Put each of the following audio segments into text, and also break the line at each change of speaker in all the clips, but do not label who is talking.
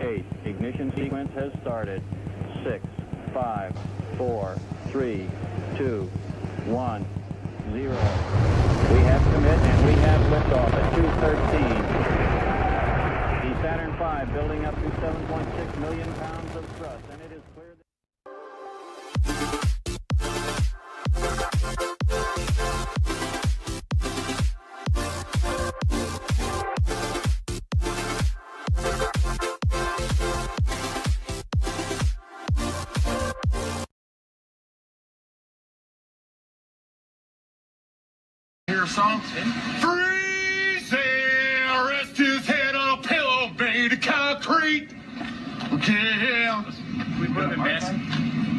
8. Ignition sequence has started. 6, 5, 4, 3, 2, 1, 0. We have commit and we have liftoff at 2:13. The Saturn V building up to 7.6 million pounds of thrust, and it is clear that...
Song. Freezing, rest his head on a pillow made of concrete. Yeah. We put it messy.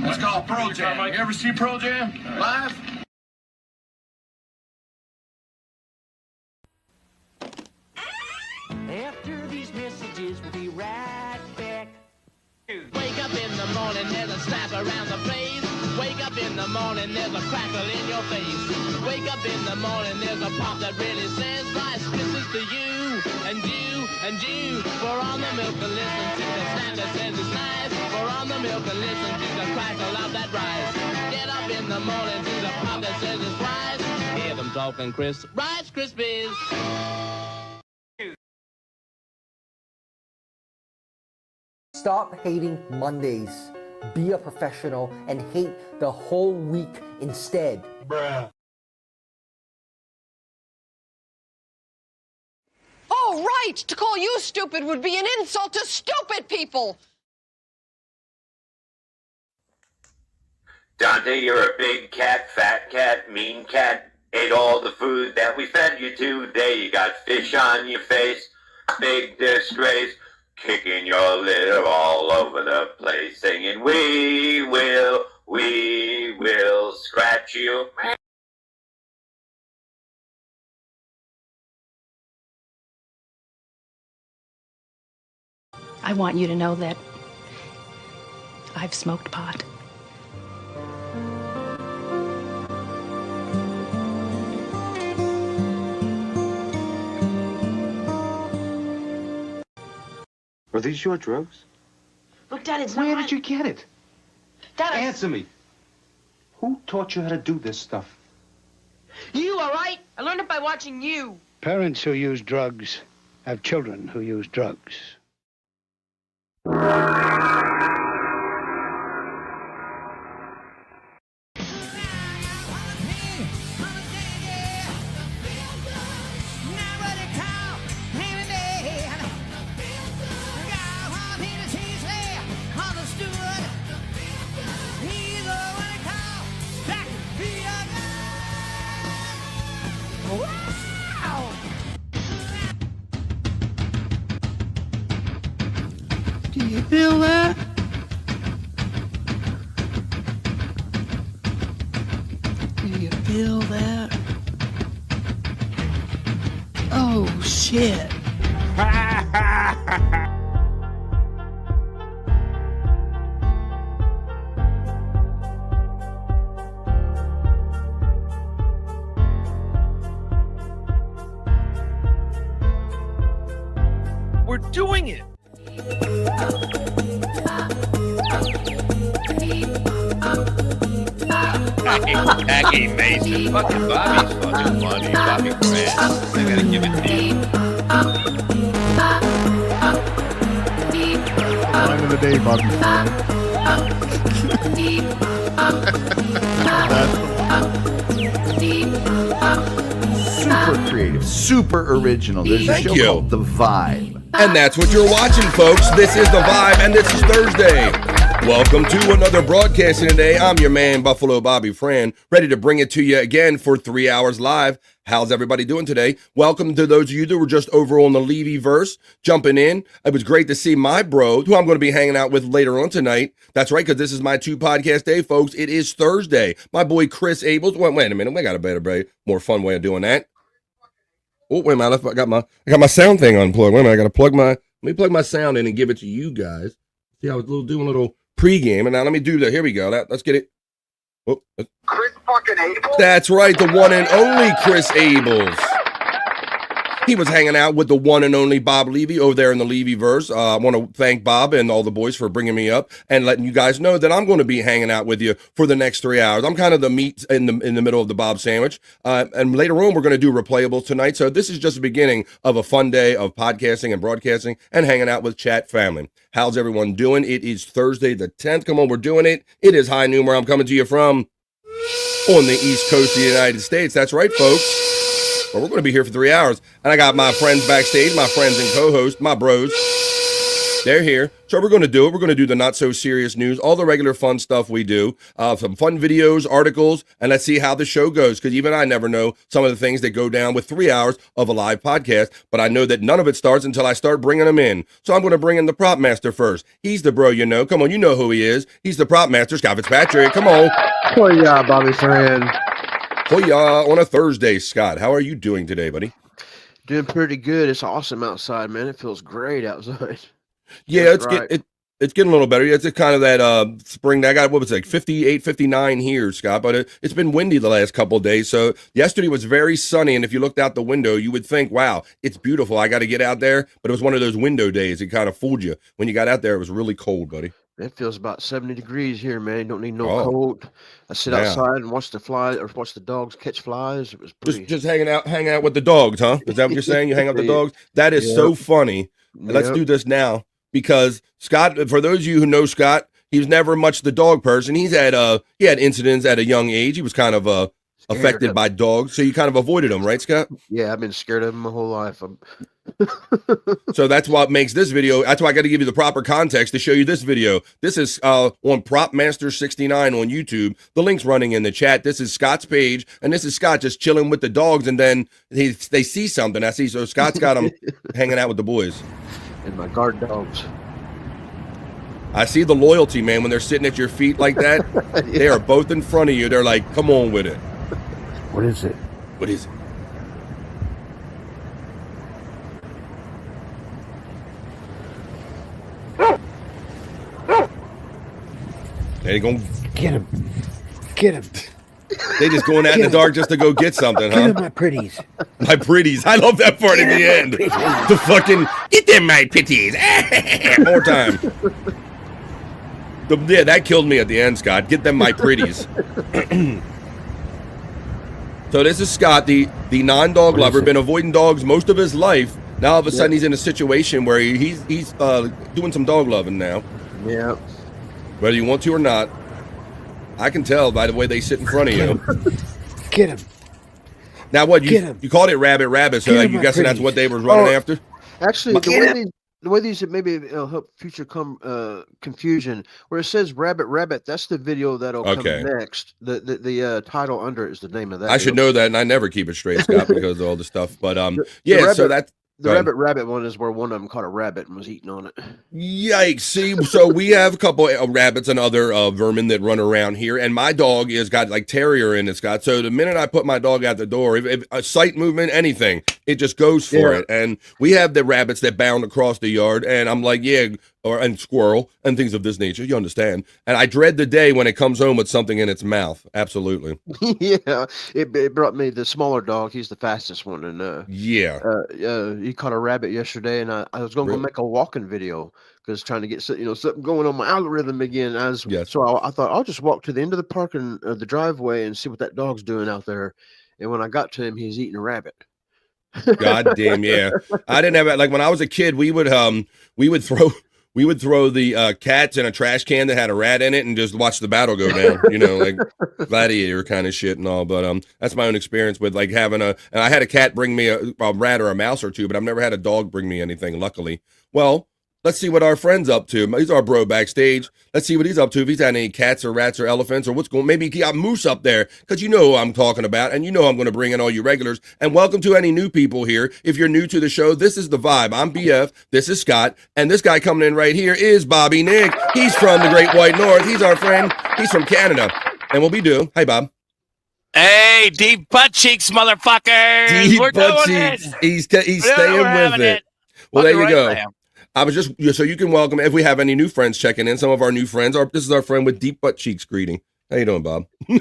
It's called Pearl Jam. You ever see Pearl Jam live?
After these messages, we'll be right back. Wake up in the morning, there's a slap around the face. Wake up in the morning, there's a crackle in your face. Wake up in the morning, there's a pop that really says Rice Krispies to you, and you, and you. Pour on the milk and listen to the snap that says it's nice. Pour on the milk and listen to the crackle of that rice. Get up in the morning to the pop that says it's rice. Hear them talking Rice Krispies.
Stop hating Mondays. Be a professional and hate the whole week instead.
Bruh.
Oh, right! To call you stupid would be an insult to stupid people!
Dante, you're a big cat, fat cat, mean cat. Ate all the food that we fed you today. You got fish on your face, big disgrace. Kicking your litter all over the place, singing, we will scratch you.
I want you to know that I've smoked pot.
Are these your drugs?
Look, Dad, it's not
Where did you get it?
Dad,
Answer me. Who taught you how to do this stuff?
You, all right? I learned it by watching you.
Parents who use drugs have children who use drugs. Do you feel that? Do you feel that? Oh, shit.
We're doing it.
Jackie Mason. Fucking Bobby's fucking funny. Bobby Grant. I gotta give it to you.
Line of the day, Bobby. Super creative, super original. There's a show called The Vibe.
And that's what you're watching, folks. This is The Vibe, and this is Thursday. Welcome to another broadcasting today. I'm your man, Buffalo Bobby Fran, ready to bring it to you again for 3 hours live. How's everybody doing today? Welcome to those of you that were just over on the Levy-verse, jumping in. It was great to see my bro, who I'm going to be hanging out with later on tonight. That's right, because this is my 2 podcast day, folks. It is Thursday. My boy Chris Abels. Wait a minute. I got a better, more fun way of doing that. Oh, wait a minute. I got my sound thing unplugged. Wait a minute. I got to plug let me plug my sound in and give it to you guys. See, I was doing a little pregame, and now let me do that. Here we go. Let's get it. Oh,
Chris fucking Abels?
That's right, the one and only Chris Abels. He was hanging out with the one and only Bob Levy over there in the Levy-verse. I want to thank Bob and all the boys for bringing me up and letting you guys know that I'm going to be hanging out with you for the next 3 hours. I'm kind of the meat in the middle of the Bob sandwich. And later on, we're going to do replayables tonight. So this is just the beginning of a fun day of podcasting and broadcasting and hanging out with chat family. How's everyone doing? It is Thursday the 10th. Come on, we're doing it. It is high noon where I'm coming to you from on the East Coast of the United States. That's right, folks. But we're going to be here for 3 hours. And I got my friends backstage, my friends and co-hosts, my bros. They're here. So we're going to do it. We're going to do the not so serious news, all the regular fun stuff we do, some fun videos, articles, and let's see how the show goes. Because even I never know some of the things that go down with 3 hours of a live podcast. But I know that none of it starts until I start bringing them in. So I'm going to bring in the prop master first. He's the bro, you know. Come on, you know who he is. He's the prop master, Scott Fitzpatrick. Come on.
Oh, yeah, Bobby friend.
Hoya on a Thursday, Scott. How are you doing today, buddy?
Doing pretty good. It's awesome outside, man. It feels great outside.
Yeah, it's getting a little better. It's kind of that spring. I got, what was it, like 58, 59 here, Scott, but it's been windy the last couple of days. So yesterday was very sunny, and if you looked out the window, you would think, wow, it's beautiful. I got to get out there, but it was one of those window days. It kind of fooled you. When you got out there, it was really cold, buddy.
It feels about 70 degrees here, man. You don't need no coat. I sit outside and watch the flies or watch the dogs catch flies. It was pretty.
Just hang out with the dogs, huh? Is that what you're saying? You hang out with the dogs? That is so funny. Yep. Let's do this now because Scott, for those of you who know Scott, he was never much the dog person. He had incidents at a young age. He was kind of affected by dogs, so you kind of avoided them, right, Scott?
Yeah, I've been scared of them my whole life.
So that's what makes this video. That's why I got to give you the proper context to show you this video. This is on Prop Master 69 on YouTube. The link's running in the chat. This is Scott's page, and this is Scott just chilling with the dogs, and then they see something. I see. So Scott's got them hanging out with the boys.
And my guard dogs.
I see the loyalty, man, when they're sitting at your feet like that. Yeah. They are both in front of you. They're like, come on with it.
What is it?
What is it? They gonna
get him. Get him.
They just going out in the dark just to go get something, huh?
Get him, my pretties.
My pretties. I love that part at the end. The fucking get them, my pretties. More time. Yeah, that killed me at the end, Scott. Get them, my pretties. So this is Scott, the non-dog lover, been avoiding dogs most of his life. Now all of a sudden he's in a situation where he's doing some dog loving now.
Yeah.
Whether you want to or not, I can tell by the way they sit in front of you.
Get him.
Now what, you called it rabbit, so you guessing that's what they were running after?
Actually, the way these maybe it'll help future confusion. Where it says rabbit, that's the video that'll come next. The title under it is the name of that.
I should know that, and I never keep it straight, Scott, because of all the stuff. But so that's.
The rabbit one is where one of them caught a rabbit and was eating on it.
Yikes. See, so we have a couple of rabbits and other vermin that run around here, and my dog has got like terrier in it, Scott. So the minute I put my dog out the door, if a sight movement, anything, it just goes for it. And we have the rabbits that bound across the yard, and I'm like, and squirrel and things of this nature, you understand. And I dread the day when it comes home with something in its mouth. Absolutely.
Yeah, it brought me the smaller dog. He's the fastest one, and he caught a rabbit yesterday, and I was going to make a walking video because trying to get something going on my algorithm again. So I thought I'll just walk to the end of the park and the driveway and see what that dog's doing out there. And when I got to him, he's eating a rabbit.
God damn, yeah. I didn't have it. Like when I was a kid, we would throw the cats in a trash can that had a rat in it and just watch the battle go down, like gladiator kind of shit and all. But that's my own experience with like having and I had a cat bring me a rat or a mouse or two, but I've never had a dog bring me anything, luckily. Well, let's see what our friend's up to. He's our bro backstage. Let's see what he's up to. If he's had any cats or rats or elephants or maybe he got moose up there, because you know who I'm talking about, and you know I'm going to bring in all you regulars. And welcome to any new people here. If you're new to the show, this is The Vibe. I'm BF. This is Scott. And this guy coming in right here is Bobby Nick. He's from the Great White North. He's our friend. He's from Canada. And what we do, hey, Bob.
Hey, deep butt cheeks, motherfuckers.
We're butt cheeks. He's staying with it. Well, there you go. I was just, so you can welcome, if we have any new friends checking in, some of our new friends. This is our friend with deep butt cheeks greeting. How you doing, Bob?
All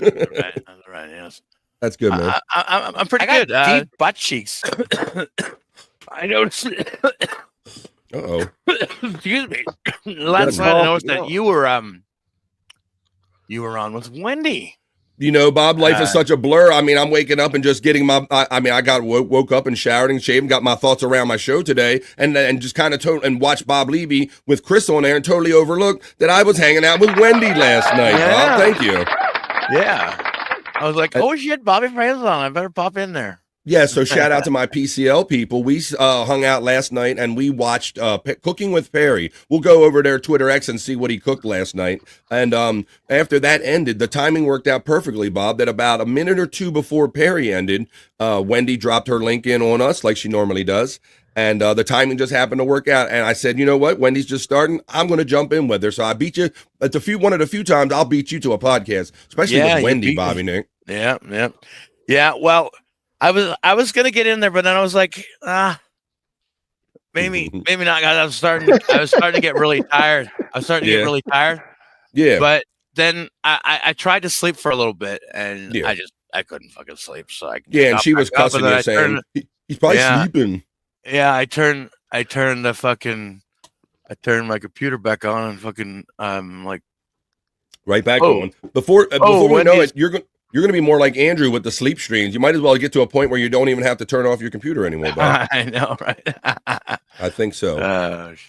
right, yes.
That's good, man.
I'm pretty good.
Deep butt cheeks.
I noticed.
Uh-oh.
Excuse me. Last night I noticed that you were on with Wendy.
You know, Bob, life is such a blur. I mean, I'm waking up and just getting my. I got woke up and showered and shaved, and got my thoughts around my show today, and just kind of and watched Bob Levy with Chris on there, and totally overlooked that I was hanging out with Wendy last night.
Yeah.
Bob, thank you.
Yeah, I was like, oh shit, Bobby Fran's on. I better pop in there.
Yeah, so shout out to my PCL people. We hung out last night and we watched Cooking with Perry. We'll go over their Twitter X and see what he cooked last night. And after that ended, the timing worked out perfectly, Bob, that about a minute or two before Perry ended, Wendy dropped her link in on us like she normally does. And the timing just happened to work out. And I said, you know what? Wendy's just starting. I'm going to jump in with her. So I beat you. One of the few times I'll beat you to a podcast, especially with Wendy, Bobby Nick.
Yeah. Well, I was gonna get in there, but then I was like, maybe not. I was starting to get really tired.
Yeah.
But then I tried to sleep for a little bit, and I couldn't fucking sleep. So
and she was cussing you, saying he's probably sleeping.
Yeah, I turned my computer back on and fucking like
right back on. Before we know it, you're going to be more like Andrew with the sleep streams. You might as well get to a point where you don't even have to turn off your computer anymore, Bob.
I know, right?
I think so.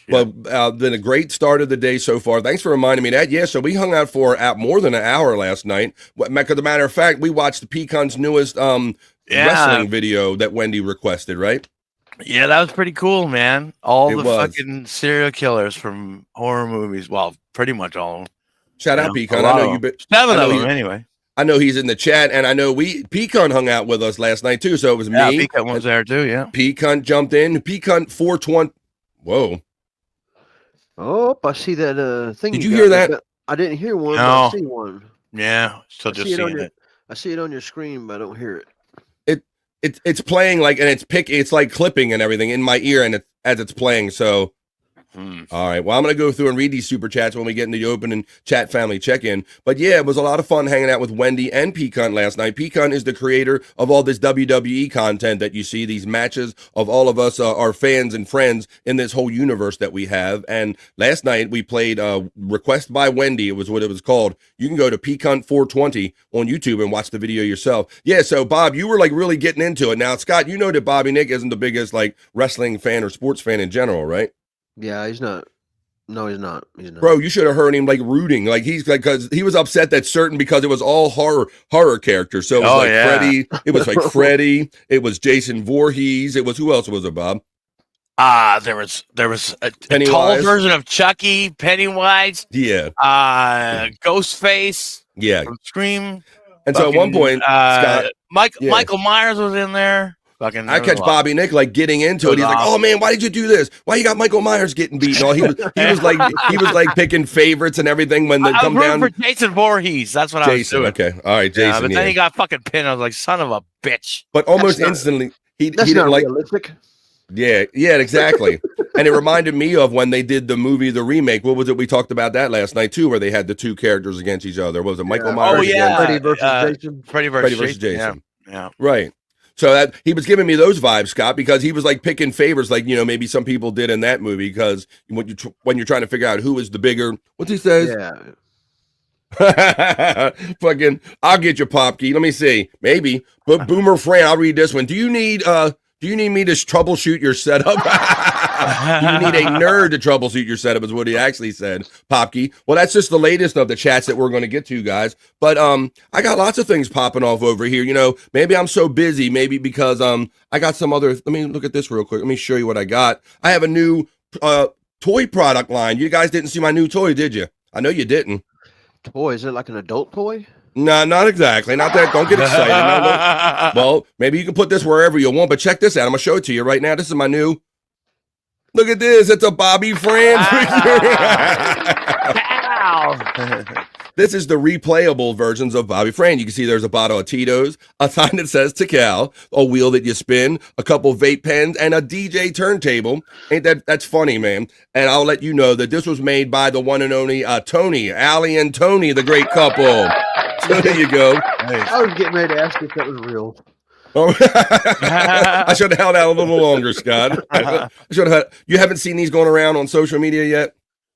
Well, been a great start of the day so far. Thanks for reminding me that. Yeah, so we hung out for more than an hour last night. As a matter of fact, we watched the Pecan's newest wrestling video that Wendy requested, right?
Yeah, that was pretty cool, man. Fucking serial killers from horror movies. Well, pretty much all of them.
Shout out, Pecan. I know you've been
7 of them anyway.
I know he's in the chat, and I know Pecan hung out with us last night too. So it was me.
Yeah, Pecan was there too. Yeah,
Pecan jumped in. Pecan 420. Whoa.
Oh, I see that thing.
Did you hear that?
I didn't hear one.
No.
But I see one.
Yeah, still just seeing it.
I see it on your screen, but I don't hear it.
It's playing and it's like clipping and everything in my ear, and as it's playing. So. All right. Well, I'm going to go through and read these super chats when we get into the open and chat family check-in. But yeah, it was a lot of fun hanging out with Wendy and Pecan last night. Pecan is the creator of all this WWE content that you see, these matches of all of us, our fans and friends in this whole universe that we have. And last night we played Request by Wendy. It was what it was called. You can go to Pecan 420 on YouTube and watch the video yourself. Yeah. So Bob, you were really getting into it. Now, Scott, you know that Bobby Nick isn't the biggest wrestling fan or sports fan in general, right?
Yeah, he's not. No, he's not.
Bro, you should have heard him rooting. He's because he was upset that because it was all horror characters. So it was Freddy. It was Freddy. It was Jason Voorhees. It was who else was it, Bob?
There was a tall version of Chucky, Pennywise.
Yeah.
Ghostface.
Yeah.
From Scream.
And so at one point, Scott,
Michael Myers was in there.
I catch Bobby Nick getting into it. He's like, "Oh man, why did you do this? Why you got Michael Myers getting beaten?" He was picking favorites and everything when they come down.
For Jason Voorhees, that's what I was doing.
Okay, all right, Jason.
But then he got fucking pinned. I was like, "Son of a bitch!"
But almost instantly, he didn't like.
Realistic.
Yeah, exactly. And it reminded me of when they did the movie, the remake. What was it? We talked about that last night too, where they had the two characters against each other. What was it Michael Myers?
Oh yeah,
Freddy versus Jason.
Jason.
Yeah.
Right. So that he was giving me those vibes, Scott, because he was picking favors, maybe some people did in that movie. Because when you're trying to figure out who is the bigger, what's he says?
Yeah.
Fucking, I'll get your pop key. Let me see, maybe. But Boomer Fran, I'll read this one. Do you need me to troubleshoot your setup? You need a nerd to troubleshoot your setup is what he actually said, Popkey. Well, that's just the latest of the chats that we're going to get to, guys. But I got lots of things popping off over here. Maybe I'm so busy, maybe because I got some other. Let me look at this real quick. Let me show you what I got. I have a new toy product line. You guys didn't see my new toy, did you? I know you didn't.
Toy? Is it like an adult toy?
No, not exactly. Not that. Don't get excited. No. Well, maybe you can put this wherever you want, but check this out. I'm going to show it to you right now. This is my new. Look at this. It's a Bobby Fran figure. This is the replayable versions of Bobby Fran. You can see there's a bottle of Tito's, a sign that says Tikal, a wheel that you spin, a couple vape pens, and a DJ turntable. That's funny, man. And I'll let you know that this was made by the one and only Tony, Allie and Tony, the great couple. So there you go.
I was getting ready to ask if that was real.
I should have held out a little longer, Scott. You haven't seen these going around on social media yet?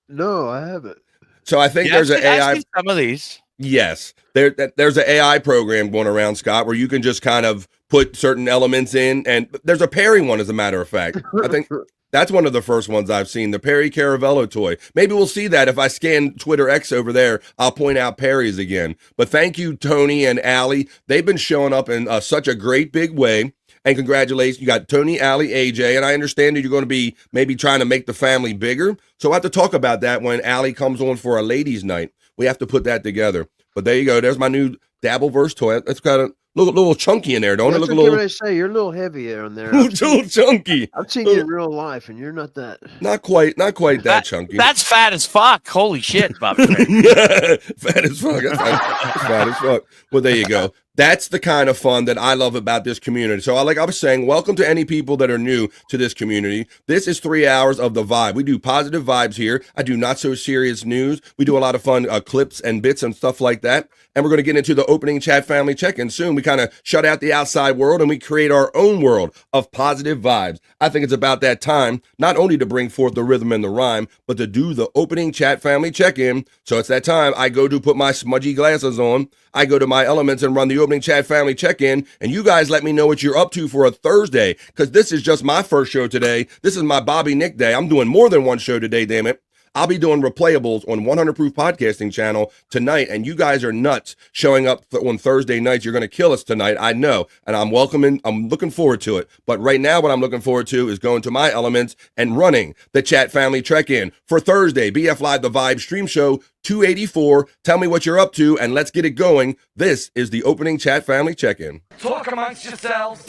No, I haven't.
So I think there's an AI.
I've seen some of these.
Yes, there's an AI program going around, Scott, where you can just kind of put certain elements in, and there's a Perry one, as a matter of fact. I think that's one of the first ones I've seen, the Perry Caravello toy. Maybe we'll see that if I scan Twitter X over there. I'll point out Perry's again. But thank you, Tony and Allie. They've been showing up in such a great big way. And congratulations, you got Tony, Allie, AJ, and I understand that you're going to be maybe trying to make the family bigger. So I have to talk about that when Allie comes on for a ladies' night. We have to put that together. But there you go. There's my new Dabbleverse toy. It's got a little chunky in there, don't it? Look a little.
I say you're a little heavy on there.
Little chunky.
I've seen you in real life, and you're not that.
Not quite that chunky.
That's fat as fuck. Holy shit, Bobby.
Fat as fuck. That's fat as fuck. Well, there you go. That's the kind of fun that I love about this community. So like I was saying, welcome to any people that are new to this community. This is 3 hours of the vibe. We do positive vibes here. I do not so serious news. We do a lot of fun clips and bits and stuff like that. And we're going to get into the opening chat family check-in soon. We kind of shut out the outside world and we create our own world of positive vibes. I think it's about that time, not only to bring forth the rhythm and the rhyme, but to do the opening chat family check-in. So it's that time. I go to put my smudgy glasses on. I go to my elements and run the opening chat family check-in, and you guys let me know what you're up to for a Thursday, because this is just my first show today. This is my Bobby Nick day. I'm doing more than one show today, damn it. I'll be doing replayables on 100 Proof Podcasting channel tonight, and you guys are nuts showing up on Thursday nights. You're going to kill us tonight, I know, and I'm looking forward to it. But right now, what I'm looking forward to is going to my elements and running the chat family check-in for Thursday, BF Live The Vibe Stream Show 284. Tell me what you're up to, and let's get it going. This is the opening chat family check-in.
Talk amongst yourselves.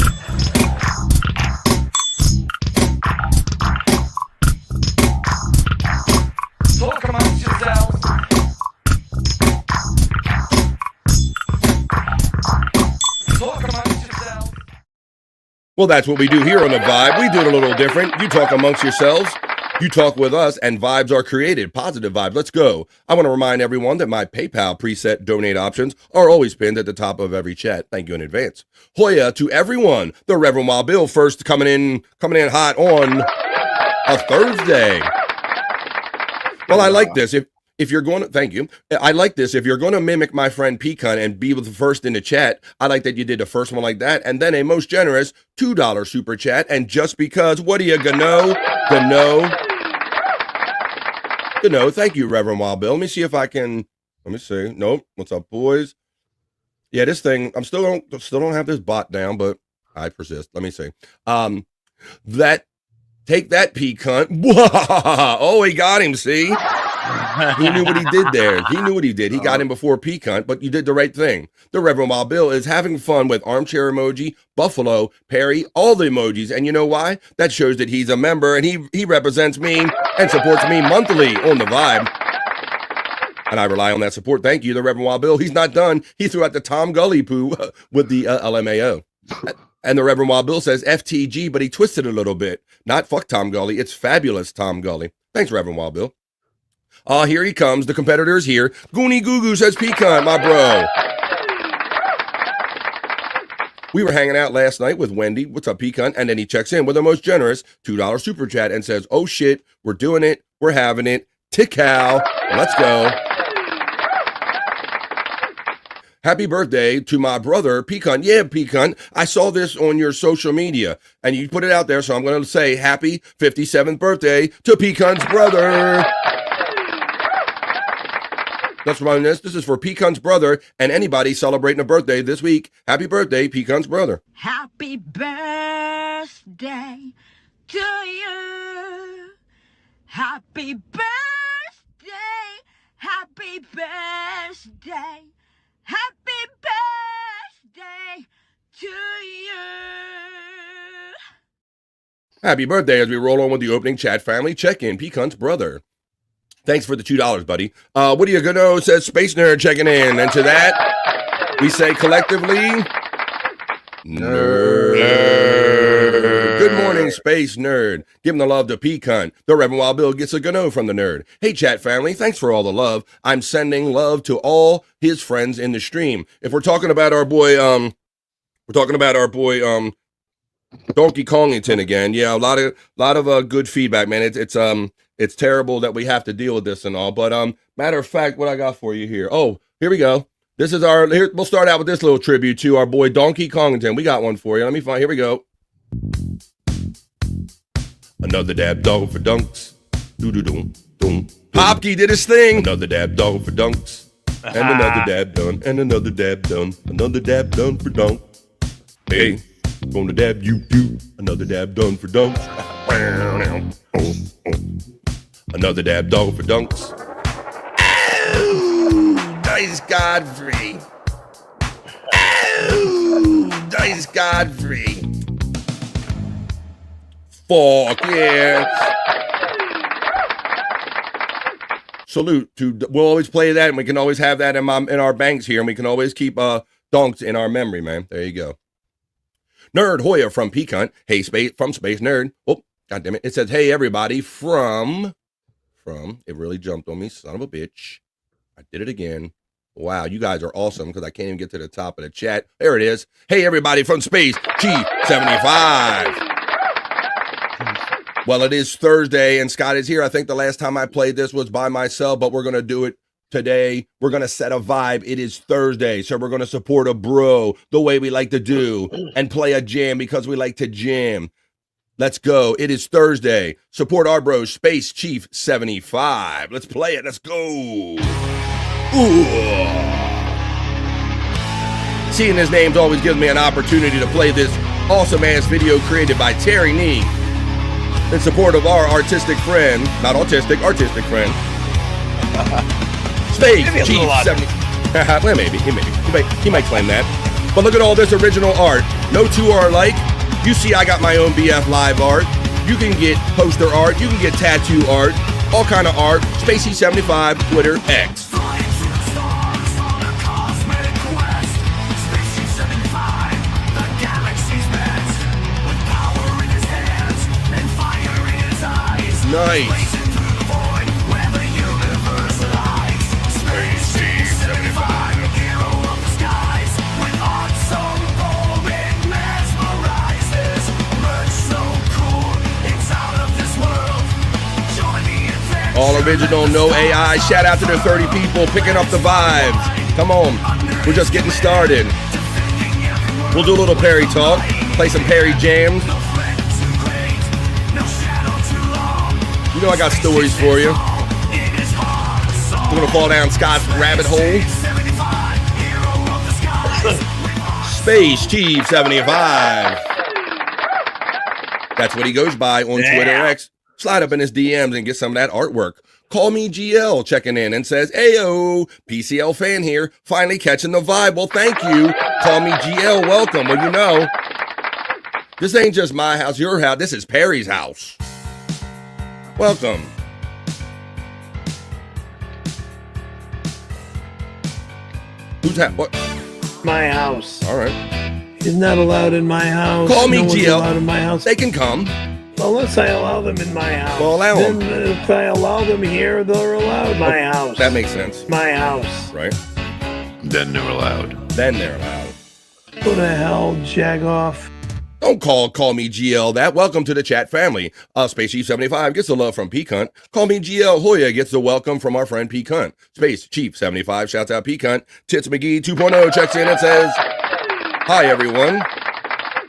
Talk amongst yourselves. Talk amongst yourselves.
Well, that's what we do here on The Vibe. We do it a little different. You talk amongst yourselves. You talk with us, and vibes are created. Positive vibes. Let's go. I want to remind everyone that my PayPal preset donate options are always pinned at the top of every chat. Thank you in advance. Hoya to everyone. The Reverend Wild Bill first coming in hot on a Thursday. Well, I like this. If you're going to, thank you. I like this. If you're going to mimic my friend Pecan and be the first in the chat, I like that you did the first one like that. And then a most generous $2 super chat. And just because, what do you gonna know? Thank you, Reverend Wild Bill. Let me see if I can, let me see. Nope. What's up, boys? Yeah, this thing, I still don't have this bot down, but I persist. Let me see. Take that, Pecan. Oh, he got him, see? He knew what he did there. He knew what he did. He got him before Pecan, but you did the right thing. The Reverend Wild Bill is having fun with Armchair Emoji, Buffalo, Perry, all the emojis. And you know why? That shows that he's a member and he represents me and supports me monthly on The Vibe. And I rely on that support. Thank you, the Reverend Wild Bill. He's not done. He threw out the Tom Gully poo with the LMAO. And the Reverend Wild Bill says FTG, but he twisted a little bit. Not fuck Tom Gully. It's fabulous Tom Gully. Thanks, Reverend Wild Bill. Here he comes. The competitor is here. Goonie Goo Goo says Pecan, my bro. We were hanging out last night with Wendy. What's up, Pecan? And then he checks in with the most generous $2 super chat and says, oh shit, we're doing it. We're having it. Tikal. Let's go. Happy birthday to my brother, Pecan. Yeah, Pecan, I saw this on your social media, and you put it out there, so I'm going to say happy 57th birthday to Pecan's brother. Let's run this. This is for Pecan's brother and anybody celebrating a birthday this week. Happy birthday, Pecan's brother.
Happy birthday to you. Happy birthday. Happy birthday. Happy birthday to you.
Happy birthday as we roll on with the opening chat family check-in. Pecan's brother. Thanks for the $2, buddy. What do you gonna says Space Nerd checking in. And to that, we say collectively, nerd. Good morning, Space Nerd. Giving the love to Pecan. The Reverend Wild Bill gets a gano from the nerd. Hey, chat family, thanks for all the love. I'm sending love to all his friends in the stream. If we're talking about our boy, We're talking about our boy Donkey Kongington again. Yeah, a lot of good feedback, man. It's terrible that we have to deal with this and all, but matter of fact, what I got for you here. Oh, here we go. This is we'll start out with this little tribute to our boy Donkey Kongington. We got one for you. Let me find. Here we go. Another dab dog for dunks. Doo-doo-doom, doom. Hopkey did his thing. Another dab dog for dunks. And another dab done. And another dab done. Another dab done for dunk. Hey, gonna dab you too. Another dab done for dunks. Another dab dog for dunks. Oh, Dice Godfrey. Oh, Dice Godfrey. Fuck yeah. Salute to, we'll always play that, and we can always have that in our banks here, and we can always keep dunks in our memory, man. There you go. Nerd Hoya from Peacunt. Hey, from Space Nerd. Oh, God damn it. It says, hey, everybody, from, it really jumped on me, son of a bitch. I did it again. Wow, you guys are awesome, because I can't even get to the top of the chat. There it is. Hey, everybody, from Space Chief 75. Well, it is Thursday, and Scott is here. I think the last time I played this was by myself, but we're going to do it today. We're going to set a vibe. It is Thursday, so we're going to support a bro the way we like to do and play a jam because we like to jam. Let's go. It is Thursday. Support our bro, Space Chief 75. Let's play it. Let's go. Ooh. Seeing his names always gives me an opportunity to play this awesome-ass video created by Terry Nee in support of our artistic friend, not autistic, artistic friend, Space Chief 70. Well, maybe. He might claim that. But look at all this original art. No two are alike. You see I got my own BF Live art. You can get poster art. You can get tattoo art. All kind of art. Spacey75, Twitter, X. Nice. All original, no AI. Shout out to the 30 people picking up the vibes. Come on. We're just getting started. We'll do a little Perry talk. Play some Perry jams. You know I got stories for you. We're going to fall down Scott's rabbit hole. Space Chief 75. That's what he goes by on Twitter X. Slide up in his DMs and get some of that artwork. Call Me GL checking in and says, Ayo, PCL fan here, finally catching the vibe. Well, thank you. Call Me GL, welcome. Well, you know, this ain't just my house, your house. This is Perry's house. Welcome. Who's that? What?
My house.
All right.
He's not allowed in my house.
Call me GL.
Allowed in my house.
They can come.
Unless I allow them in my house.
Well, allow them.
Then if I allow them here, they're allowed my house.
That makes sense.
My house.
Right.
Then they're allowed.
Then they're allowed.
Who the hell, Jagoff?
Don't call me GL that. Welcome to the chat family. Space Chief 75 gets the love from Peacunt. Call me GL Hoya gets the welcome from our friend Peacunt. Space Chief 75 shouts out Peacunt. Tits McGee 2.0 checks in and says, hi everyone.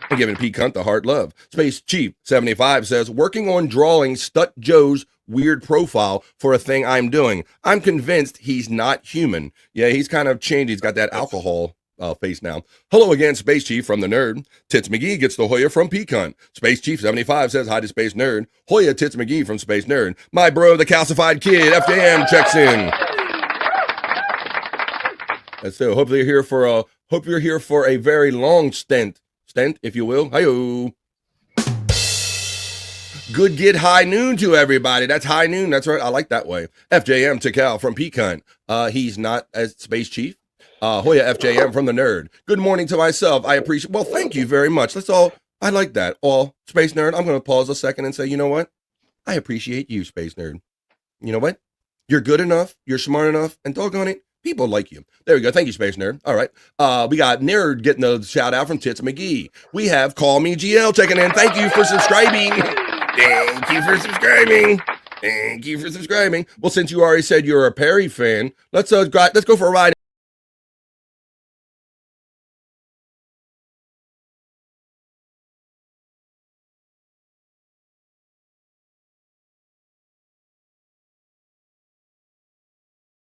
And giving Peacunt the heart love. Space Chief 75 says, working on drawing Stut Joe's weird profile for a thing I'm doing. I'm convinced he's not human. Yeah, he's kind of changed. He's got that alcohol face now. Hello again, Space Chief from the Nerd. Tits McGee gets the Hoya from Peacunt. Space Chief 75 says hi to Space Nerd. Hoya Tits McGee from Space Nerd. My bro, the calcified kid, FJM checks in. And so hopefully you're here for a very long stint, if you will. Hi-yo. Good get high noon to everybody. That's high noon. That's right. I like that way. FJM Tikal from Peacunt. He's not as Space Chief. Hoya FJM from the Nerd. Good morning to myself. I appreciate. Well, thank you very much. That's all. I like that. All Space Nerd. I'm going to pause a second and say, you know what? I appreciate you, Space Nerd. You know what? You're good enough. You're smart enough. And doggone it, People like you. There we go. Thank you, Space Nerd. All right. We got Nerd getting a shout out from Tits McGee. We have Call Me GL checking in. Thank you for subscribing. Thank you for subscribing. Thank you for subscribing. Well, since you already said you're a Perry fan, let's go for a ride.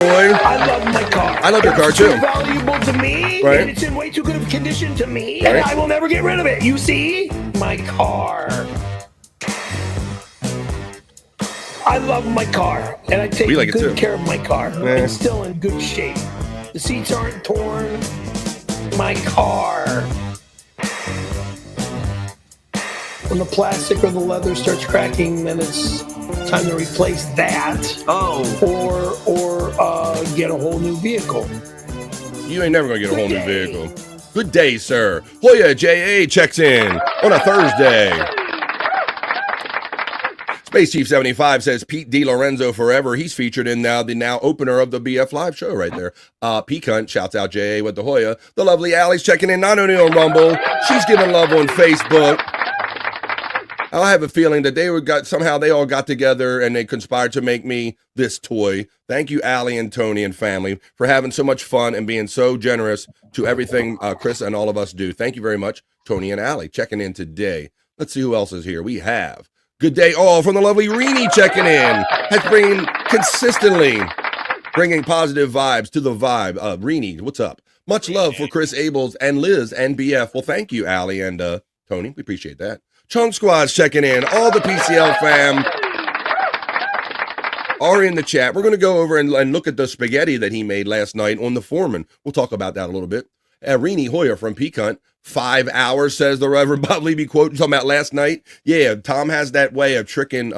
I love my car.
I love your car
It's
too.
too valuable to me,
Right.
and it's in way too good of condition to me,
Right.
and I will never get rid of it. You see? My car. I love my car, and I take
We like it
good
too.
care of my car.
Yeah.
It's still in good shape. The seats aren't torn. My car. When the plastic or the leather starts cracking, then it's time to replace that. Or get a whole new vehicle.
You ain't never gonna get a whole new vehicle. Good day, sir. Hoya J.A. checks in on a Thursday. Space Chief 75 says Pete DiLorenzo forever. He's featured in the now opener of the BF Live show right there. Pete Cunt shouts out J.A. with the Hoya. The lovely Allie's checking in, not only on Rumble, she's giving love on Facebook. I have a feeling that somehow they all got together and they conspired to make me this toy. Thank you, Allie and Tony and family, for having so much fun and being so generous to everything Chris and all of us do. Thank you very much, Tony and Allie, checking in today. Let's see who else is here. We have good day all from the lovely Rini checking in. Has been consistently bringing positive vibes to the vibe. Rini, what's up? Much love for Chris Abels and Liz and BF. Well, thank you, Allie and Tony. We appreciate that. Chunk Squad's checking in. All the PCL fam are in the chat. We're going to go over and look at the spaghetti that he made last night on the Foreman. We'll talk about that a little bit. Rini Hoyer from Peacunt. 5 hours, says the Reverend Bob Levy quote. You talking about last night? Yeah, Tom has that way of tricking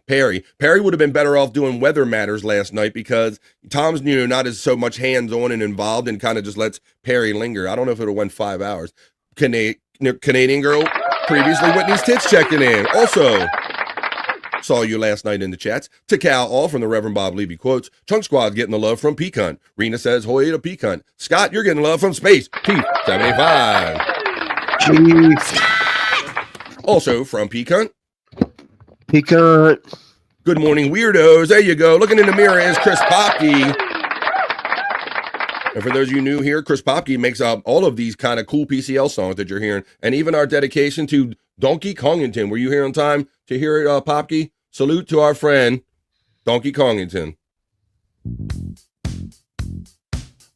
Perry. Perry would have been better off doing Weather Matters last night because Tom's not as so much hands-on and involved and kind of just lets Perry linger. I don't know if it would have went 5 hours. Canadian girl, previously Whitney's tits checking in. Also, saw you last night in the chats. To Cal, all from the Reverend Bob Levy quotes. Chunk Squad getting the love from Peacunt. Rena says, Hoya to Peacunt. Scott, you're getting love from Space Chief 75.
Chief.
Also from Peacunt.
Peacunt.
Good morning, weirdos. There you go. Looking in the mirror is Chris Popke. And for those of you new here, Chris Popke makes all of these kind of cool PCL songs that you're hearing. And even our dedication to Donkey Kongington. Were you here on time to hear it, Popke? Salute to our friend, Donkey Kongington.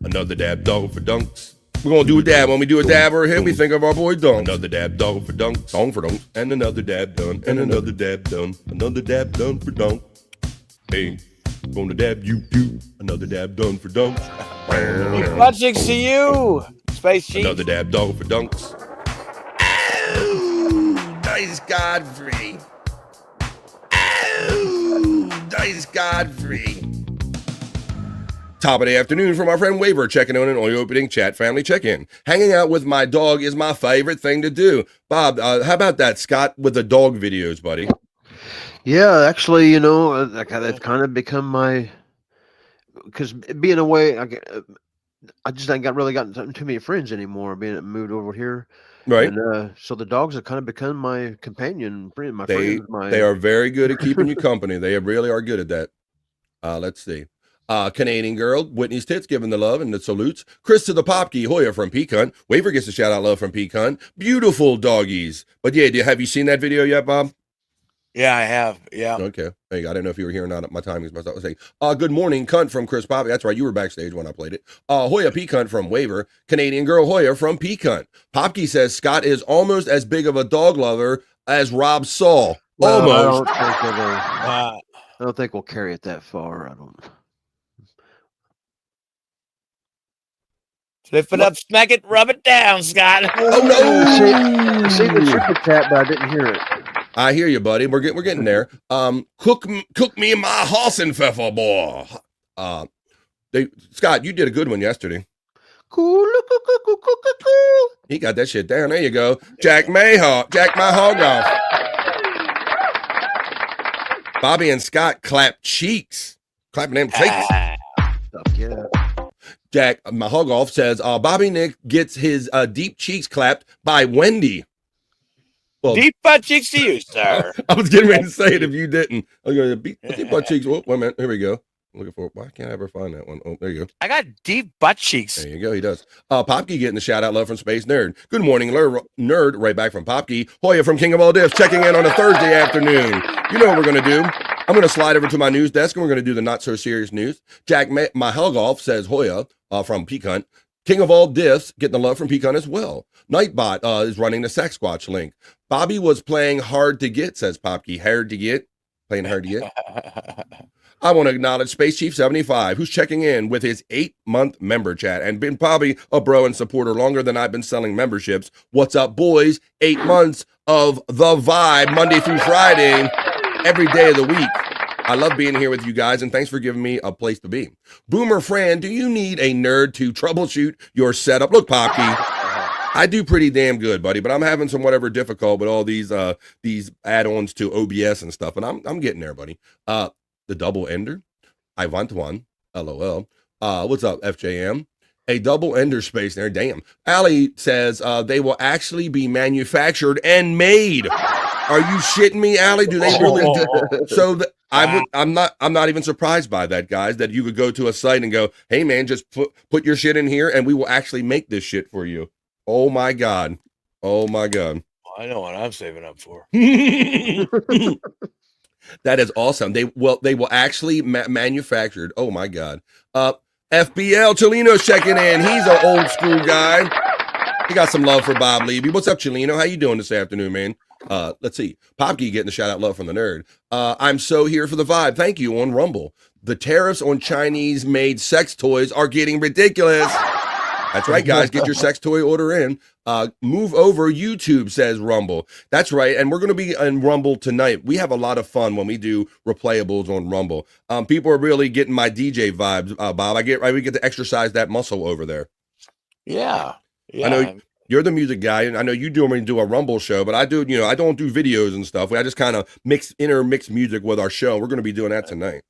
Another dab dog for dunks. We're going to do a dab. When we do a dab over here, we think of our boy Dunk. Another dab dog for dunk. Song for dunk. And another dab done. And another dab done. Another dab done for dunk. Hey, gonna dab you too. Another dab done for dunks.
Butt-cheeks to you, Space Chief.
Another dab dog for dunks. Oh, Dice Godfrey. Oh, Dice Godfrey. Top of the afternoon from our friend Waver checking in on an opening chat family check-in. Hanging out with my dog is my favorite thing to do. Bob, how about that, Scott, with the dog videos, buddy?
Yeah, actually, that's kind of become my, because being away, I just ain't gotten too many friends anymore. Being moved over here,
right?
And so the dogs have kind of become my companion, friend, my
They
friends.
are very good at keeping you company. They really are good at that. Let's see. Canadian girl, Whitney's tits giving the love and the salutes. Chris to the Popke, Hoya from Peacunt. Waver gets a shout out love from Peacunt. Beautiful doggies. But yeah, have you seen that video yet, Bob?
Yeah, I have. Yeah.
Okay. Hey, I didn't know if you were here or not. My timing's messed up. I was saying, good morning, cunt from Chris Poppy. That's right. You were backstage when I played it. Hoya Peacunt from Waver. Canadian girl Hoya from Peacunt. Popke says Scott is almost as big of a dog lover as Rob Saul.
Well,
almost.
I don't think we'll carry it that far. I don't.
Lift it up, smack it, rub it down, Scott.
Oh no!
I see the super chat, but I didn't hear it.
I hear you, buddy. We're getting there. Cook me my Hassenpfeffer, boy. Scott, you did a good one yesterday.
Cool.
He got that shit down. There you go. Jack my hog off. Bobby and Scott clap cheeks. Clapping them cheeks.
Yeah.
Jack, my hug off says, Bobby Nick gets his deep cheeks clapped by Wendy. Well,
deep butt cheeks to you, sir.
I was getting ready to say it if you didn't. I was going to deep butt cheeks. Oh, wait a minute. Here we go. Looking for it. Why can't I ever find that one? Oh, there you go.
I got deep butt cheeks.
There you go. He does. Popke getting the shout out love from Space Nerd. Good morning, Nerd. Right back from Popke. Hoya from King of All Diffs checking in on a Thursday afternoon. You know what we're going to do. I'm going to slide over to my news desk and we're going to do the not so serious news. Jack, my Helgolf says Hoya from Peak Hunt. King of All Diffs getting the love from Peak Hunt as well. Nightbot is running the Sasquatch link. Bobby was playing hard to get, says Popke. Hard to get. Playing hard to get. I want to acknowledge Space Chief 75, who's checking in with his 8-month member chat and been probably a bro and supporter longer than I've been selling memberships. What's up, boys? 8 months of the vibe, Monday through Friday, every day of the week. I love being here with you guys, and thanks for giving me a place to be. Boomer Fran, do you need a nerd to troubleshoot your setup? Look, Poppy, I do pretty damn good, buddy, but I'm having some whatever difficult with all these add-ons to OBS and stuff, and I'm getting there, buddy. The double ender, I want one, LOL. What's up, FJM? A double ender space there, damn. Allie says they will actually be manufactured and made. Are you shitting me, Allie? Do they really? So I'm not even surprised by that, guys. That you could go to a site and go, hey man, just put your shit in here, and we will actually make this shit for you. Oh my god, oh my god.
I know what I'm saving up for.
That is awesome. They will actually manufactured. Oh my god. FBL Chelino's checking in. He's an old school guy. He got some love for Bob Levy. What's up, Chelino? How you doing this afternoon, man? Let's see. Popke getting a shout out love from the nerd. I'm so here for the vibe. Thank you on Rumble. The tariffs on Chinese made sex toys are getting ridiculous. That's right, guys. Get your sex toy order in. Move over YouTube, says Rumble. That's right. And we're going to be in Rumble tonight. We have a lot of fun when we do replayables on Rumble. People are really getting my DJ vibes, Bob. We get to exercise that muscle over there.
Yeah.
I know you're the music guy, and I know you do a Rumble show, but I do, I don't do videos and stuff. I just kind of intermix music with our show. We're going to be doing that tonight.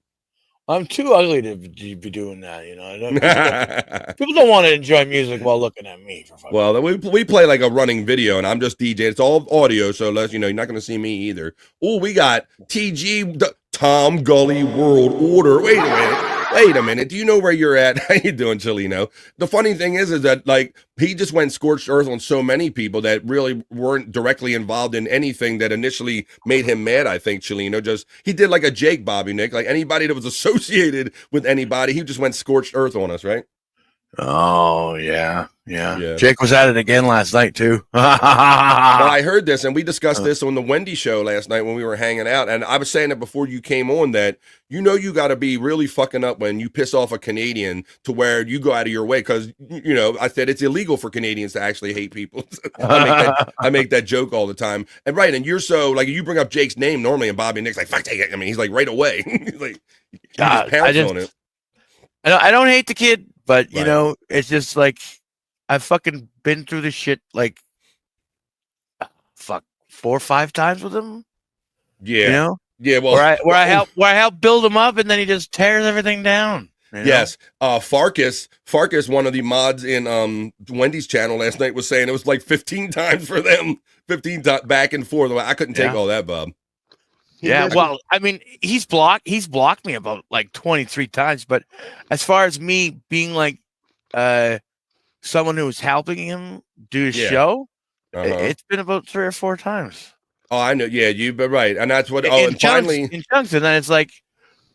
I'm too ugly to be doing that, People don't want to enjoy music while looking at me.
Well, we play like a running video, and I'm just DJ. It's all audio, so you're not going to see me either. Oh, we got TG Tom Gully World Order. Wait a minute. Do you know where you're at? How you doing, Chelino? The funny thing is that he just went scorched earth on so many people that really weren't directly involved in anything that initially made him mad. I think Chelino he did like a Jake, Bobby Nick, like anybody that was associated with anybody. He just went scorched earth on us, right?
Oh yeah. Jake was at it again last night too.
Well, I heard this, and we discussed this on the Wendy show last night when we were hanging out. And I was saying that before you came on that you got to be really fucking up when you piss off a Canadian to where you go out of your way because I said it's illegal for Canadians to actually hate people. I make that joke all the time. And right, and you're so you bring up Jake's name normally, and Bobby Nick's like fuck take it. I mean, he's like right away. He's like
God,
pounce on it.
I don't hate the kid. But, it's just I've fucking been through this shit 4 or 5 times with him.
Yeah. Yeah. Well,
where I help build him up and then he just tears everything down.
Yes. Farkas, one of the mods in Wendy's channel last night was saying it was 15 times for them, 15 back and forth. I couldn't take all that, Bob.
Yeah, well, I mean, he's blocked me about 23 times, but as far as me being someone who was helping him do his show, it's been about 3 or 4 times.
Oh, I know. Yeah, you've been right. And that's what
and finally in chunks, and then it's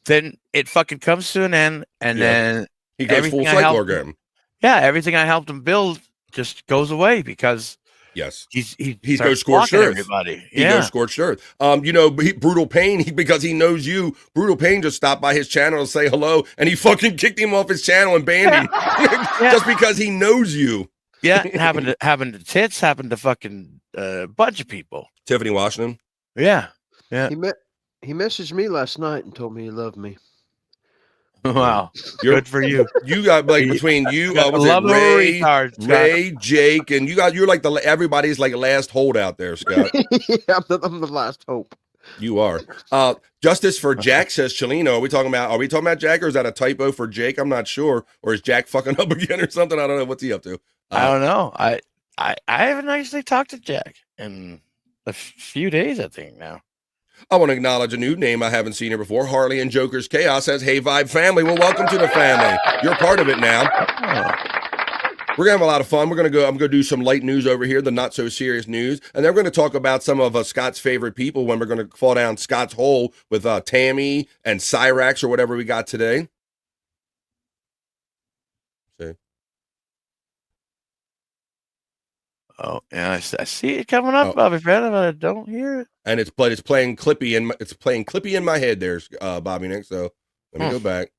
then it fucking comes to an end, and then
he goes full cycle again.
Yeah, everything I helped him build just goes away because
yes,
he
goes scorched earth.
Everybody.
He goes scorched earth. Brutal Pain, because he knows you. Brutal Pain just stopped by his channel to say hello, and he fucking kicked him off his channel and banned him just because he knows you.
Yeah, happened to Tits, happened to fucking a bunch of people.
Tiffany Washington.
Yeah.
He messaged me last night and told me he loved me.
Wow, good for you.
You got between you, Ray, Jake, and you're everybody's last holdout there, Scott.
Yeah, I'm the last hope.
You are. Justice for Jack, says Chelino. Are we talking about Jack, or is that a typo for Jake? I'm not sure. Or is Jack fucking up again or something? I don't know. What's he up to?
I don't know. I haven't actually talked to Jack in a few days, I think now.
I want to acknowledge a new name I haven't seen here before. Harley and Joker's Chaos says, "Hey Vibe family." Well, welcome to the family. You're part of it now. We're gonna have a lot of fun. I'm gonna do some light news over here, the not so serious news, and then we're gonna talk about some of Scott's favorite people when we're gonna fall down Scott's hole with Tammy and Cyrax or whatever we got today. See.
Oh yeah, I see it coming up, Bobby Friend, but I don't hear it.
And it's playing Clippy in my head. There's Bobby Nick. So let me go back,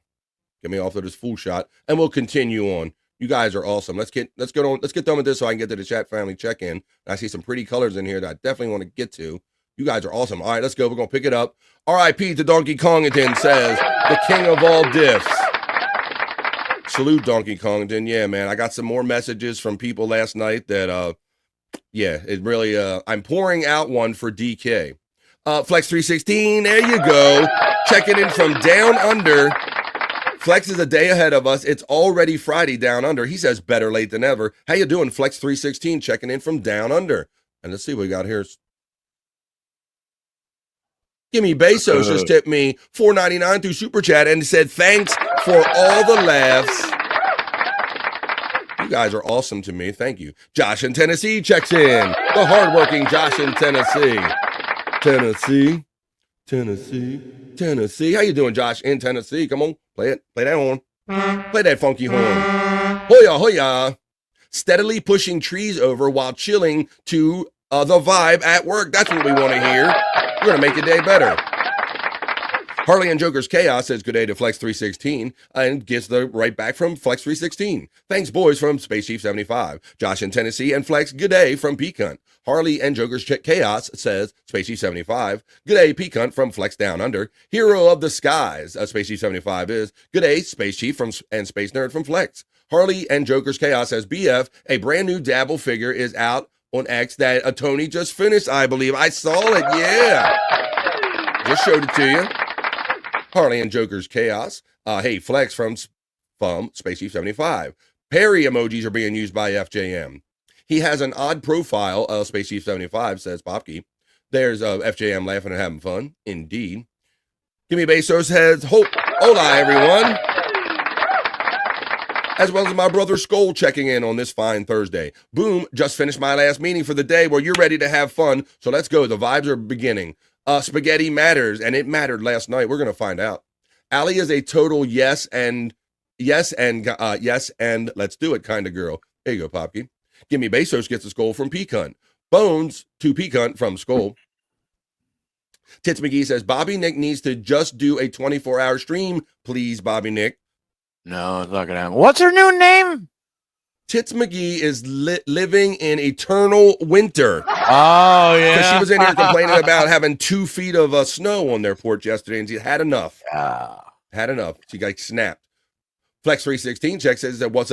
get me off of this full shot, and we'll continue on. You guys are awesome. Let's get done with this so I can get to the chat family check-in. I see some pretty colors in here that I definitely want to get to. You guys are awesome. All right, let's go. We're gonna pick it up. R.I.P. to Donkey Kongington, says the king of all diffs. Salute Donkey Kongington. Yeah, man. I got some more messages from people last night that it really I'm pouring out one for DK. Flex 316, there you go. Checking in from down under. Flex is a day ahead of us. It's already Friday down under. He says better late than ever. How you doing, Flex 316? Checking in from down under. And let's see what we got here. Gimme Bezos just tipped me $4.99 through Super Chat and said thanks for all the laughs. You guys are awesome to me. Thank you. Josh in Tennessee checks in. The hardworking Josh in Tennessee. Tennessee. How you doing, Josh in Tennessee? Come on, play it. Play that horn. Play that funky horn. Hoya, hoya. Steadily pushing trees over while chilling to the vibe at work. That's what we want to hear. We're going to make your day better. Harley and Joker's Chaos says good day to Flex 316 and gets the right back from Flex 316. Thanks, boys, from Space Chief 75. Josh in Tennessee and Flex, good day from Peacunt. Harley and Joker's Chaos says Space Chief 75. Good day, Peacunt from Flex Down Under. Hero of the Skies, Space Chief 75 is. Good day, Space Chief and Space Nerd from Flex. Harley and Joker's Chaos says BF, a brand new Dabble figure is out on X that Tony just finished, I believe. I saw it, yeah. Just showed it to you. Harley and Joker's Chaos. Hey, Flex from Space Chief 75. Perry emojis are being used by FJM. He has an odd profile, Space Chief 75, says Popke. There's FJM laughing and having fun. Indeed. Gimme Bezos says, hola, everyone. As well as my brother Skull checking in on this fine Thursday. Boom, just finished my last meeting for the day where you're ready to have fun. So let's go. The vibes are beginning. Spaghetti matters, and it mattered last night. We're going to find out. Allie is a total yes and let's do it kind of girl. There you go, Popke. Gimme Bezos gets a skull from Peacunt. Bones to Peacunt from Skull. Tits McGee says, Bobby Nick needs to just do a 24-hour stream, please, Bobby Nick.
No, it's not going to happen. What's her new name?
Tits McGee is living in eternal winter.
Oh, yeah.
Because she was in here complaining about having 2 feet of snow on their porch yesterday, and she had enough. Had enough. She got snapped. Flex 316 check says that what's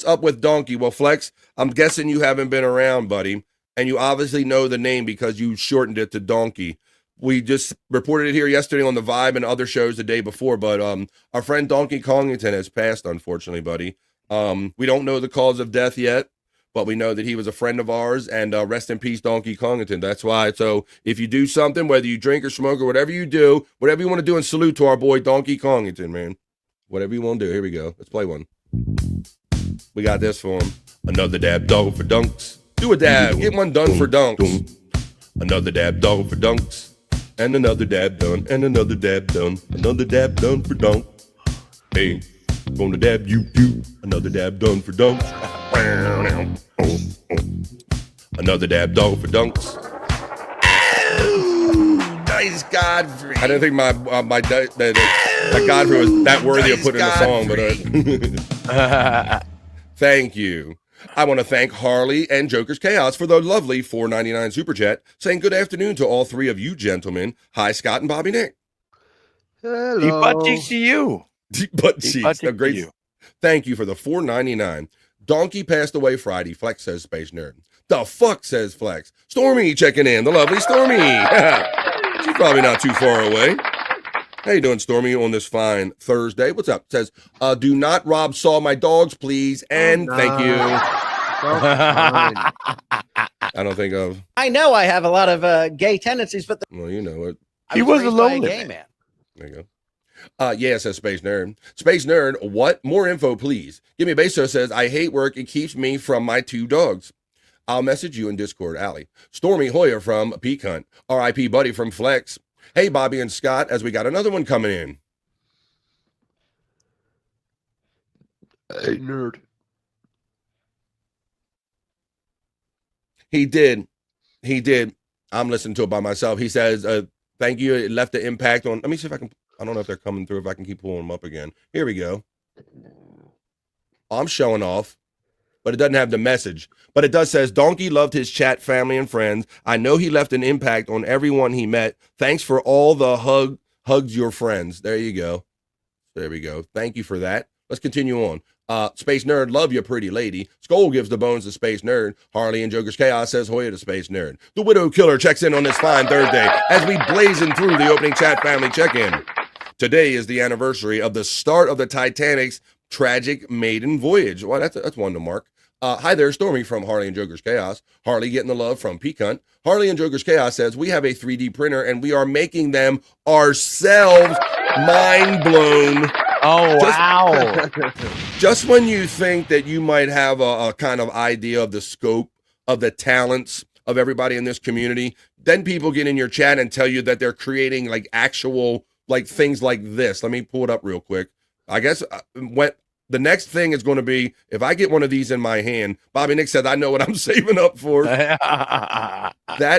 up with Donkey? Well, Flex, I'm guessing you haven't been around, buddy, and you obviously know the name because you shortened it to Donkey. We just reported it here yesterday on the Vibe and other shows the day before, but our friend Donkey Kongington has passed, unfortunately, buddy. We don't know the cause of death yet, but we know that he was a friend of ours, and rest in peace, Donkey Kongington. That's why. So if you do something, whether you drink or smoke or whatever you do, whatever you want to do, and salute to our boy Donkey Kongington, man. Whatever you want to do. Here we go. Let's play one. We got this for him. Another dab dog for dunks. Do a dab. Get one done for dunks. Another dab dog for dunks. And another dab done. And another dab done. Another dab done for dunk. Hey. Gonna dab you too. Another dab done for dunks. Another dab dog for dunks. Nice Godfrey. I didn't think my Godfrey was that worthy of putting in the song, but thank you. I want to thank Harley and Joker's Chaos for the lovely $4.99 super chat, saying good afternoon to all three of you gentlemen. Hi, Scott and Bobby Nick.
Hello.
Deep butt cheeks to you.
Deep butt cheeks. A great. Thank you for the $4.99. Donkey passed away Friday. Flex says Space Nerd. The fuck says Flex. Stormy checking in. The lovely Stormy. She's probably not too far away. How you doing, Stormy, on this fine Thursday? What's up? It says, do not rob Saw my dogs, please, and thank you. I don't think of.
I know I have a lot of gay tendencies, but
Well, you know it.
He was a
raised by
lonely
gay man.
There you go. Yeah, says Space Nerd. Space Nerd, what? More info, please. Give me a Beso says, I hate work. It keeps me from my 2 dogs. I'll message you in Discord, Allie. Stormy Hoyer from Peak Hunt. R.I.P. Buddy from Flex. Hey, Bobby and Scott, as we got another one coming in.
Hey, nerd.
He did. I'm listening to it by myself. He says, thank you. It left the impact on. Let me see if I can. I don't know if they're coming through, if I can keep pulling them up again. Here we go. I'm showing off, but it doesn't have the message. But it does says, Donkey loved his chat, family, and friends. I know he left an impact on everyone he met. Thanks for all the hugs your friends. There you go. There we go. Thank you for that. Let's continue on. Space Nerd, love you, pretty lady. Skull gives the bones to Space Nerd. Harley and Joker's Chaos says Hoya to Space Nerd. The Widow Killer checks in on this fine Thursday as we blazing through the opening chat family check-in. Today is the anniversary of the start of the Titanic's tragic maiden voyage. Well, that's one to mark. Hi there, Stormy from Harley and Joker's Chaos. Harley getting the love from Peak Hunt. Harley and Joker's Chaos says, we have a 3D printer and we are making them ourselves. Mind blown.
Oh, wow.
Just when you think that you might have a kind of idea of the scope of the talents of everybody in this community, then people get in your chat and tell you that they're creating like actual like things like this. Let me pull it up real quick. I guess when the next thing is going to be, if I get one of these in my hand, Bobby Nick said, I know what I'm saving up for. That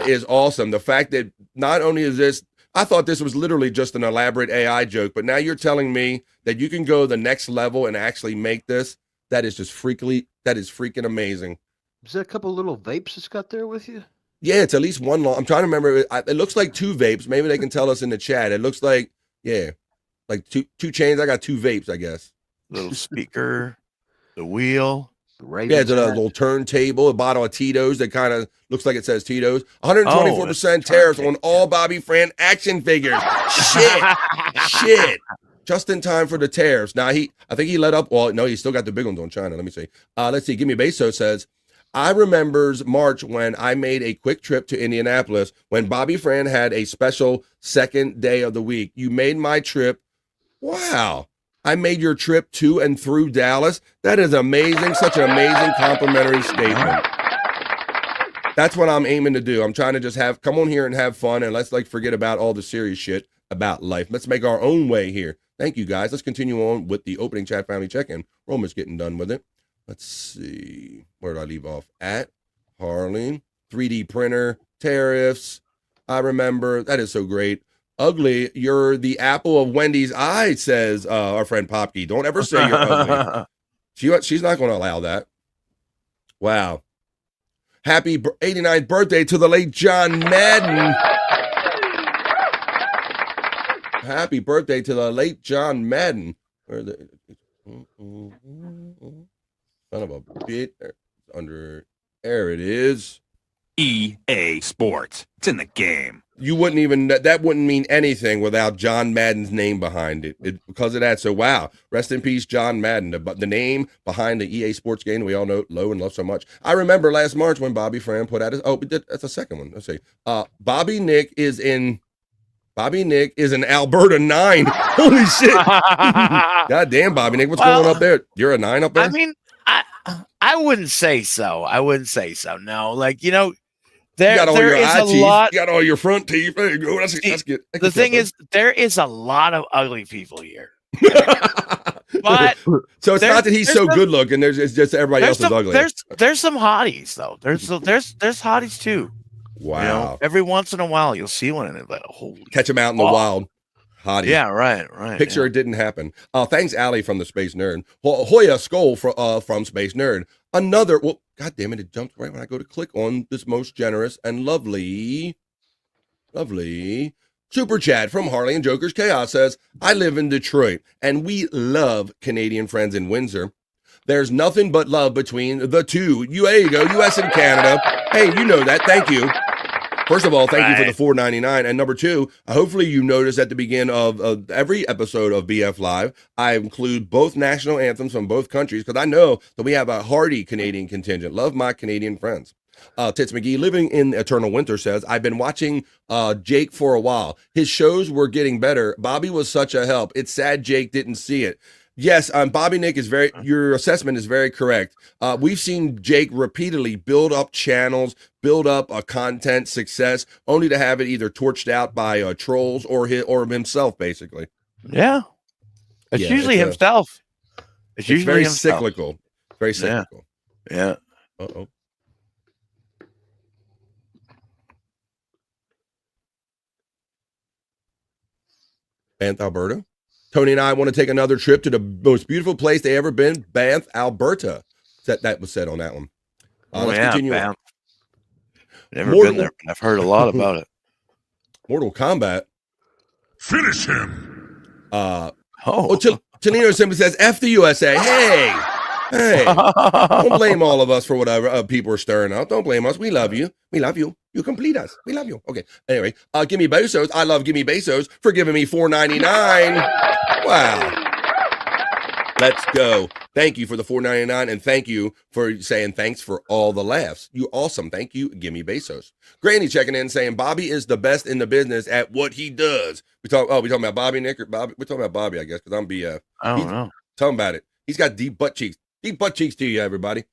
is awesome. The fact that not only is this, I thought this was literally just an elaborate AI joke, but now you're telling me that you can go the next level and actually make this. That is just freaking amazing.
Is there a couple little vapes it's got there with you?
Yeah, it's at least one long. I'm trying to remember. It looks like 2 vapes. Maybe they can tell us in the chat. It looks like, yeah, like two chains. I got 2 vapes, I guess.
Little speaker, the wheel.
Yeah, it's a little turntable, a bottle of Tito's that kind of looks like it says Tito's. 124% tariffs on all Bobby Fran action figures. Shit. Just in time for the tariffs. Now, I think he let up. Well, no, he still got the big ones on China. Let me see. Let's see. Give Me a Beso says, I remembers March when I made a quick trip to Indianapolis when Bobby Fran had a special second day of the week. You made my trip. Wow. I made your trip to and through Dallas. That is amazing. Such an amazing complimentary statement. That's what I'm aiming to do. I'm trying to just come on here and have fun, and let's forget about all the serious shit about life. Let's make our own way here. Thank you, guys. Let's continue on with the opening chat family check-in. We're almost getting done with it. Let's see. Where did I leave off? At Harley, 3D printer, tariffs. I remember. That is so great. Ugly, you're the apple of Wendy's eye, says our friend Popke. Don't ever say you're ugly. She's not going to allow that. Wow. Happy 89th birthday to the late John Madden. Happy birthday to the late John Madden. Son of a bitch. There it is.
EA Sports. It's in the game.
You wouldn't even, that wouldn't mean anything without John Madden's name behind it because of that. So, wow. Rest in peace, John Madden. The name behind the EA Sports game we all know and love so much. I remember last March when Bobby Fran put out that's a second one. Let's see. Bobby Nick is in Alberta 9. Holy shit. God damn, Bobby Nick. What's going on up there? You're a 9 up there?
I mean, I wouldn't say so. No, there is a lot.
You got all your front teeth. There you go. That's good.
The thing is, there is a lot of ugly people here. But
so it's not that he's so good looking. It's just everybody else is ugly.
There's some hotties though. There's hotties too.
Wow.
Every once in a while you'll see one and it's like, holy.
Catch him out in the wild. Hottie.
Yeah, right.
Picture it didn't happen. Thanks, Allie from the Space Nerd. Hoya Skull from Space Nerd. Another. Well, God damn it jumped right when I go to click on this most generous and lovely super chat from Harley and Joker's Chaos says, I live in Detroit and we love Canadian friends in Windsor. There's nothing but love between the two. There you go, U.S. and Canada. Hey, you know that. Thank you. First of all, thank you for the $4.99. And number two, hopefully you notice at the beginning of every episode of BF Live, I include both national anthems from both countries because I know that we have a hardy Canadian contingent. Love my Canadian friends. Tits McGee, living in eternal winter, says, I've been watching Jake for a while. His shows were getting better. Bobby was such a help. It's sad Jake didn't see it. Yes, Bobby Nick is your assessment is very correct. We've seen Jake repeatedly build up channels, build up a content success, only to have it either torched out by trolls or himself, basically.
Yeah. It's usually himself. It's usually
very
himself.
cyclical. Very cyclical.
Yeah.
Uh-oh. Banff, Alberta. Tony and I want to take another trip to the most beautiful place they ever been, Banff, Alberta. That was said on that one. Let's continue.
Banff. Never been there, but I've heard a lot about it.
Mortal Kombat.
Finish him.
Tonino simply says, F the USA. Hey, don't blame all of us for whatever people are stirring up. Don't blame us. We love you. We love you. You complete us. We love you. Okay. Anyway, Gimme Bezos. I love Gimme Bezos for giving me $4.99. Wow. Let's go. Thank you for the $4.99 and thank you for saying thanks for all the laughs. You awesome. Thank you, Gimme Bezos. Granny checking in saying Bobby is the best in the business at what he does. We talking about Bobby Nick or Bobby? We're talking about Bobby, I guess, because
I don't know.
Tell him about it. He's got deep butt cheeks. Deep butt cheeks to you, everybody.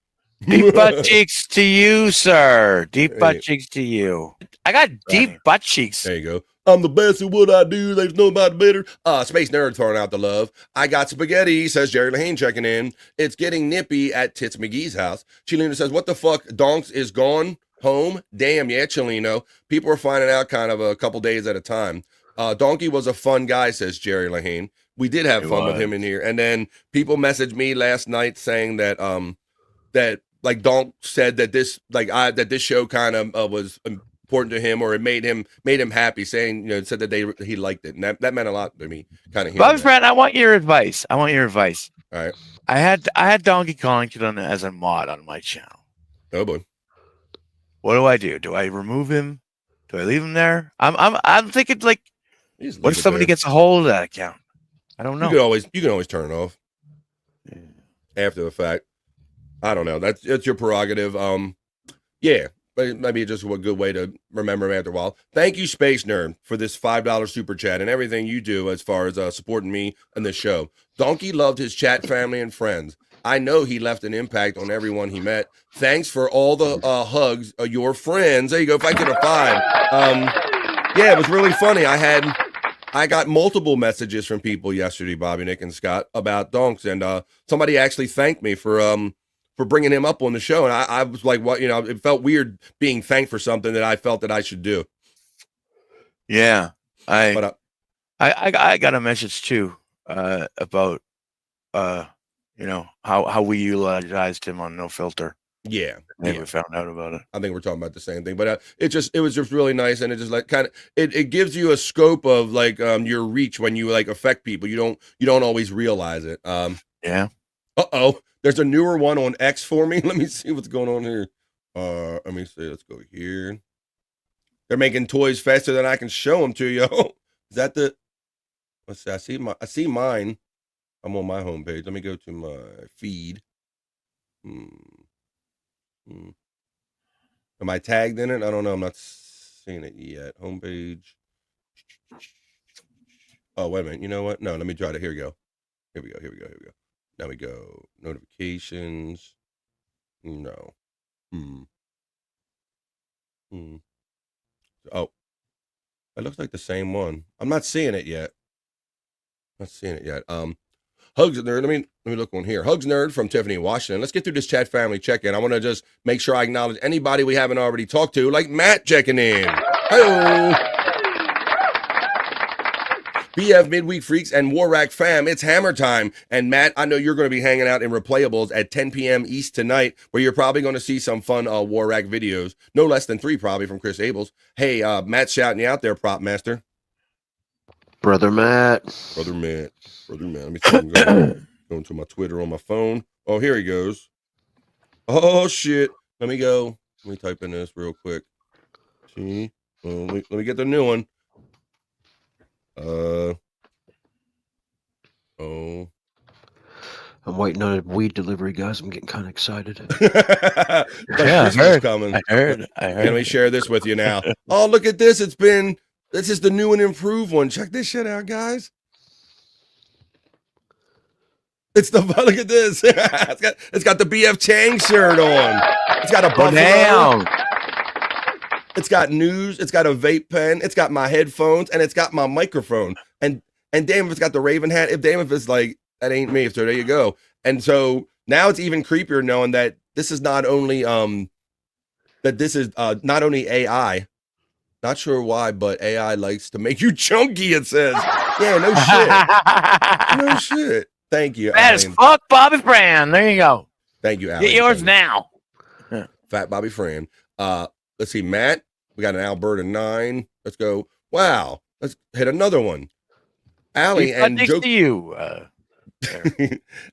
Deep butt cheeks to you, sir. Deep butt cheeks to you. I got deep butt cheeks.
There you go. I'm the best at what I do. There's nobody better. Space Nerd throwing out the love. I got spaghetti, says Jerry Lahane checking in. It's getting nippy at Tits McGee's house. Chileno says, what the fuck? Donks is gone home? Damn, yeah, Chileno. People are finding out kind of a couple days at a time. Donkey was a fun guy, says Jerry Lahane. We did have fun with him in here. And then people messaged me last night saying that that like Donk said that this this show kind of was important to him, or it made him happy, saying, said that he liked it. And that meant a lot to me. Kind of.
Bobby Friend, I want your advice. All
right.
I had Donkey Collington as a mod on my channel.
Oh boy.
What do I do? Do I remove him? Do I leave him there? I'm thinking like, what if somebody gets a hold of that account? I don't know.
You can always turn it off after the fact. I don't know. That's your prerogative. Yeah, but maybe just a good way to remember him after a while. Thank you, Space Nerd, for this $5 super chat and everything you do as far as supporting me and this show. Donkey loved his chat family and friends. I know he left an impact on everyone he met. Thanks for all the hugs of your friends. There you go. If I get a 5. Yeah, it was really funny. I got multiple messages from people yesterday, Bobby, Nick, and Scott, about Donks, and somebody actually thanked me for bringing him up on the show, and I was like, what, it felt weird being thanked for something that I felt that I should do.
Yeah, I got a message too about how we utilized him on No Filter.
Yeah,
we found out about it.
I think we're talking about the same thing, but it was just really nice, and it just like kind of it gives you a scope of like your reach when you like affect people. You don't always realize it.
Yeah.
There's a newer one on X for me. Let me see what's going on here. Let me see. Let's go here. They're making toys faster than I can show them to you. Is that the? Let's see. I see mine. I'm on my homepage. Let me go to my feed. Am I tagged in it? I don't know. I'm not seeing it yet. Homepage. Oh, wait a minute. You know what? No, let me try to. Here we go. Here we go. Now we go. Notifications. No. Oh. It looks like the same one. I'm not seeing it yet. Hugs Nerd. Let me look on here. Hugs Nerd from Tiffany, Washington. Let's get through this chat family check-in. I want to just make sure I acknowledge anybody we haven't already talked to, like Matt checking in. Hello. BF Midweek Freaks and Warrack fam, it's hammer time. And Matt, I know you're going to be hanging out in Replayables at 10 p.m. East tonight, where you're probably going to see some fun Warrack videos. No less than 3 probably from Chris Abels. Hey, Matt's shouting you out there, Prop Master.
Brother Matt.
Let me see. I'm going to my Twitter on my phone. Oh, here he goes. Oh, shit. Let me type in this real quick. See? Let me get the new one.
I'm waiting on a weed delivery, guys. I'm getting kind of excited.
Yeah, I heard. Coming. I heard. Let me share this with you now. Oh, look at this. This is the new and improved one. Check this shit out, guys. Look at this. it's got the BF Chang shirt on. It's got a buffalo. It's got news. It's got a vape pen. It's got my headphones, and it's got my microphone. And damn if it's got the Raven hat. Damn if it's like, that ain't me. So there you go. And so now it's even creepier knowing that this is not only not only AI. Not sure why, but AI likes to make you chunky. It says, yeah, no shit, no shit. Thank you.
That is fuck Bobby Fran. There you go.
Thank you, Alan.
Get yours now.
Fat Bobby Fran. Let's see, Matt. We got an Alberta 9. Let's go. Wow. Let's hit another one. Allie and
next to you.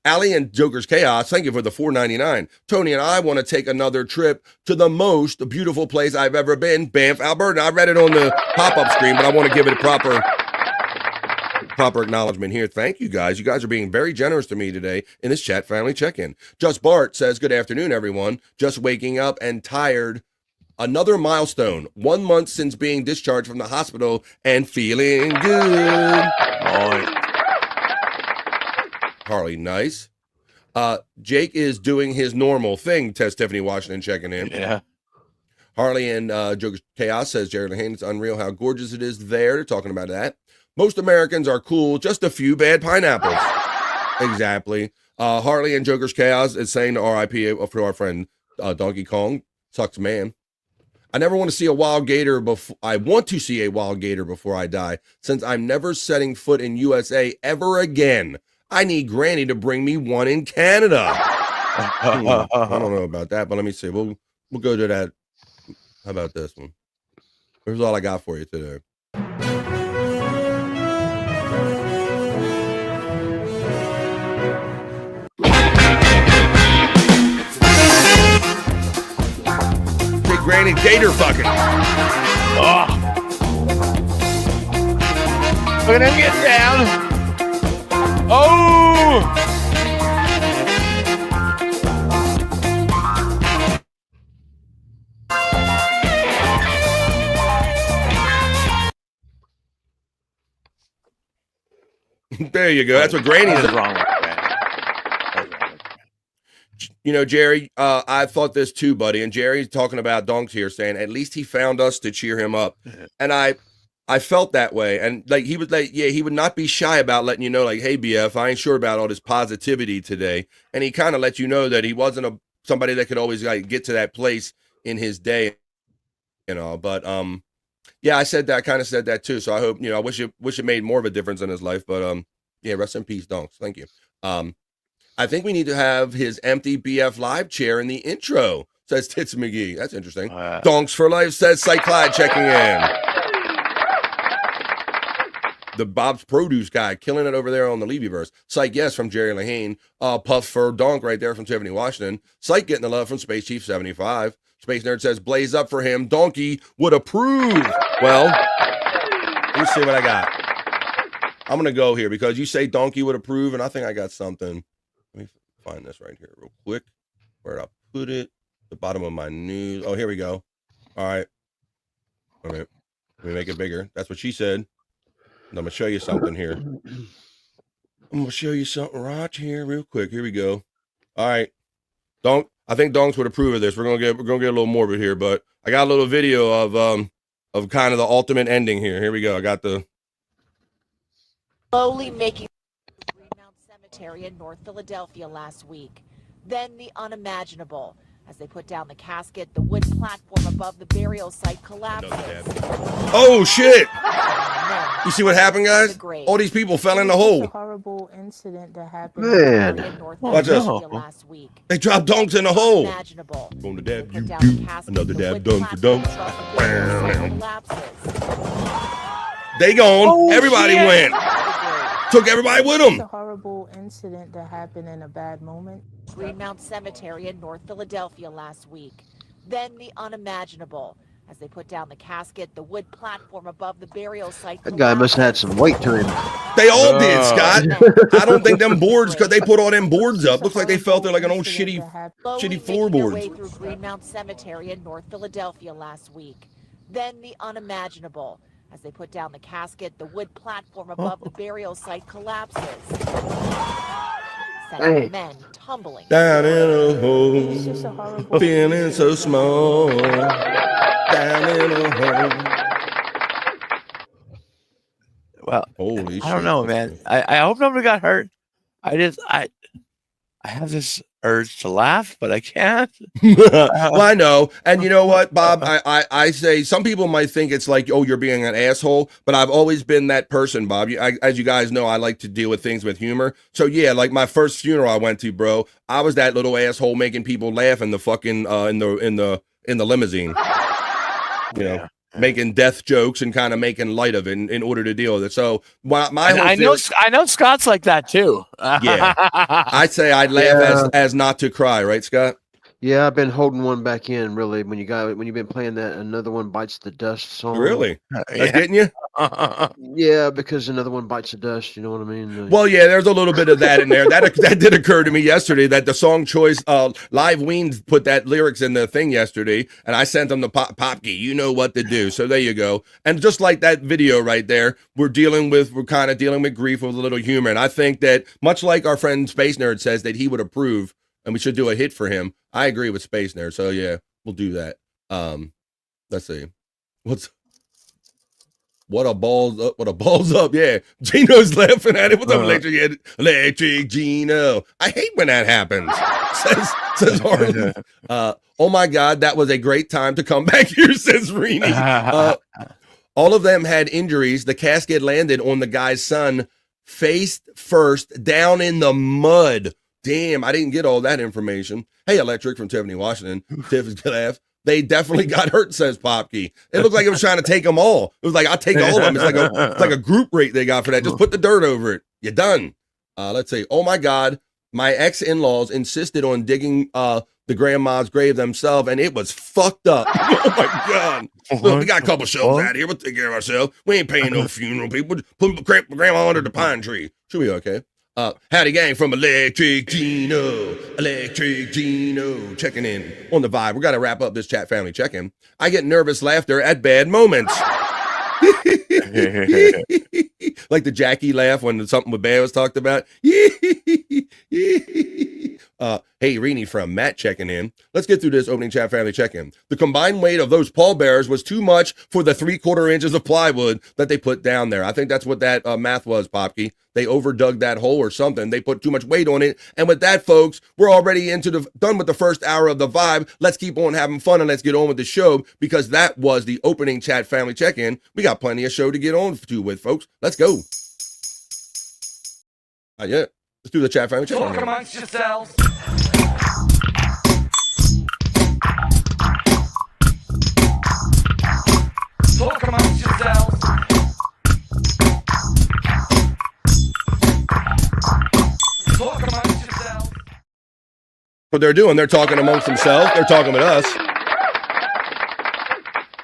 Allie and Joker's Chaos, thank you for the $4.99. Tony and I want to take another trip to the most beautiful place I've ever been, Banff, Alberta. I read it on the pop-up screen, but I want to give it a proper acknowledgement here. Thank you guys. You guys are being very generous to me today in this chat family check-in. Just Bart says, good afternoon, everyone. Just waking up and tired. Another milestone. 1 month since being discharged from the hospital and feeling good. Harley, nice. Jake is doing his normal thing. Test Tiffany Washington checking in.
Yeah.
Harley and Joker's Chaos says, Jared Lehane, it's unreal how gorgeous it is there. They're talking about that. Most Americans are cool, just a few bad pineapples. Exactly. Harley and Joker's Chaos is saying to RIP for our friend Donkey Kong. Sucks, man. I never want to see a wild gator before. I want to see a wild gator before I die, since I'm never setting foot in USA ever again. I need Granny to bring me one in Canada. I don't know about that, but let me see. We'll go to that. How about this one? Here's all I got for you today. Big Granny gator fucking.
Oh. Look at him get down. Oh!
There you go. That's what Granny's wrong with. You know, Jerry, I thought this too, buddy. And Jerry's talking about Donks here, saying at least he found us to cheer him up. And I felt that way. And like he was like, yeah, he would not be shy about letting you know, like, hey, BF, I ain't sure about all this positivity today. And he kind of let you know that he wasn't somebody that could always like get to that place in his day, you know. But yeah, I kind of said that too. So I hope, you know, I wish it made more of a difference in his life. But yeah, rest in peace, Donks. Thank you. I think we need to have his empty BF live chair in the intro, says Tits McGee. That's interesting. Donks for life, says Psych Clyde checking in. The Bob's Produce guy killing it over there on the Levyverse. Psych, yes, from Jerry Lehane. Puff for Donk right there from Tiffany Washington. Psych getting the love from Space Chief 75. Space Nerd says, blaze up for him. Donkey would approve. Well, let me see what I got. I'm going to go here because you say Donkey would approve, and I think I got something. Let me find this right here real quick. Where'd I put it? The bottom of my news. Oh, here we go. All right. Let me make it bigger. That's what she said. I'm going to show you something here. I'm going to show you something right here real quick. Here we go. All right. I think Donks would approve of this. We're going to get a little morbid here, but I got a little video of kind of the ultimate ending here. Here we go. I got the
slowly making Greenmount Cemetery in North Philadelphia last week. Then the unimaginable. As they put down the casket, the wood platform above the burial site collapses.
Oh, shit. You see what happened, guys? All these people fell in the hole.
A horrible incident that happened
Man. Watch this.
last week.
They dropped Donks in the hole. Going to dab, you do. Another dab, dunk for Donks. They gone.
Oh,
everybody
shit.
went. Took everybody with them.
A horrible incident that happened in a bad moment.
Greenmount Cemetery in North Philadelphia last week. Then the unimaginable. As they put down the casket, the wood platform above the burial site.
That guy must have had some weight to him.
They all did, Scott. I don't think them boards, because they put all them boards up. Looks like they felt they're like an old shitty floorboards.
Way through Greenmount Cemetery in North Philadelphia last week. Then the unimaginable. As they put down the casket, the wood platform above the burial site collapses. Sending men tumbling
down in a hole, feeling so small. Down in a hole.
Well,
holy
I don't know, man. I hope nobody got hurt. I have this urge to laugh, but I can't.
Well, I know. And you know what, Bob? I say some people might think it's like, oh, you're being an asshole, but I've always been that person, Bob. As you guys know, I like to deal with things with humor. So yeah, like my first funeral I went to, bro, I was that little asshole making people laugh in the fucking in the limousine. You know, making death jokes and kind of making light of it in order to deal with it. So I
know Scott's like that too.
Yeah, I'd say I'd laugh as not to cry, right, Scott?
Yeah, I've been holding one back in, really, when you've been playing that Another One Bites the Dust song.
Really? That's getting you?
Yeah, because Another One Bites the Dust, you know what I mean?
Well, yeah, there's a little bit of that in there. That did occur to me yesterday, that the song choice, Live Weens put that lyrics in the thing yesterday, and I sent them to Popke, you know what to do. So there you go. And just like that video right there, we're kind of dealing with grief with a little humor. And I think that, much like our friend Space Nerd says that he would approve, and we should do a hit for him, I agree with Space Nerd. So yeah, we'll do that. Let's see. What a balls up. Yeah. Gino's laughing at it. What's up, Electric Gino? I hate when that happens. says Harlan. Oh my God, that was a great time to come back here, says Rini. All of them had injuries. The casket landed on the guy's son, face first, down in the mud. Damn, I didn't get all that information. Hey, Electric from Tiffany, Washington. Tiffany's gonna laugh. They definitely got hurt, says Popke. It looked like it was trying to take them all. It was like, I'll take all of them. It's like a group rate they got for that. Just put the dirt over it. You're done. Let's see. Oh my God. My ex-in-laws insisted on digging the grandma's grave themselves, and it was fucked up. Oh my God. Look, we got a couple shows out here. We'll take care of ourselves. We ain't paying no funeral people. Put grandma under the pine tree. She'll be okay. Howdy gang from Electric Gino, checking in on the vibe. We got to wrap up this chat family check-in. I get nervous laughter at bad moments. Like the Jackie laugh when something with bad was talked about. Hey, Rini from Matt checking in. Let's get through this opening chat family check-in. The combined weight of those pallbearers was too much for the 3/4 inches of plywood that they put down there. I think that's what that math was, Popke. They overdug that hole or something. They put too much weight on it. And with that, folks, we're already done with the first hour of the vibe. Let's keep on having fun and let's get on with the show, because that was the opening chat family check-in. We got plenty of show to get on to with, folks. Let's go. Yeah. Let's do the chat family check-in.
Talk amongst yourselves. Talk amongst yourselves. Talk amongst yourselves.
What they're doing, they're talking amongst themselves. They're talking with us.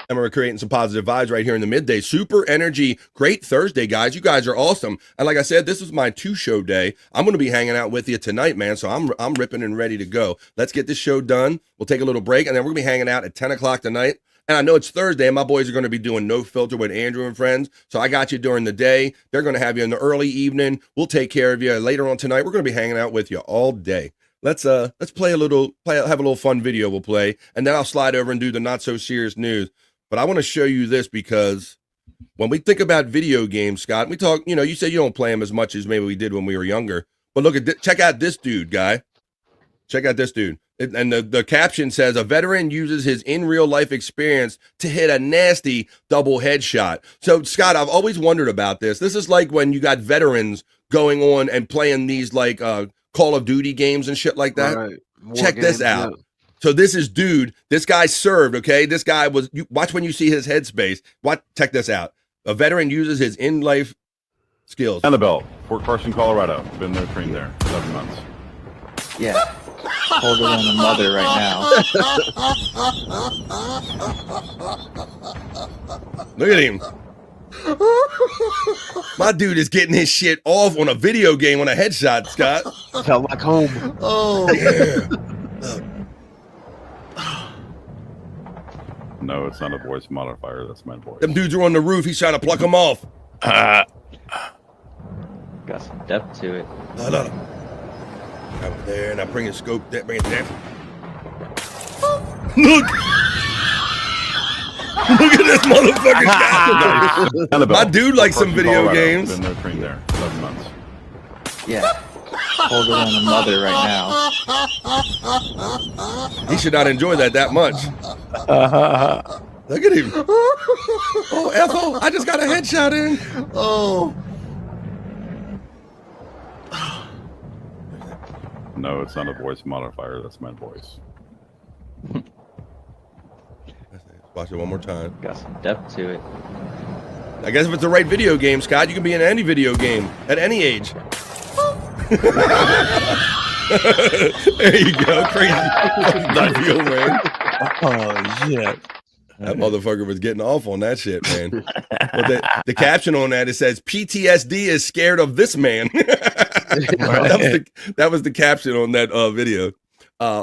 And we're creating some positive vibes right here in the midday. Super energy. Great Thursday, guys. You guys are awesome. And like I said, this is my 2-show day. I'm going to be hanging out with you tonight, man. So I'm ripping and ready to go. Let's get this show done. We'll take a little break, and then we're going to be hanging out at 10 o'clock tonight. And I know it's Thursday, and my boys are going to be doing No Filter with Andrew and friends. So I got you during the day. They're going to have you in the early evening. We'll take care of you later on tonight. We're going to be hanging out with you all day. Let's play have a little fun video we'll play, and then I'll slide over and do the not so serious news. But I want to show you this, because when we think about video games, Scott, we talk, you say you don't play them as much as maybe we did when we were younger. But look at check out this dude, guy. Check out this dude. And the caption says, a veteran uses his in real life experience to hit a nasty double headshot. So, Scott, I've always wondered about this. This is like when you got veterans going on and playing these like Call of Duty games and shit like that. Right. Check this out. Yeah. So this is this guy served, okay? This guy watch when you see his headspace. Check this out. A veteran uses his in-life skills.
Annabelle, Fort Carson, Colorado. Been there, trained there, 7 months.
Yeah.
Older than a mother right now.
Look at him. My dude is getting his shit off on a video game on a headshot, Scott.
Felt like home.
Oh, yeah.
No, it's not a voice modifier. That's my voice.
Them dudes are on the roof. He's trying to pluck them off.
Got some depth to it.
No. Over there, and I bring it scope. Bring it down. Look. Look at this motherfucker. My dude likes some video games.
Been there, trained there, 7 months.
Yeah. Older than a mother right now.
He should not enjoy that much. Look at him. Oh, Ethel, I just got a headshot in. Oh.
No, it's not a voice modifier. That's my voice.
Watch it one more time.
Got some depth to it.
I guess if it's the right video game, Scott, you can be in any video game at any age. There you go. Crazy. Not real, man.
Oh, shit.
That motherfucker was getting off on that shit, man. But the caption on that, it says, PTSD is scared of this man. That was the caption on that video.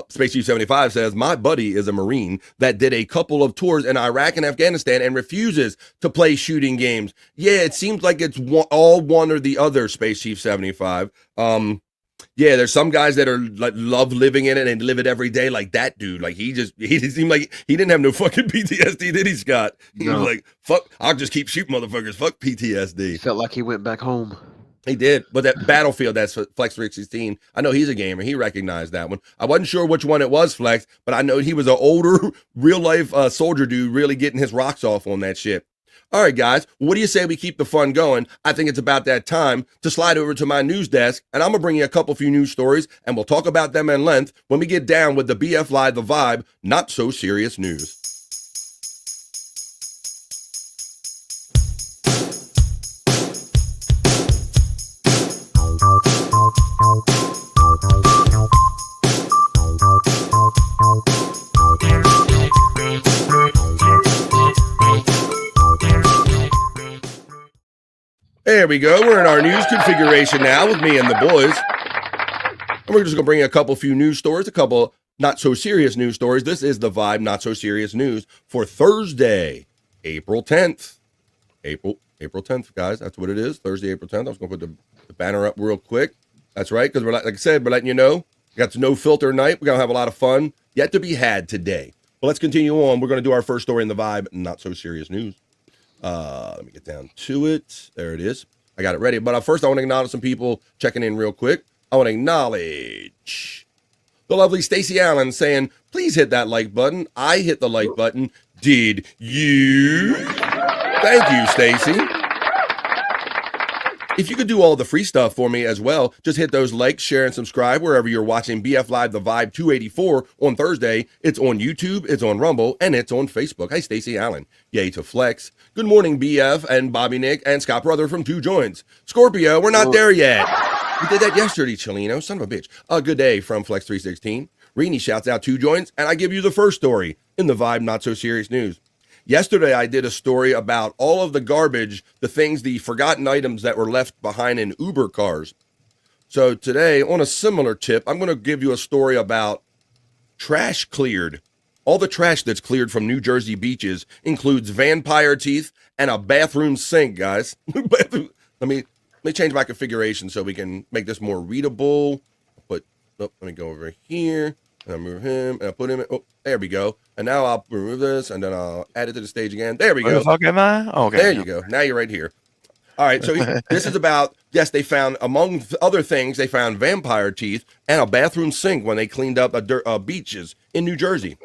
Space Chief 75 says, my buddy is a Marine that did a couple of tours in Iraq and Afghanistan and refuses to play shooting games. Yeah, it seems like it's all one or the other, Space Chief 75. Yeah, there's some guys that are like love living in it and live it every day, like that dude. Like he seemed like he didn't have no fucking PTSD, did he, Scott? He was like, fuck, I'll just keep shooting motherfuckers. Fuck PTSD.
He felt like he went back home.
He did, but that Battlefield, that's Flex 316. I know he's a gamer. He recognized that one. I wasn't sure which one it was, Flex, but I know he was an older, real-life soldier dude really getting his rocks off on that shit. All right, guys, what do you say we keep the fun going? I think it's about that time to slide over to my news desk, and I'm going to bring you a few news stories, and we'll talk about them in length when we get down with the BF Live, The Vibe, Not So Serious News. There we go. We're in our news configuration now with me and the boys. And we're just going to bring you a few news stories, a couple not so serious news stories. This is the Vibe Not So Serious News for Thursday, April 10th. April 10th, guys. That's what it is. Thursday, April 10th. I was going to put the banner up real quick. That's right, because like I said, we're letting you know. We got the no filter night. We're going to have a lot of fun yet to be had today. Well, let's continue on. We're going to do our first story in the Vibe Not So Serious News. Let me get down to it. There it is. I got it ready. But first, I want to acknowledge some people checking in real quick. I want to acknowledge the lovely Stacy Allen saying, please hit that like button. I hit the like button. Did you? Thank you, Stacy. If you could do all the free stuff for me as well, just hit those likes, share, and subscribe wherever you're watching BF Live The Vibe 284 on Thursday. It's on YouTube, it's on Rumble, and it's on Facebook. Hey, Stacy Allen. Yay to Flex. Good morning, BF and Bobby Nick and Scott Brother from Two Joints. Scorpio, we're not there yet. We did that yesterday, Chileno. Son of a bitch. A good day from Flex 316. Rini shouts out Two Joints, and I give you the first story in the Vibe Not So Serious News. Yesterday, I did a story about all of the garbage, the forgotten items that were left behind in Uber cars. So today, on a similar tip, I'm going to give you a story about trash cleared. All the trash that's cleared from New Jersey beaches includes vampire teeth and a bathroom sink, guys. Let me change my configuration so we can make this more readable. Let me go over here. And I move him, and I put him in. Oh, there we go. And now I'll remove this, and then I'll add it to the stage again. There we go.
Where the fuck am I? Oh, okay.
There you go. Now you're right here. All right, so this is about, yes, they found, among other things, they found vampire teeth and a bathroom sink when they cleaned up beaches in New Jersey.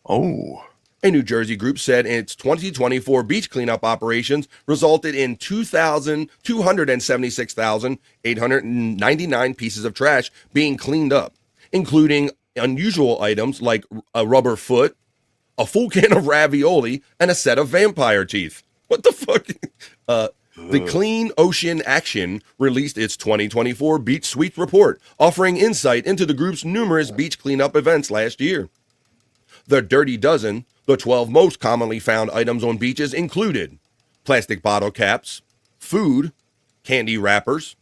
Oh.
A New Jersey group said its 2024 beach cleanup operations resulted in 276,899 pieces of trash being cleaned up, including unusual items like a rubber foot, a full can of ravioli, and a set of vampire teeth. What the fuck? The Clean Ocean Action released its 2024 Beach Sweeps report, offering insight into the group's numerous beach cleanup events last year. The Dirty Dozen, the 12 most commonly found items on beaches included plastic bottle caps, food, candy wrappers,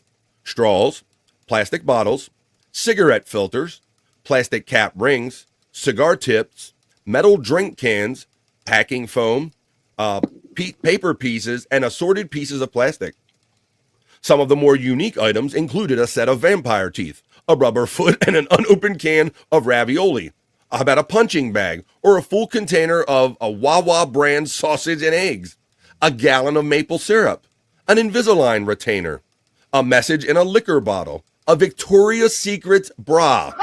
straws, plastic bottles, cigarette filters, plastic cap rings, cigar tips, metal drink cans, packing foam, paper pieces, and assorted pieces of plastic. Some of the more unique items included a set of vampire teeth, a rubber foot, and an unopened can of ravioli. How about a punching bag or a full container of a Wawa brand sausage and eggs, a gallon of maple syrup, an Invisalign retainer, a message in a liquor bottle, a Victoria's Secret bra.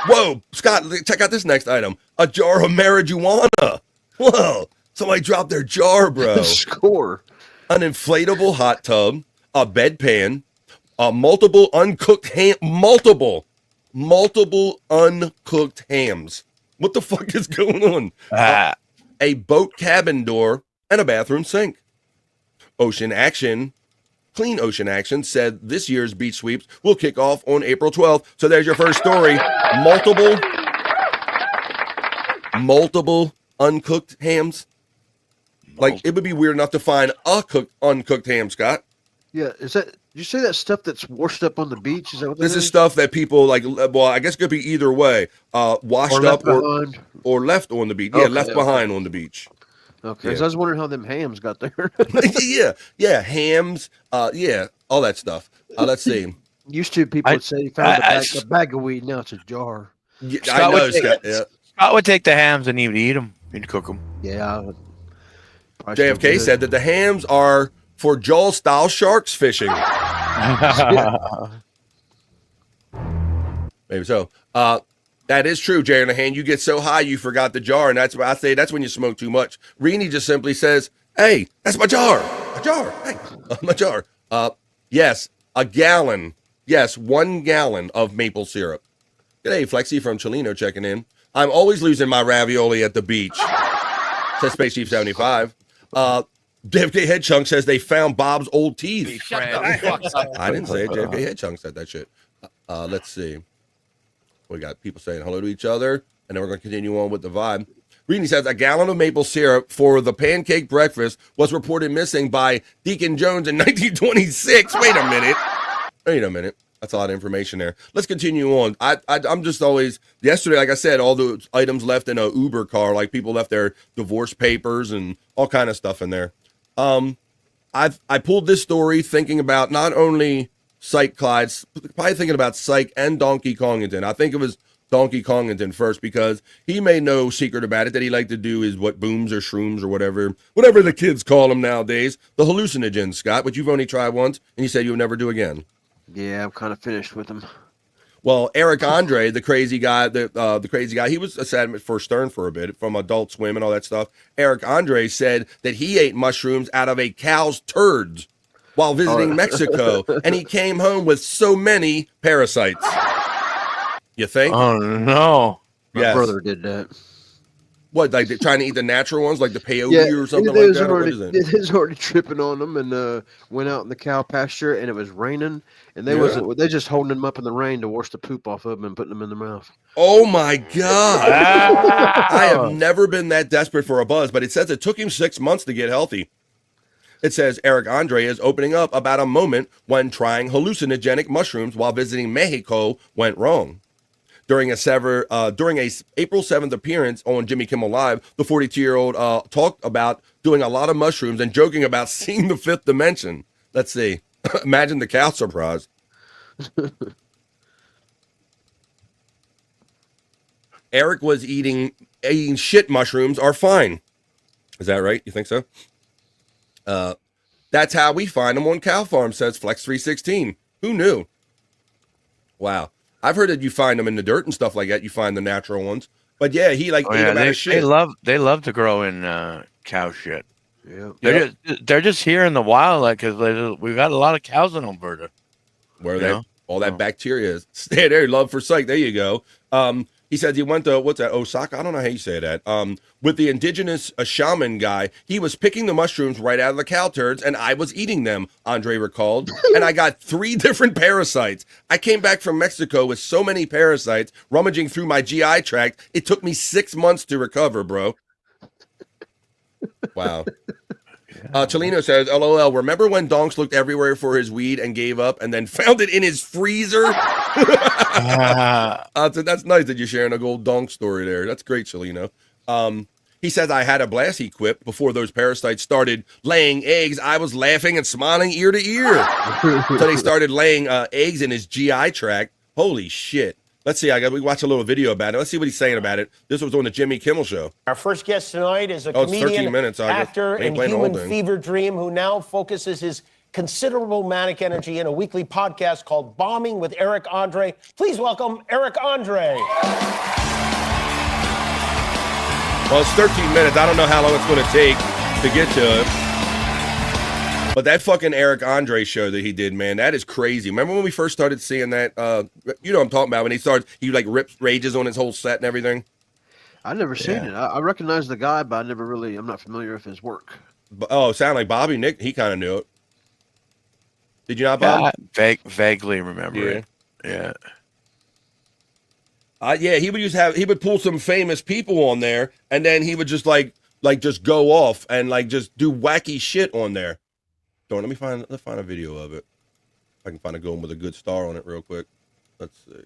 Whoa, Scott, check out this next item. A jar of marijuana. Whoa, somebody dropped their jar, bro.
Score.
An inflatable hot tub, a bedpan, multiple uncooked uncooked hams. What the fuck is going on? A boat cabin door and a bathroom sink. Clean Ocean Action said this year's beach sweeps will kick off on April 12th. So there's your first story. Multiple uncooked hams. Like, it would be weird enough to find a uncooked ham, Scott.
Yeah, is that? Did you say that stuff that's washed up on the beach? Is that what
this is? Stuff that people like. Well, I guess it could be either way. Washed up or left on the beach. Yeah, left behind on the beach.
Okay, so I was wondering how them hams got there.
yeah, hams. Yeah, all that stuff. Let's see.
Used to people would say you found a bag of weed. Now it's a jar.
Yeah, I know, Scott.
Scott would take the hams and he would eat them and cook them.
Yeah.
JFK said that the hams are for Jaws-style sharks fishing. Maybe so. That is true, Jernihan. You get so high you forgot the jar, and that's why I say that's when you smoke too much. Rini just simply says, "Hey, that's my jar. A jar. Hey, my jar." Yes, a gallon. Yes, 1 gallon of maple syrup. G'day, Flexi from Cholino checking in. I'm always losing my ravioli at the beach. Says Space Chief 75. JFK Head Chunk says they found Bob's old teeth. I didn't say it. JFK Head Chunk said that shit. Let's see. We got people saying hello to each other, and then we're going to continue on with the vibe. Rini says a gallon of maple syrup for the pancake breakfast was reported missing by Deacon Jones in 1926. Wait a minute. That's a lot of information there. Let's continue on. I'm just always, yesterday, like I said, all the items left in a Uber car, like people left their divorce papers and all kind of stuff in there. I pulled this story thinking about not only Psych Clyde's, probably thinking about Psych and Donkey Kongington. I think it was Donkey Kongington first because he made no secret about it that he liked to do is what booms or shrooms or whatever the kids call them nowadays, the hallucinogens, Scott, which you've only tried once and you said you'll never do again.
Yeah, I'm kind of finished with them.
Well, Eric Andre, the crazy guy, he was a sad for Stern for a bit from Adult Swim and all that stuff. Eric Andre said that he ate mushrooms out of a cow's turds while visiting Mexico, and he came home with so many parasites. You think?
Oh, no.
My brother did that.
What, like they're trying to eat the natural ones, like the peyote or something like that? What is it?
He was already tripping on them and went out in the cow pasture, and it was raining, and they just holding them up in the rain to wash the poop off of them and putting them in their mouth.
Oh, my God. I have never been that desperate for a buzz, but it says it took him 6 months to get healthy. It says Eric Andre is opening up about a moment when trying hallucinogenic mushrooms while visiting Mexico went wrong. During a April 7th appearance on Jimmy Kimmel Live, the 42-year-old talked about doing a lot of mushrooms and joking about seeing the fifth dimension. Let's see. Imagine the cow surprise. Eric was eating shit mushrooms are fine. Is that right? You think so? That's how we find them on cow farms, says Flex316. Who knew? Wow. I've heard that you find them in the dirt and stuff like that. You find the natural ones. But yeah, he ate them out of shit.
They love to grow in cow shit.
Yeah.
They're just here in the wild, like, because we've got a lot of cows in Alberta.
Where all that bacteria is. Stay there, love for psych. There you go. He says he went to, what's that, Osaka? I don't know how you say that. With the indigenous shaman guy, he was picking the mushrooms right out of the cow turds, and I was eating them, Andre recalled. And I got 3 different parasites. I came back from Mexico with so many parasites, rummaging through my GI tract. It took me 6 months to recover, bro. Wow. Chelino says, LOL, remember when Donks looked everywhere for his weed and gave up and then found it in his freezer? That's nice that you're sharing a gold Donk story there. That's great, Chelino. He says, I had a blast he quipped before those parasites started laying eggs. I was laughing and smiling ear to ear. So they started laying eggs in his GI tract. Holy shit. Let's see. We watch a little video about it. Let's see what he's saying about it. This was on the Jimmy Kimmel Show.
Our first guest tonight is a
it's 13
comedian,
minutes.
actor, and human fever dream who now focuses his considerable manic energy in a weekly podcast called Bombing with Eric Andre. Please welcome Eric Andre.
Well, it's 13 minutes. I don't know how long it's going to take to get to it. But that fucking Eric Andre show that he did, man, that is crazy. Remember when we first started seeing that? You know what I'm talking about, when he like rages on his whole set and everything?
I've never seen it. I recognize the guy, but I'm not familiar with his work.
Oh, it sounded like Bobby Nick. He kind of knew it. Did you not, Bob?
Vaguely remember it. Yeah.
Yeah, he would pull some famous people on there, and then he would just just go off and just do wacky shit on there. Let's find a video of it. If I can find a good one with a good star on it real quick. Let's see.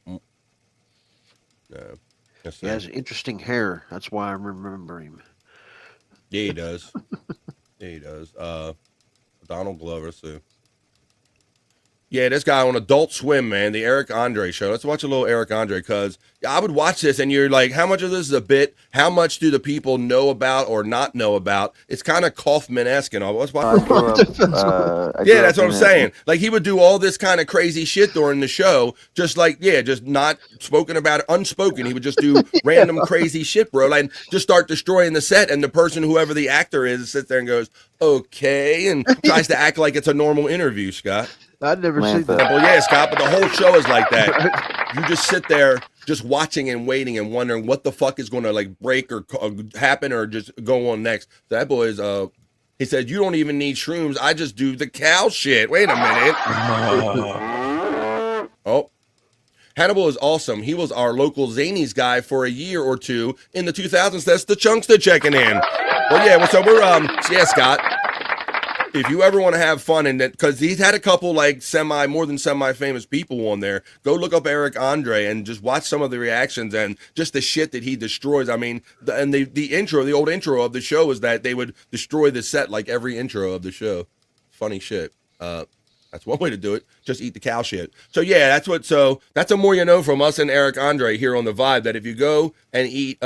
No.
He has interesting hair. That's why I remember him.
Yeah, he does. Yeah, he does. Donald Glover, so. Yeah, this guy on Adult Swim, man, the Eric Andre show. Let's watch a little Eric Andre, because I would watch this and you're like, how much of this is a bit? How much do the people know about or not know about? It's kind of Kaufman-esque and all. Let's watch. Yeah, that's what I'm saying. Like, he would do all this kind of crazy shit during the show, just not spoken about it, unspoken. He would just do random crazy shit, bro, and just start destroying the set. And the person, whoever the actor is, sits there and goes, okay, and tries to act like it's a normal interview, Scott.
I'd never seen that.
Well, yeah, Scott, but the whole show is like that. You just sit there just watching and waiting and wondering what the fuck is going to break or happen or just go on next. That boy is, he said, you don't even need shrooms. I just do the cow shit. Wait a minute. Oh. Hannibal is awesome. He was our local Zanies guy for a year or two in the 2000s. That's the Chunkster checking in. Well, yeah, so we're, yeah, Scott. If you ever want to have fun, and because he's had a couple more than semi-famous people on there, go look up Eric Andre and just watch some of the reactions and just the shit that he destroys. I mean, the old intro of the show is that they would destroy the set like every intro of the show. Funny shit. That's one way to do it. Just eat the cow shit. So yeah, that's a more you know from us and Eric Andre here on The Vibe, that if you go and eat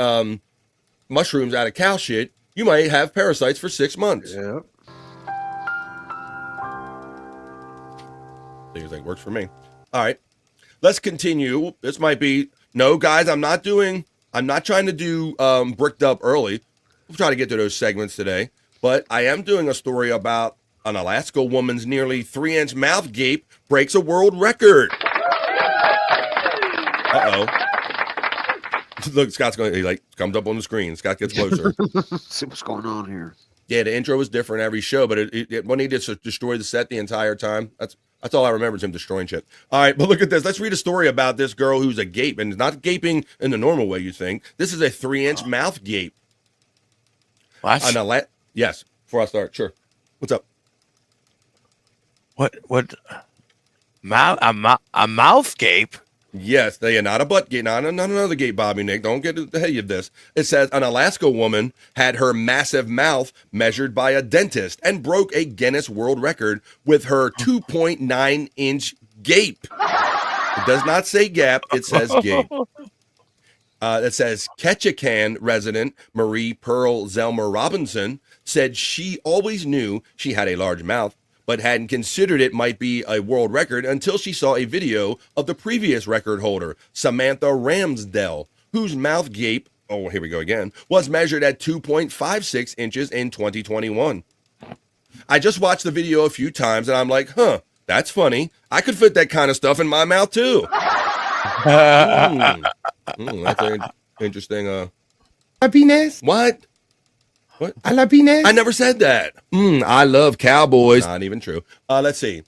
mushrooms out of cow shit, you might have parasites for 6 months.
Yeah.
Things like works for me. All right, let's continue. This might be guys. I'm not trying to do bricked up early. We'll try to get to those segments today, but I am doing a story about an Alaska woman's nearly 3-inch mouth gape breaks a world record. Look, Scott's going. He comes up on the screen. Scott gets closer.
See what's going on here.
Yeah, the intro was different every show, but it when he just destroyed the set the entire time. That's all I remember is him destroying shit. All right, but look at this. Let's read a story about this girl who's a gape, and not gaping in the normal way you think. This is a 3-inch mouth gape.
What?
Yes, before I start, sure. What's up?
What? A mouth gape?
Yes, they are not a butt gape. Not another gape, Bobby Nick. Don't get ahead of this. It says an Alaska woman had her massive mouth measured by a dentist and broke a Guinness World Record with her 2.9-inch gape. It does not say gap. It says gape. It says Ketchikan resident Marie Pearl Zelmer Robinson said she always knew she had a large mouth, but hadn't considered it might be a world record until she saw a video of the previous record holder, Samantha Ramsdell, whose mouth gape, oh, here we go again, was measured at 2.56 inches in 2021. I just watched the video a few times and I'm like, that's funny. I could fit that kind of stuff in my mouth too. That's an interesting. Happiness? What? What? I love penis. I never said that. I love cowboys. Not even true. Let's see.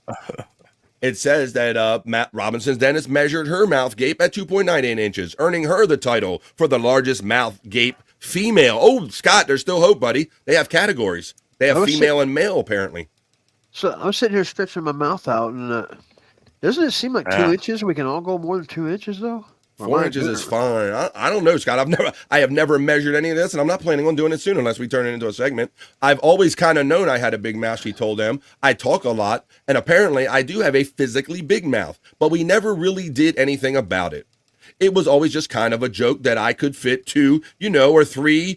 It says that Matt Robinson's dentist measured her mouth gape at 2.98 inches, earning her the title for the largest mouth gape female. Oh, Scott, there's still hope, buddy. They have categories. They have female and male, apparently.
So I'm sitting here stretching my mouth out, and doesn't it seem like 2 inches? We can all go more than 2 inches, though.
4 inches is fine. I don't know, Scott. I have never measured any of this, and I'm not planning on doing it soon unless we turn it into a segment. I've always kind of known I had a big mouth, she told them. I talk a lot, and apparently I do have a physically big mouth, but we never really did anything about it. It was always just kind of a joke that I could fit 2, or 3.5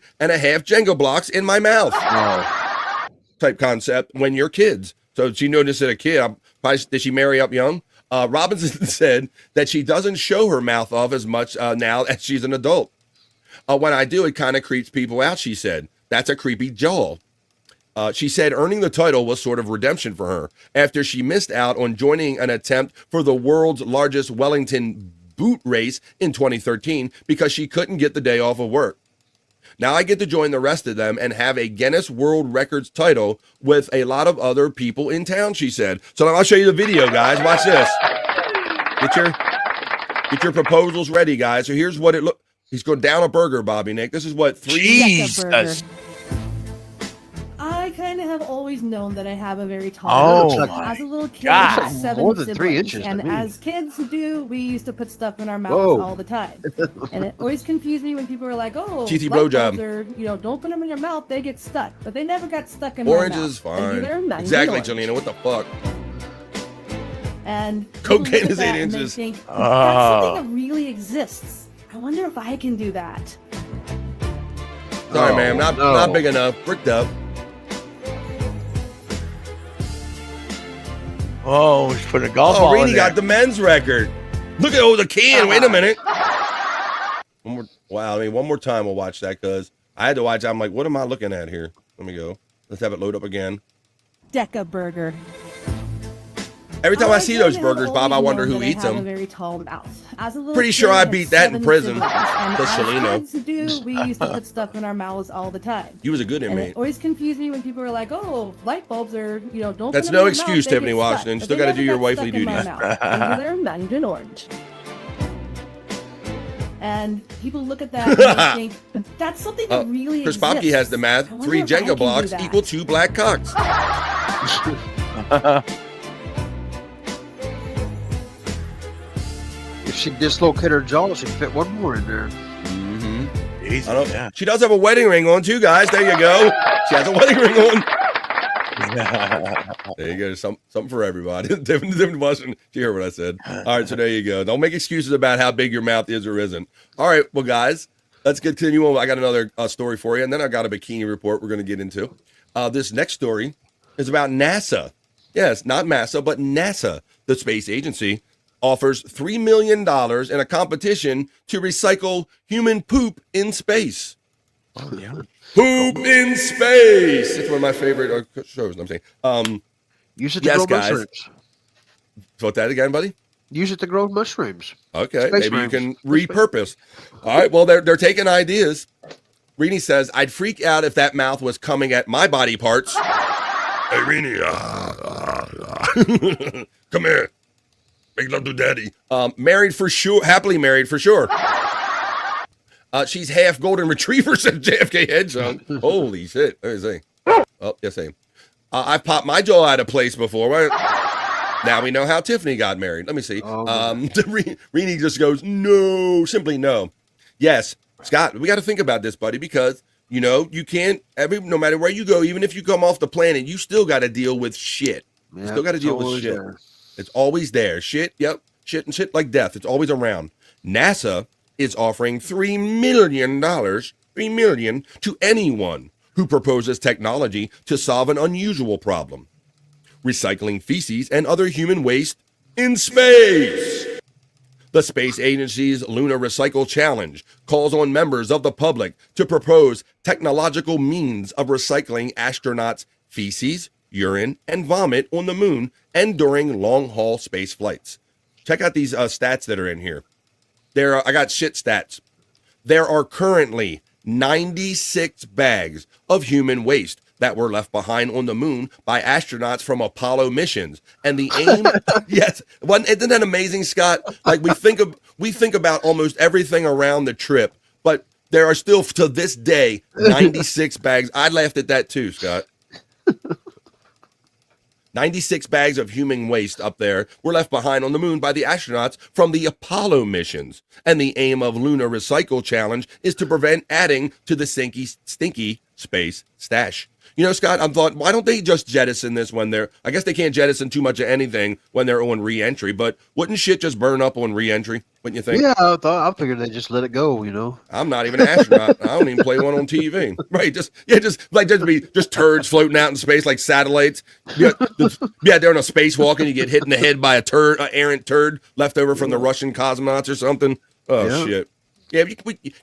Jenga blocks in my mouth. Type concept when you're kids. So she noticed that a kid, did she marry up young? Robinson said that she doesn't show her mouth off as much now as she's an adult. When I do, it kind of creeps people out, she said. That's a creepy jaw. She said earning the title was sort of redemption for her after she missed out on joining an attempt for the world's largest Wellington boot race in 2013 because she couldn't get the day off of work. Now I get to join the rest of them and have a Guinness World Records title with a lot of other people in town, she said. So now I'll show you the video, guys. Watch this. Get your proposals ready, guys. So here's what it look. He's going down a burger, Bobby Nick. This is what 3
Jesus.
I kind of have always known that I have a very tall mouth. As a little kid, I had 7
more than 3
siblings,
inches to
and
me.
as kids do, we used to put stuff in our mouths
Whoa.
all the time. And it always confused me when people were like, "Oh,
Cheesy
light
blowjob.
bulbs are, don't put them in your mouth; they get stuck." But they never got stuck in
Orange
my mouth.
is fine.
They're mandarin
Exactly,
orange.
Jelena. What the fuck?
And people
Cocaine
look at
is 8
that and they
inches.
think, that's something that really exists. I wonder if I can do that.
Sorry, ma'am. Not big enough. Bricked up.
Oh, he's putting a golf ball in
Reedy
there.
got the men's record. Look at the can. Wait a minute. One more time we'll watch that because I had to watch. I'm like, what am I looking at here? Let me go. Let's have it load up again.
Deca burger.
Every time I see those burgers, Bob, I wonder who eats
I have a
them.
very tall mouth. As a little
Pretty
kid,
sure I
had
beat that in
7
prison.
siblings, and
That's
as
Shalino.
kids do, we used to put stuff in our mouths all the time.
You was a good
And
inmate.
it always confused me when people were like, "Oh, light bulbs are, don't." put
That's
them
no
in your
excuse,
mouth, they
Tiffany
get stuck."
Washington.
But
Still
they
gotta
never
do your
got
wifely
stuck in my
duties.
mouth. And they're mandarin orange. And people look at that and they think that's something that really
Chris
exists.
Bobke has the math.
I wonder
3
if I can
Jenga
do
blocks
that.
equal 2 black cocks.
If she dislocated her jaw, she'd fit one more in there.
She does have a wedding ring on too, guys. There you go. She has a wedding ring on. There you go. Something for everybody. Different Washington. You hear what I said? All right, so there you go. Don't make excuses about how big your mouth is or isn't. All right, well, guys, let's continue on. I got another story for you, and then I got a bikini report we're going to get into. This next story is about NASA. Yes, not NASA, but NASA, the space agency, offers $3 million in a competition to recycle human poop in space.
Oh, yeah.
Poop in space. It's one of my favorite shows. I'm saying.
Use it to grow mushrooms.
Vote that again, buddy.
Use it to grow mushrooms.
Okay,
Space
maybe
rooms.
you can repurpose. All right, well, they're taking ideas. Rini says, I'd freak out if that mouth was coming at my body parts. Hey, Rini, come here. Make love to daddy. Married for sure. Happily married for sure. She's half golden retriever, said JFK Headshot. Holy shit. Let me see. Oh, yes, I am. I've popped my jaw out of place before. Right? Now we know how Tiffany got married. Let me see. Rini just goes, no, simply no. Yes, Scott, we got to think about this, buddy, because, you can't, no matter where you go, even if you come off the planet, you still got to deal with shit. You still got to deal with shit.
There.
It's always there. Shit, yep. Shit and shit like death. It's always around. NASA is offering $3 million, $3 million to anyone who proposes technology to solve an unusual problem. Recycling feces and other human waste in space. The space agency's Lunar Recycle Challenge calls on members of the public to propose technological means of recycling astronauts' feces, urine, and vomit on the moon and during long-haul space flights. Check out these stats that are in here. I got shit stats. There are currently 96 bags of human waste that were left behind on the moon by astronauts from Apollo missions. And the aim, yes, isn't that amazing, Scott? Like we think about almost everything around the trip, but there are still to this day 96 bags. I laughed at that too, Scott. 96 bags of human waste up there were left behind on the moon by the astronauts from the Apollo missions. And the aim of Lunar Recycle Challenge is to prevent adding to the stinky space stash. You know, Scott, I thought, why don't they just jettison this when I guess they can't jettison too much of anything when they're on re-entry, but wouldn't shit just burn up on re-entry, wouldn't you think?
Yeah, I figured they just let it go, you know.
I'm not even an astronaut. I don't even play one on TV. Right, just turds floating out in space like satellites. They're on a spacewalk and you get hit in the head by an errant turd left over from the Russian cosmonauts or something. Oh, yeah. Shit. Yeah,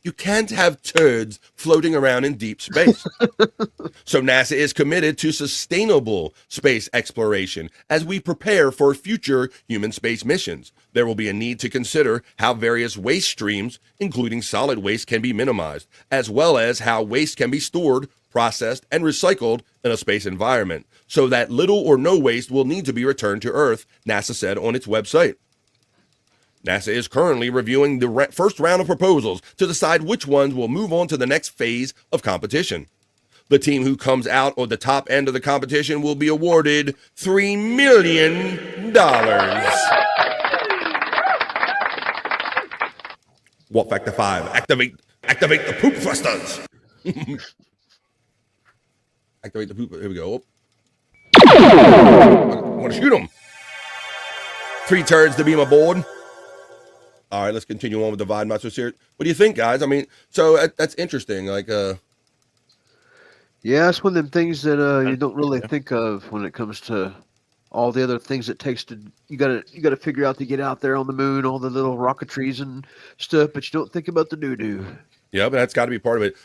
you can't have turds floating around in deep space. So NASA is committed to sustainable space exploration as we prepare for future human space missions. There will be a need to consider how various waste streams, including solid waste, can be minimized, as well as how waste can be stored, processed, and recycled in a space environment, so that little or no waste will need to be returned to Earth, NASA said on its website. NASA is currently reviewing the first round of proposals to decide which ones will move on to the next phase of competition. The team who comes out on the top end of the competition will be awarded $3 million. What Factor 5? Activate the poop thrusters. Activate the poop. Here we go. I want to shoot them. 3 turds to beam aboard. All right, let's continue on with the Vibe Not So Serious. What do you think, guys? I mean, so that's interesting. Like,
yeah, it's one of them things that you don't really think of when it comes to all the other things it takes to. You gotta figure out to get out there on the moon, all the little rocketries and stuff, but you don't think about the doo-doo.
Yeah, but that's got to be part of it.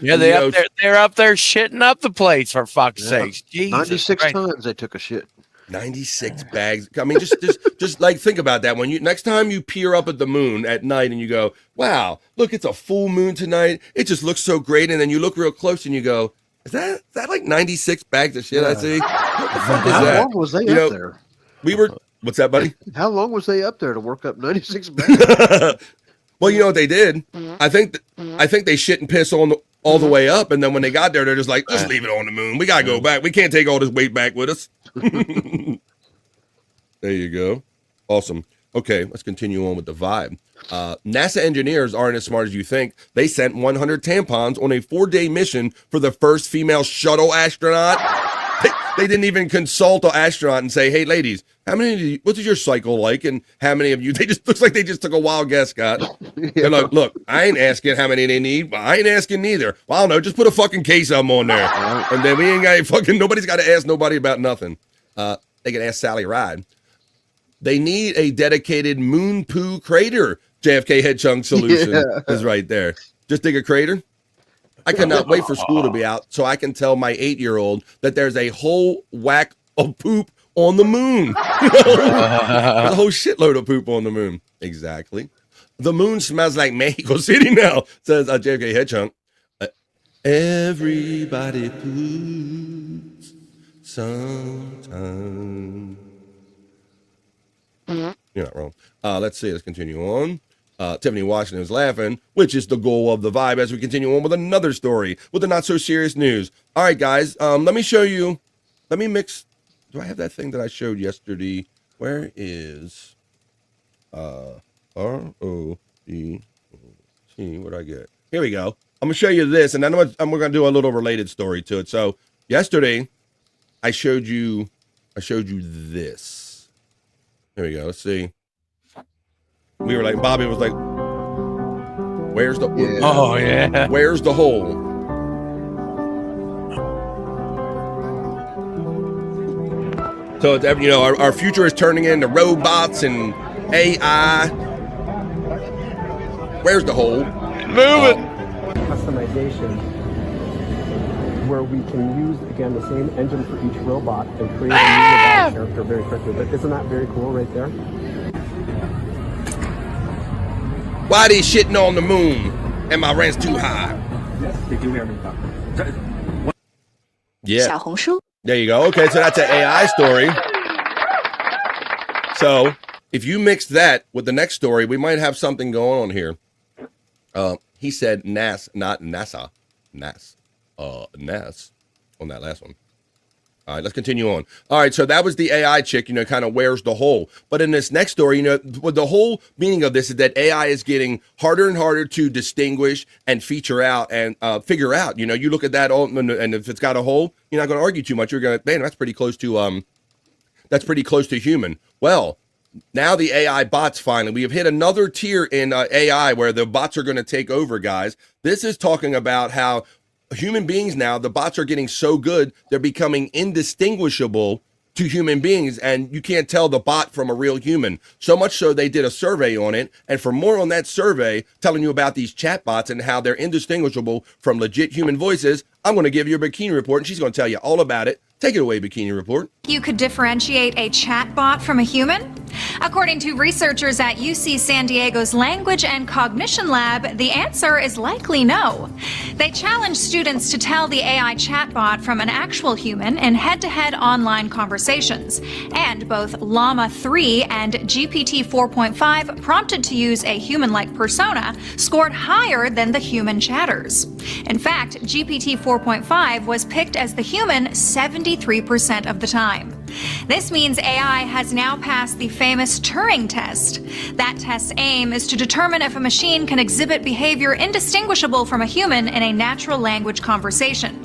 Yeah, they're up there shitting up the place, for fuck's sakes. Jesus
96
Christ.
times they took a shit.
96 bags. I mean, just like think about that. When next time you peer up at the moon at night and you go, wow, look, it's a full moon tonight. It just looks so great. And then you look real close and you go, is that like 96 bags of shit I see? What the fuck is that?
How long was they up there?
What's that, buddy?
How long was they up there to work up 96 bags?
Well, you know what they did? I think they shit and piss all the way up, and then when they got there, they're just like, just leave it on the moon. We gotta go back. We can't take all this weight back with us. There you go. Awesome. Okay, let's continue on with the vibe. NASA engineers aren't as smart as you think. They sent 100 tampons on a 4-day mission for the first female shuttle astronaut. They didn't even consult an astronaut and say, hey, ladies, what is your cycle like? And how many of you, looks like they just took a wild guess, Scott. Yeah. They're like, look, I ain't asking how many they need, but I ain't asking neither. Well, I don't know, just put a fucking case of them on there. And then we ain't got nobody's got to ask nobody about nothing. They can ask Sally Ride. They need a dedicated moon poo crater. JFK Head Chunk solution is right there. Just dig a crater. I cannot wait for school to be out so I can tell my 8-year-old that there's a whole whack of poop on the moon. There's a whole shitload of poop on the moon. Exactly. The moon smells like Mexico City now, says JFK Head Chunk. Everybody poops sometime. You're not wrong. Let's see. Let's continue on. Tiffany Washington is laughing, which is the goal of the vibe as we continue on with another story with the not so serious news. All right, guys. Let me show you. Let me mix. Do I have that thing that I showed yesterday? Where is R-O-E-T? What do I get? Here we go. I'm gonna show you this, and then we're gonna do a little related story to it. So yesterday, I showed you this. Here we go. Let's see. We were like, Bobby was like, where's the where's the hole? So it's, you know, our future is turning into robots and AI. Where's the hole?
Move it.
Customization, where we can use again the same engine for each robot and create a new robot character very quickly. But isn't that very cool right there?
Why they shitting on the moon and my rent's too high? Yeah.
小红书.
There you go. Okay, so that's an AI story. So if you mix that with the next story, we might have something going on here. He said NAS, not NASA. NAS. NAS on that last one. All right, let's continue on. All right, so that was the AI chick, kind of wears the hole. But in this next story, what the whole meaning of this is that AI is getting harder and harder to distinguish and feature out and figure out. You look at that, and if it's got a hole, you're not going to argue too much. You're going to, man, that's pretty close to human. Well, now the AI bots finally, we have hit another tier in AI where the bots are going to take over, guys. This is talking about how human beings now, the bots are getting so good, they're becoming indistinguishable to human beings, and you can't tell the bot from a real human. So much so they did a survey on it, and for more on that survey, telling you about these chat bots and how they're indistinguishable from legit human voices, I'm going to give you a Bikini Report, and she's going to tell you all about it. Take it away, Bikini Report.
You could differentiate a chatbot from a human? According to researchers at UC San Diego's Language and Cognition Lab, the answer is likely no. They challenged students to tell the AI chatbot from an actual human in head-to-head online conversations. And both Llama 3 and GPT 4.5, prompted to use a human-like persona, scored higher than the human chatters. In fact, GPT 4.5 was picked as the human 73% of the time. This means AI has now passed the famous Turing test. That test's aim is to determine if a machine can exhibit behavior indistinguishable from a human in a natural language conversation.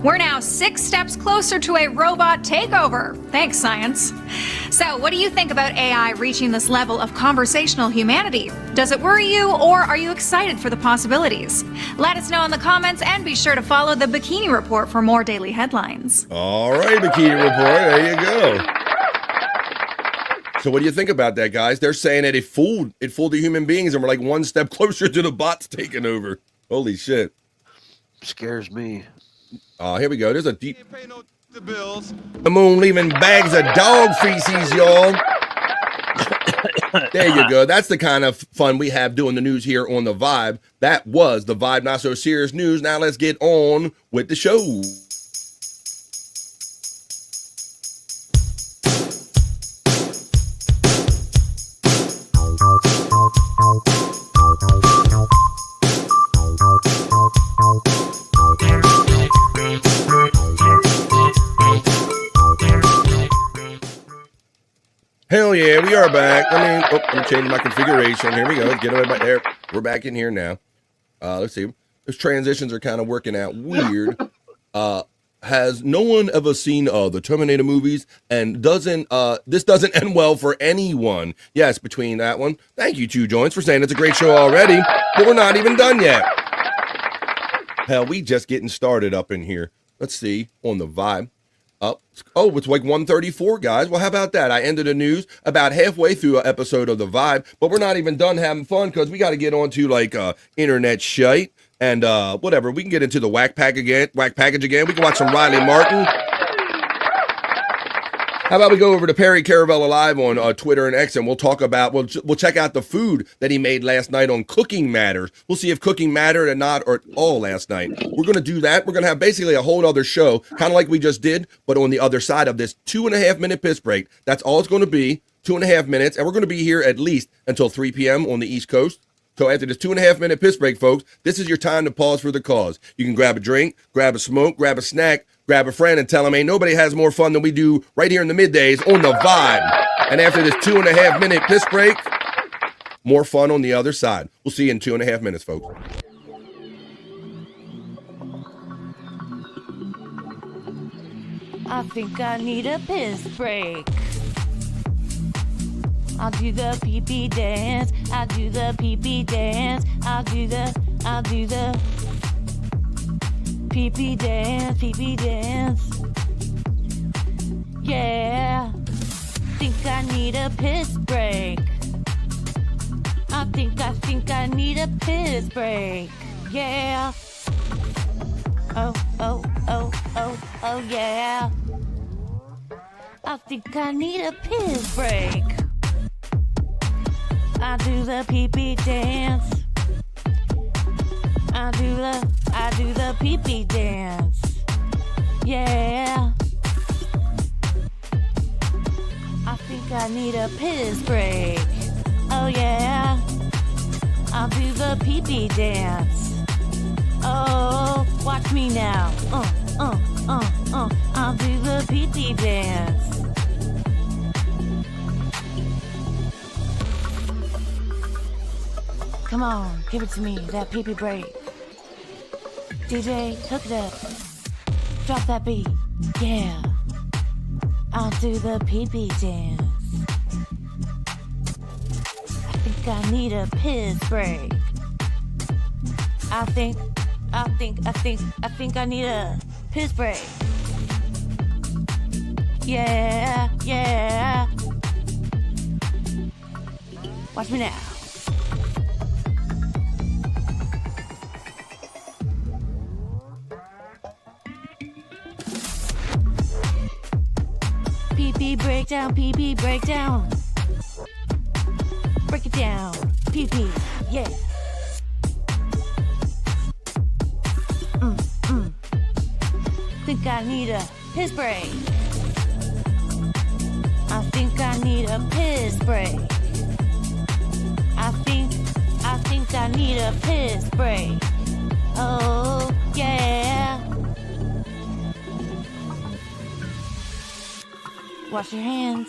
We're now 6 steps closer to a robot takeover. Thanks, science. So, what do you think about AI reaching this level of conversational humanity? Does it worry you, or are you excited for the possibilities? Let us know in the comments, and be sure to follow the Bikini Report for more daily headlines.
All right, Bikini Report, there you go. So what do you think about that, guys? They're saying that it fooled the human beings, and we're like 1 step closer to the bots taking over. Holy shit.
Scares me.
Here we go. There's a deep... The moon leaving bags of dog feces, y'all. There you go. That's the kind of fun we have doing the news here on The Vibe. That was The Vibe Not So Serious News. Now let's get on with the show. Hell yeah, we are back. I'm changing my configuration. Here we go. Get away by there. We're back in here now. Let's see. Those transitions are kind of working out weird. Has no one ever seen the Terminator movies? And this doesn't end well for anyone. Yes, between that one. Thank you, Two Joints, for saying it's a great show already, but we're not even done yet. Hell, we just getting started up in here. Let's see on The Vibe. It's like 1:34, guys. Well, how about that? I ended the news about halfway through an episode of The Vibe, but we're not even done having fun because we got to get on to internet shite and whatever. We can get into the whack package again. We can watch some Riley Martin. How about we go over to Perry Caravella Live on Twitter and X, and we'll talk about, we'll check out the food that he made last night on Cooking Matters. We'll see if cooking mattered or not, or at all last night. We're going to do that. We're going to have basically a whole other show, kind of like we just did, but on the other side of this 2.5-minute piss break. That's all it's going to be, 2.5 minutes, and we're going to be here at least until 3 p.m. on the East Coast. So after this 2.5-minute piss break, folks, this is your time to pause for the cause. You can grab a drink, grab a smoke, grab a snack, grab a friend, and tell them, ain't nobody has more fun than we do right here in the middays on The Vibe. And after this 2.5-minute piss break, more fun on the other side. We'll see you in 2.5 minutes, folks.
I think I need a piss break. I'll do the pee-pee dance. I'll do the pee-pee dance. I'll do the pee-pee dance, pee-pee dance. Yeah. Think I need a piss break. I think I need a piss break. Yeah. Oh, yeah. I think I need a piss break. I do the pee-pee dance. I do the pee-pee dance. Yeah. I think I need a piss break. Oh yeah. I'll do the pee-pee dance. Oh, watch me now. I'll do the pee-pee dance. Come on, give it to me, that pee-pee break. DJ, hook it up. Drop that beat. Yeah. I'll do the pee-pee dance. I think I need a piss break. I think I need a piss break. Yeah, yeah. Watch me now. Pee-pee breakdown, pee-pee breakdown. Break it down, pee-pee, yeah. Think I need a piss break. I think I need a piss break. I think I need a piss break. Oh, yeah. Wash your hands.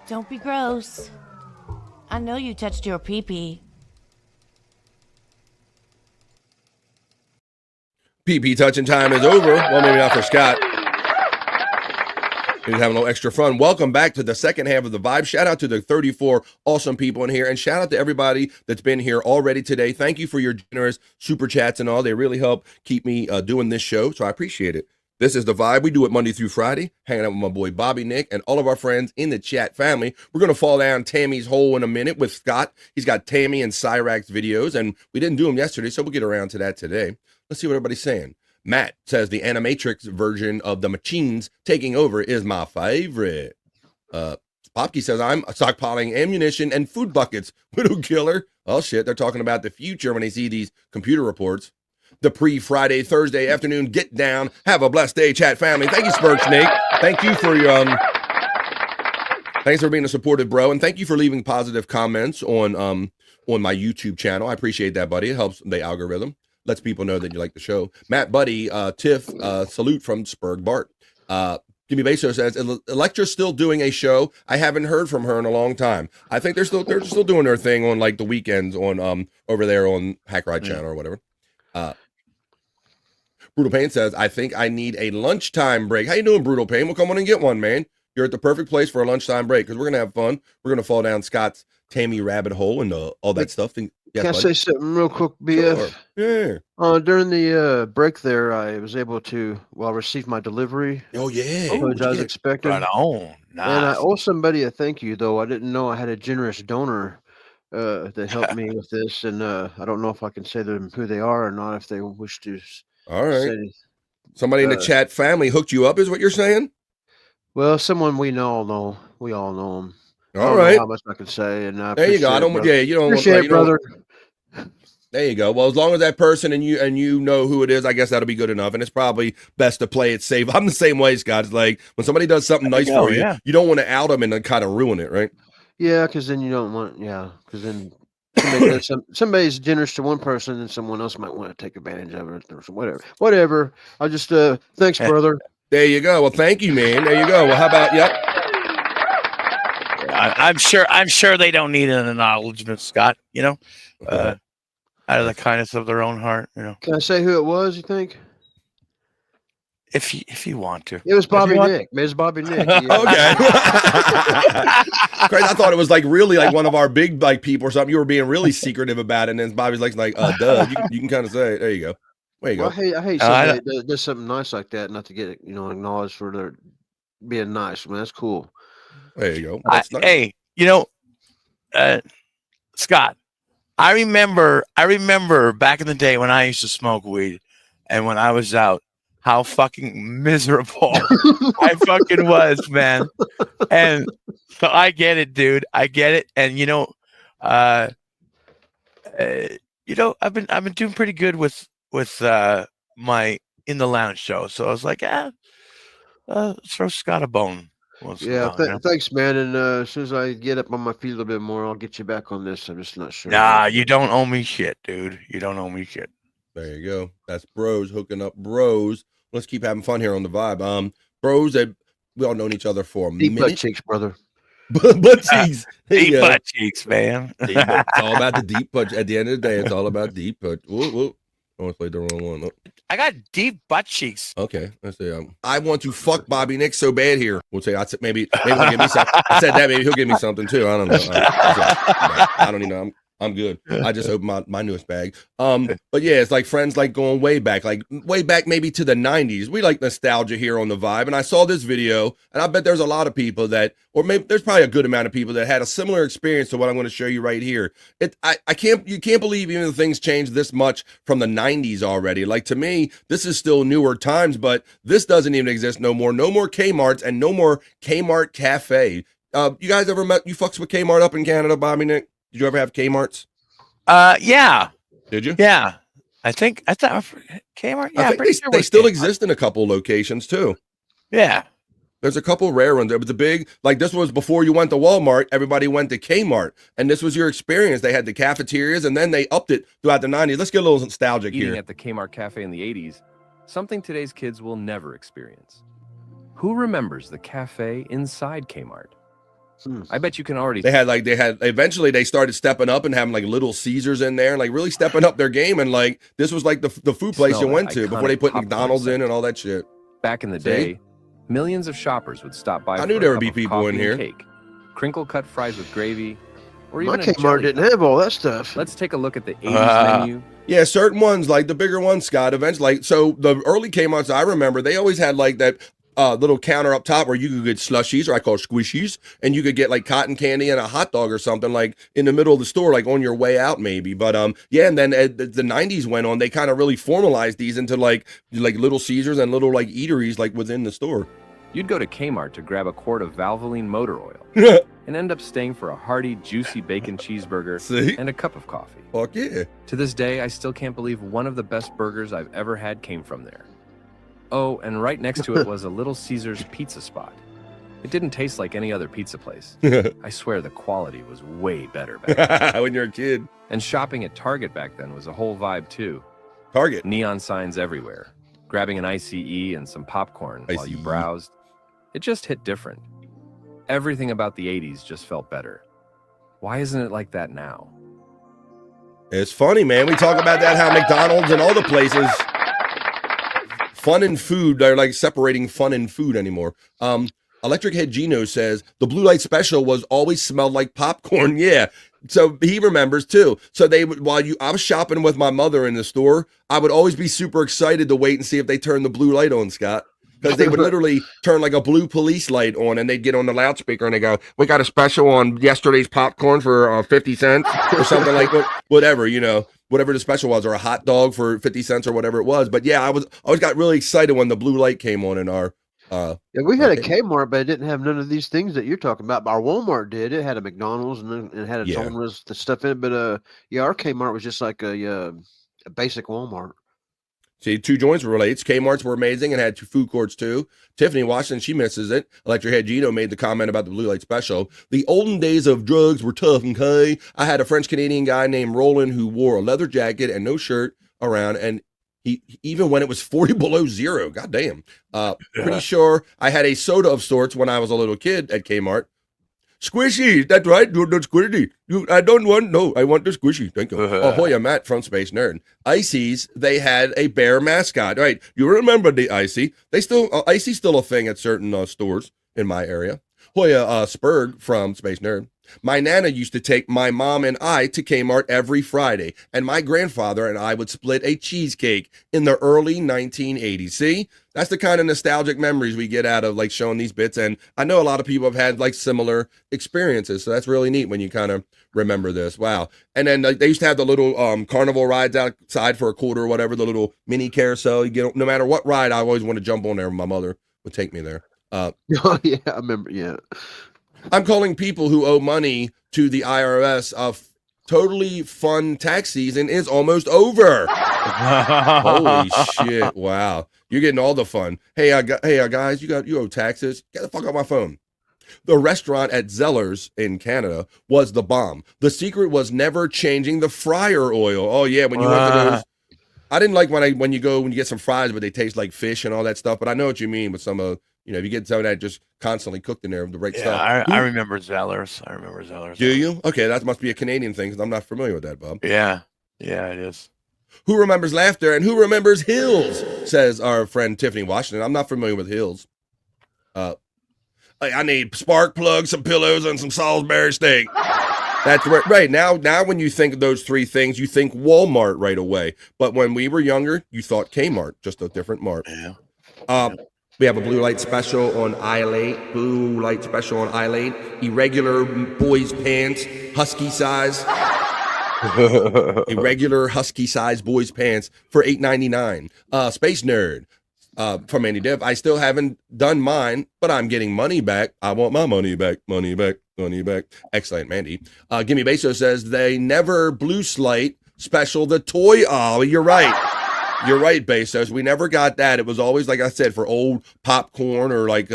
Don't be gross. I know you touched your pee-pee.
PP touching time is over. Well, maybe not for Scott. He's having a little extra fun. Welcome back to the second half of the Vibe. Shout out to the 34 awesome people in here, and shout out to everybody that's been here already today. Thank you for your generous super chats and all. They really help keep me doing this show, so I appreciate it. This is the Vibe. We do it Monday through Friday, hanging out with my boy Bobby Nick and all of our friends in the chat family. We're going to fall down Tammy's hole in a minute with Scott. He's got Tammy and Cyrax videos, and we didn't do them yesterday, so we'll get around to that today. Let's see what everybody's saying. Matt says the Animatrix version of the Machines taking over is my favorite. Popke says I'm stockpiling ammunition and food buckets. Widow Killer. Oh shit, they're talking about the future when they see these computer reports. The pre-Friday, Thursday afternoon get down. Have a blessed day, chat family. Thank you, Spurge Snake. Thank you for your thanks for being a supportive bro, and thank you for leaving positive comments on my YouTube channel. I appreciate that, buddy. It helps the algorithm. Lets people know that you like the show. Matt Buddy, Tiff, salute from Spurg Bart. Jimmy Beso says Electra's still doing a show. I haven't heard from her in a long time. I think they're still doing their thing on like the weekends on over there on Hack Ride channel or whatever. Brutal Pain says I think I need a lunchtime break. How you doing, Brutal Pain? Well, come on and get one, man. You're at the perfect place for a lunchtime break because we're gonna have fun. We're gonna fall down Scott's Tammy rabbit hole and all that stuff. Yes,
can I say something real quick, BF?
Sure.
Yeah. During the break there, I was able to receive my delivery.
Oh yeah,
which I was expecting.
Right on. Nice.
And I owe somebody a thank you, though. I didn't know I had a generous donor that helped me with this, and I don't know if I can say them who they are or not. If they wish to.
All right. Somebody in the chat family hooked you up, is what you're saying?
Well, someone we all know. We all know them.
All right.
How much I can say, and
there you go. I don't.
Brother.
Yeah, you don't.
Appreciate it, brother.
There you go. Well, as long as that person and you know who it is, I guess that'll be good enough. And it's probably best to play it safe. I'm the same way, Scott. It's like when somebody does something nice for you, you don't want to out them and then kind of ruin it, right?
Yeah, because then you don't want. Yeah, because then somebody's generous to one person, and someone else might want to take advantage of it or whatever. I just thanks, brother.
There you go. Well, thank you, man. There you go. Well, how about
I'm sure they don't need an acknowledgement, Scott. You know, out of the kindness of their own heart. You know.
Can I say who it was? You think?
If you want to.
It was Bobby Nick. It was Bobby Nick. Yeah.
Okay. Crazy. I thought it was like really like one of our big like people or something. You were being really secretive about it, and then Bobby's like duh. You can kind of say it. There you go. There you go.
I hate somebody that does something nice like that, not to get it, acknowledged for their being nice. Man, that's cool.
There you go.
Nice. Hey, Scott, I remember back in the day when I used to smoke weed, and when I was out, how fucking miserable I fucking was, man. And so I get it, dude. I get it. And I've been doing pretty good with my In the Lounge show. So I was like, throw Scott a bone.
Thanks, man. And as soon as I get up on my feet a little bit more, I'll get you back on this. I'm just not sure.
Nah, you don't owe me shit, dude. You don't owe me shit.
There you go. That's bros hooking up bros. Let's keep having fun here on the vibe. Bros that we all known each other for a
deep
minute.
Butt cheeks, brother.
Butt cheeks.
Deep butt cheeks, man.
It's all about the deep butt. At the end of the day, it's all about deep butt. Whoa. I almost played the wrong one. Oh.
I got deep butt cheeks.
Okay, let's see. I want to fuck Bobby Nick so bad here. We'll say maybe he'll give me something. I said that maybe he'll give me something too. I don't know. I don't even know. I'm good. I just opened my newest bag. But yeah, it's like friends like going way back maybe to the 90s. We like nostalgia here on the vibe. And I saw this video, and I bet there's a lot of people that, or maybe there's probably a good amount of people that had a similar experience to what I'm going to show you right here. You can't believe even the things changed this much from the 90s already. Like, to me, this is still newer times, but this doesn't even exist no more. No more Kmart's and no more Kmart Cafe. You guys ever you fucks with Kmart up in Canada, Bobby Nick? Did you ever have Kmart's?
Yeah.
Did you?
Yeah. I thought Kmart. Yeah,
I think they still exist in a couple locations too.
Yeah.
There's a couple rare ones. It was a big, like this was before you went to Walmart. Everybody went to Kmart, and this was your experience. They had the cafeterias, and then they upped it throughout the 90s. Let's get a little nostalgic
Eating
here.
at the Kmart Cafe in the 80s, something today's kids will never experience. Who remembers the cafe inside Kmart? I bet you can already.
Eventually they started stepping up and having like Little Caesars in there, like really stepping up their game. And like this was like the food place you went to before they put McDonald's in and all that shit.
Back in the day, millions of shoppers would stop by.
I knew there would be people in here.
Cake, crinkle cut fries with gravy, or even
my Kmart didn't have all that stuff.
Let's take a look at the 80s menu.
Yeah, certain ones, like the bigger ones, Scott, eventually. Like, so the early Kmart's I remember, they always had like that little counter up top where you could get slushies, or I call squishies, and you could get like cotton candy and a hot dog or something like in the middle of the store, like on your way out maybe. But yeah, and then as the 90s went on, they kind of really formalized these into like Little Caesars and little like eateries like within the store.
You'd go to Kmart to grab a quart of Valvoline motor oil and end up staying for a hearty, juicy bacon cheeseburger and a cup of coffee.
Fuck yeah.
To this day, I still can't believe one of the best burgers I've ever had came from there. Oh, and right next to it was a Little Caesars pizza spot. It didn't taste like any other pizza place. I swear the quality was way better back then.
When you're a kid.
And shopping at Target back then was a whole vibe too.
Target.
Neon signs everywhere. Grabbing an ICE and some popcorn while you browsed. It just hit different. Everything about the 80s just felt better. Why isn't it like that now?
It's funny, man. We talk about that, how McDonald's and all the places, fun and food, they're like separating fun and food anymore. Electric Head Gino says the blue light special was always smelled like popcorn. Yeah. So he remembers too. So they would, I was shopping with my mother in the store, I would always be super excited to wait and see if they turned the blue light on, Scott. Because they would literally turn like a blue police light on, and they'd get on the loudspeaker and they go, "We got a special on yesterday's popcorn for 50 cents or something like whatever, whatever the special was, or a hot dog for 50 cents or whatever it was." But yeah, I always got really excited when the blue light came on in our.
Yeah, we had a Kmart, but it didn't have none of these things that you're talking about. But our Walmart did. It had a McDonald's and it had its own the stuff in it. But yeah, our Kmart was just like a basic Walmart.
See, two joints were related. Kmart's were amazing and had two food courts too. Tiffany Washington, she misses it. Electric Head Gino made the comment about the blue light special. The olden days of drugs were tough, okay? I had a French-Canadian guy named Roland who wore a leather jacket and no shirt around, and he even when it was 40 below zero, goddamn. Pretty sure I had a soda of sorts when I was a little kid at Kmart. Squishy, that's right, dude, that's squishy. I want the squishy, thank you. Hoya Matt from Space Nerd. Icy's, they had a bear mascot, right? You remember the Icy. Icy's still a thing at certain stores in my area. Hoya Spurg from Space Nerd. My Nana used to take my mom and I to Kmart every Friday, and my grandfather and I would split a cheesecake in the early 1980s. See, that's the kind of nostalgic memories we get out of like showing these bits. And I know a lot of people have had like similar experiences, so that's really neat when you kind of remember this. Wow. And then they used to have the little carnival rides outside for $0.25 or whatever, the little mini carousel. You get no matter what ride, I always want to jump on there. My mother would take me there.
Oh yeah, I remember. Yeah.
I'm calling people who owe money to the IRS of totally fun tax season is almost over. Holy shit. Wow. You're getting all the fun. Hey, guys, you owe taxes. Get the fuck off my phone. The restaurant at Zeller's in Canada was the bomb. The secret was never changing the fryer oil. Oh yeah, when you went to those. I didn't like when you get some fries, but they taste like fish and all that stuff. But I know what you mean with some of, if you get some of that just constantly cooked in there, the right stuff.
I remember Zellers.
Do you? Okay, that must be a Canadian thing because I'm not familiar with that, Bob.
Yeah, it is.
Who remembers laughter and who remembers Hills? Says our friend Tiffany Washington. I'm not familiar with Hills. I need spark plugs, some pillows, and some Salisbury steak. That's right. Now when you think of those three things, you think Walmart right away. But when we were younger, you thought Kmart, just a different mart.
Yeah.
We have a blue light special on aisle 8. Blue light special on aisle 8. Irregular boys pants, husky size. Irregular husky size boys pants for $8.99. Space Nerd from Andy Div. I still haven't done mine, but I'm getting money back. I want my money back. Money back. Money back. Excellent, Mandy. Gimme Beso says they never blue slate special the toy. Oh, you're right. You're right, Bezos. We never got that. It was always, like I said, for old popcorn or like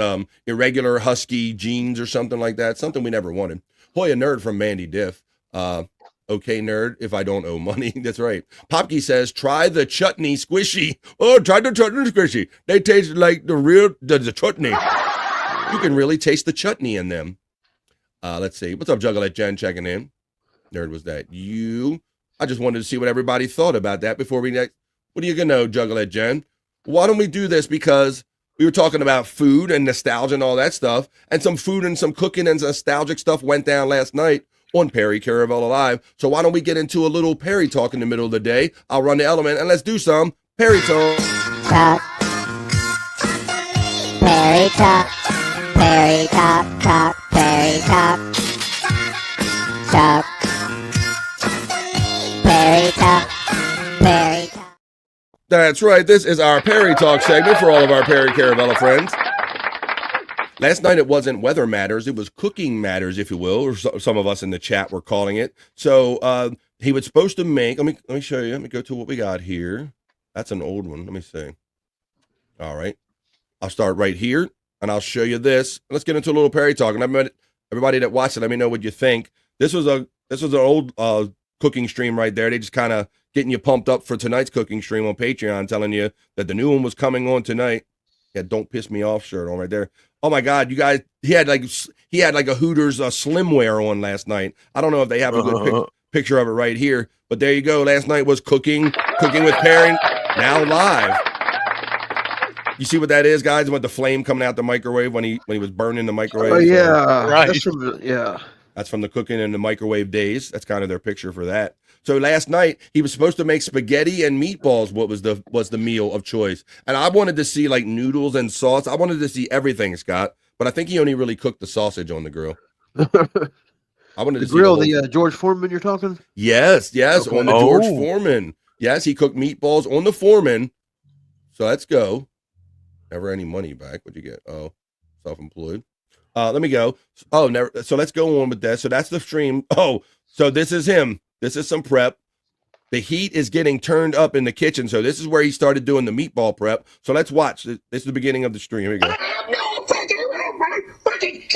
irregular husky jeans or something like that. Something we never wanted. Hoya Nerd from Mandy Diff. Okay, nerd, if I don't owe money. That's right. Popke says, try the chutney squishy. Oh, try the chutney squishy. They taste like the chutney. You can really taste the chutney in them. Let's see. What's up, Juggalette Jen checking in? Nerd, was that you? I just wanted to see what everybody thought about that before we next. What are you going to know, Juggalette Jen? Why don't we do this? Because we were talking about food and nostalgia and all that stuff, and some food and some cooking and nostalgic stuff went down last night on Perry Caravello Live. So why don't we get into a little Perry talk in the middle of the day? I'll run the element, and let's do some Perry talk.
Perry talk. Perry talk, talk, Perry talk. Talk. Perry talk. Perry talk.
That's right. This is our Perry Talk segment for all of our Perry Caravello friends. Last night it wasn't weather matters, it was cooking matters, if you will, or some of us in the chat were calling it. So he was supposed to make. Let me show you. Let me go to what we got here. That's an old one. Let me see. All right, I'll start right here, and I'll show you this. Let's get into a little Perry Talk. And everybody that watched it, let me know what you think. This was an old cooking stream right there. They just kind of getting you pumped up for tonight's cooking stream on Patreon, telling you that the new one was coming on tonight. Yeah, don't piss me off shirt on right there. Oh my God, you guys! He had like a Hooters slimwear on last night. I don't know if they have a good picture of it right here, but there you go. Last night was cooking with Perry. Now live. You see what that is, guys? With the flame coming out the microwave when he was burning the microwave.
Oh yeah,
right.
That's
from the cooking in the microwave days. That's kind of their picture for that. So last night he was supposed to make spaghetti and meatballs. What was the meal of choice? And I wanted to see like noodles and sauce. I wanted to see everything, Scott. But I think he only really cooked the sausage on the grill. I wanted to see
the George Foreman you're talking.
Yes,
Okay.
On the George Foreman. Yes, he cooked meatballs on the Foreman. So let's go. Never any money back. What'd you get? Oh, self-employed. Let me go. Oh, never. So let's go on with that. So that's the stream. Oh, so this is him. This is some prep. The heat is getting turned up in the kitchen. So this is where he started doing the meatball prep. So let's watch. This is the beginning of the stream. Here we go.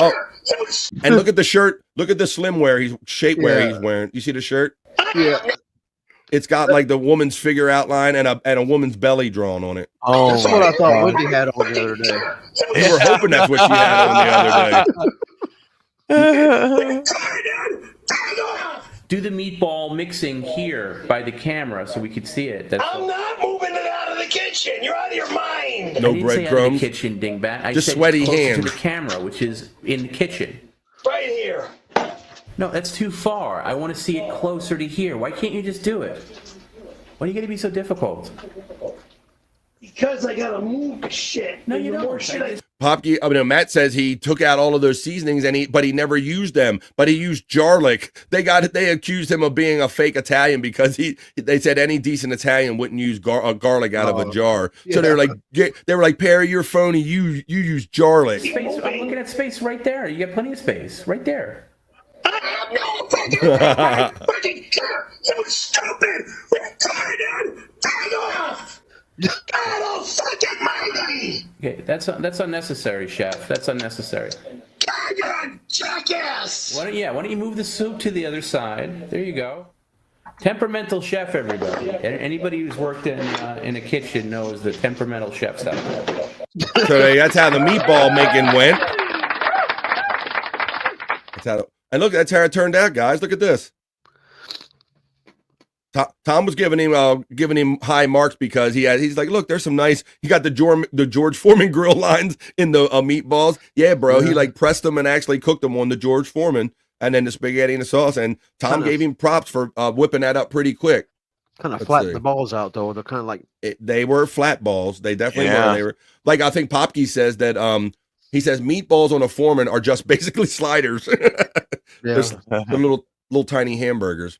Oh, and look at the shirt. Look at the slimwear. Shapewear he's wearing. You see the shirt?
Yeah.
It's got like the woman's figure outline and a woman's belly drawn on it.
Oh, that's what I thought Wendy had on the other day.
We were hoping that's what she had on the other day.
Do the meatball mixing here by the camera so we could see it.
I'm not moving it out of the kitchen. You're out of your mind.
No
breadcrumbs.
breadcrumbs.
Out of the kitchen, dingbat. I
just
said
sweaty
closer
hands.
to the camera, which is in the kitchen.
Right here.
No, that's too far. I want to see it closer to here. Why can't you just do it? Why are you going to be so difficult?
Because I gotta move the shit.
No, you
The more
don't.
shit
Matt says he took out all of those seasonings but he never used them. But he used garlic. They accused him of being a fake Italian because they said any decent Italian wouldn't use garlic out of a jar. So they were like, Perry, you're phony. You use garlic.
Space. I'm looking at space right there. You got plenty of space right there.
fucking care. You stupid, retarded, turn off. I don't fucking mind.
Okay, that's unnecessary, Chef. That's unnecessary.
God, jackass.
Why don't you move the soup to the other side? There you go. Temperamental chef, everybody. Anybody who's worked in a kitchen knows the temperamental chefs out there.
So that's how the meatball making went. And look, that's how it turned out, guys. Look at this. Tom was giving him high marks because he's like, look, there's some nice. He got the George Foreman grill lines in the meatballs. Yeah, bro. He like pressed them and actually cooked them on the George Foreman, and then the spaghetti and the sauce. And Tom gave him props for whipping that up pretty quick.
Kind of flattened the balls out though. They're kind of like
they were flat balls. They definitely were. They were like, I think Popke says that he says meatballs on a Foreman are just basically sliders. They're little tiny hamburgers.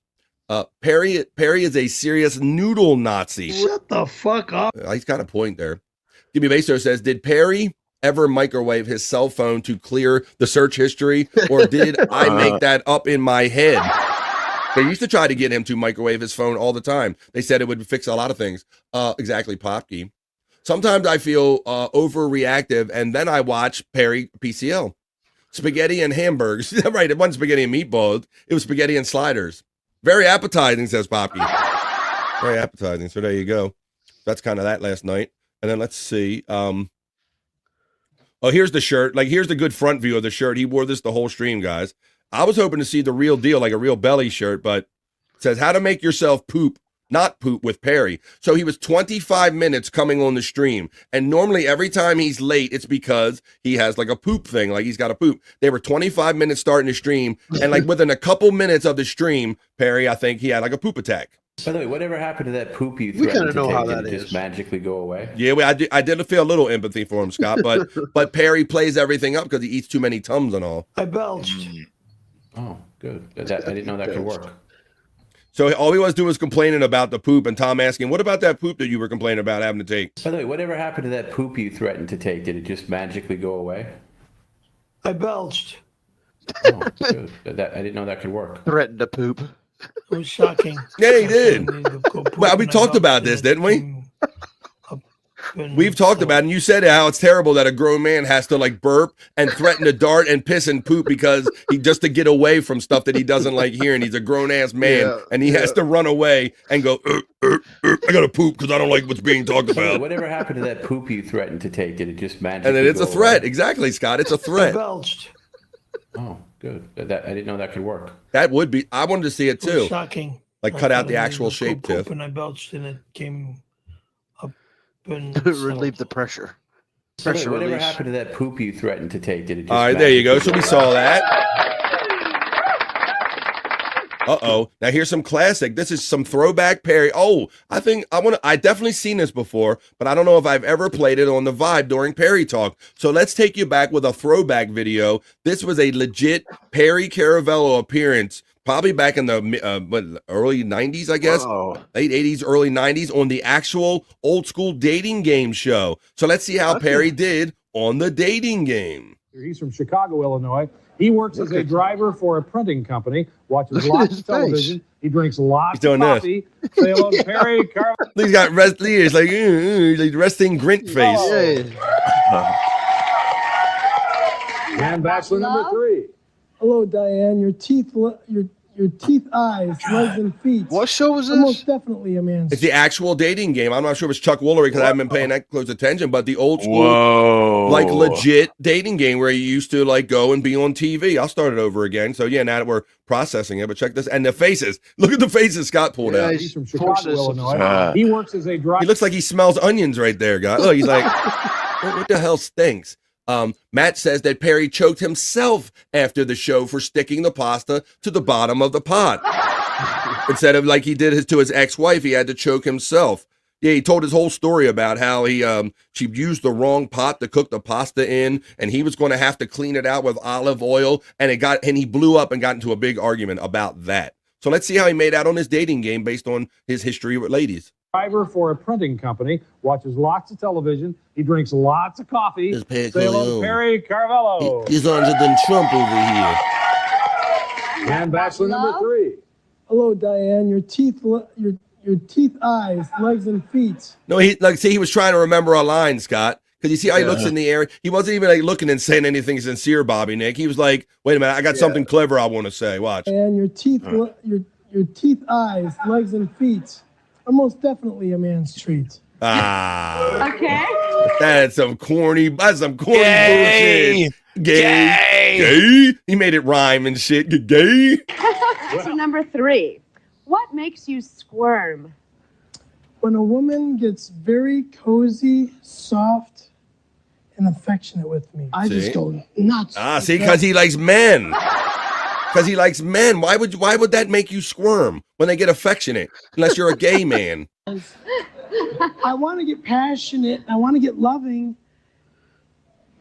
Perry is a serious noodle Nazi.
Shut the fuck up.
He's got a point there. Jimmy Baso says, did Perry ever microwave his cell phone to clear the search history, or did I make that up in my head? They used to try to get him to microwave his phone all the time. They said it would fix a lot of things. Exactly, Popke. Sometimes I feel overreactive, and then I watch Perry PCL. Spaghetti and hamburgers. Right, it wasn't spaghetti and meatballs. It was spaghetti and sliders. Very appetizing, says Popke. Very appetizing. So there you go. That's kind of that last night. And then let's see. Oh, here's the shirt. Like, here's the good front view of the shirt. He wore this the whole stream, guys. I was hoping to see the real deal, like a real belly shirt, but it says how to make yourself poop, not poop with Perry. So he was 25 minutes coming on the stream. And normally every time he's late, it's because he has like a poop thing, like he's got a poop. They were 25 minutes starting the stream. And like within a couple minutes of the stream, Perry, I think he had like a poop attack.
By the way, whatever happened to that poop you threatened to take? Did it just magically go away?
Yeah, I did feel a little empathy for him, Scott, but Perry plays everything up because he eats too many Tums and all.
I belched.
Oh, good. I didn't know that could work.
So all he was doing was complaining about the poop, and Tom asking, what about that poop that you were complaining about having to take?
By the way, whatever happened to that poop you threatened to take? Did it just magically go away?
I belched.
Oh, good. I didn't know that could work.
Threatened to poop.
It was shocking.
Yeah, he did. Well, we talked about this, didn't we? We've talked about it, and you said how it's terrible that a grown man has to like burp and threaten to dart and piss and poop because he just to get away from stuff that he doesn't like hearing. He's a grown ass man, and he has to run away and go, I gotta poop because I don't like what's being talked about.
Whatever happened to that poop you threatened to take? Did it just magically?
And then it's
go
a threat.
away?
Exactly, Scott. It's a threat.
I belched.
Oh, good. I didn't know that could work.
That would be. I wanted to see it
It was
too.
shocking.
Like cut out the actual shape, Tiff.
And I belched, and it came up and
Relieve the pressure. Pressure
Whatever
release.
happened to that poop you threatened to take? Did it just
All right, there you go.
magically
So we
go
saw
away?
that. Uh-oh. Now here's some classic. This is some throwback Perry. Oh, I definitely seen this before, but I don't know if I've ever played it on the Vibe during Perry Talk. So let's take you back with a throwback video. This was a legit Perry Caravello appearance, probably back in the early 90s, I guess. Late 80s, early 90s on the actual old school dating game show. So let's see how Perry did on the dating game.
He's from Chicago, Illinois. He works as a driver for a printing company, watches
Look at
lots
his
of television. He drinks lots
He's doing
of
this.
coffee. Say hello to Perry Carvalho.
He's got he's like, like resting grint face.
And bachelor number 3.
Hello, Diane. Your teeth, your teeth, eyes, legs, and feet.
What show was this?
Most definitely a man's.
It's the actual dating game. I'm not sure if it's Chuck Woolery because I haven't been paying that close attention, but the old school, like legit dating game where you used to like go and be on TV. I'll start it over again. So yeah, now that we're processing it, but check this. And the faces. Look at the faces Scott pulled out.
He's from Chicago, Illinois. He works as a driver.
He looks like he smells onions right there, guy. Look, he's like, what the hell stinks? Matt says that Perry choked himself after the show for sticking the pasta to the bottom of the pot. Instead of like he did to his ex-wife, he had to choke himself. Yeah, he told his whole story about how she used the wrong pot to cook the pasta in, and he was going to have to clean it out with olive oil, and he blew up and got into a big argument about that. So let's see how he made out on his dating game based on his history with ladies.
Driver for a printing company, watches lots of television. He drinks lots of coffee. Say hello to Perry Carvalho.
He's under the Trump over here.
And bachelor number 3.
Hello, Diane. Your teeth, eyes, legs, and feet.
No, he was trying to remember a line, Scott. Because you see how he looks in the air. He wasn't even like looking and saying anything sincere, Bobby Nick. He was like, "Wait a minute, I got something clever I want to say." Watch.
And your teeth, your teeth, eyes, legs, and feet are most definitely a man's treat.
Okay. That's some corny bullshit. Gay. He made it rhyme and shit. Gay.
So number 3, what makes you squirm?
When a woman gets very cozy, soft, and affectionate with me, I just go nuts.
See, because he likes men. Because he likes men. Why would that make you squirm when they get affectionate? Unless you're a gay man.
I want to get passionate. I want to get loving,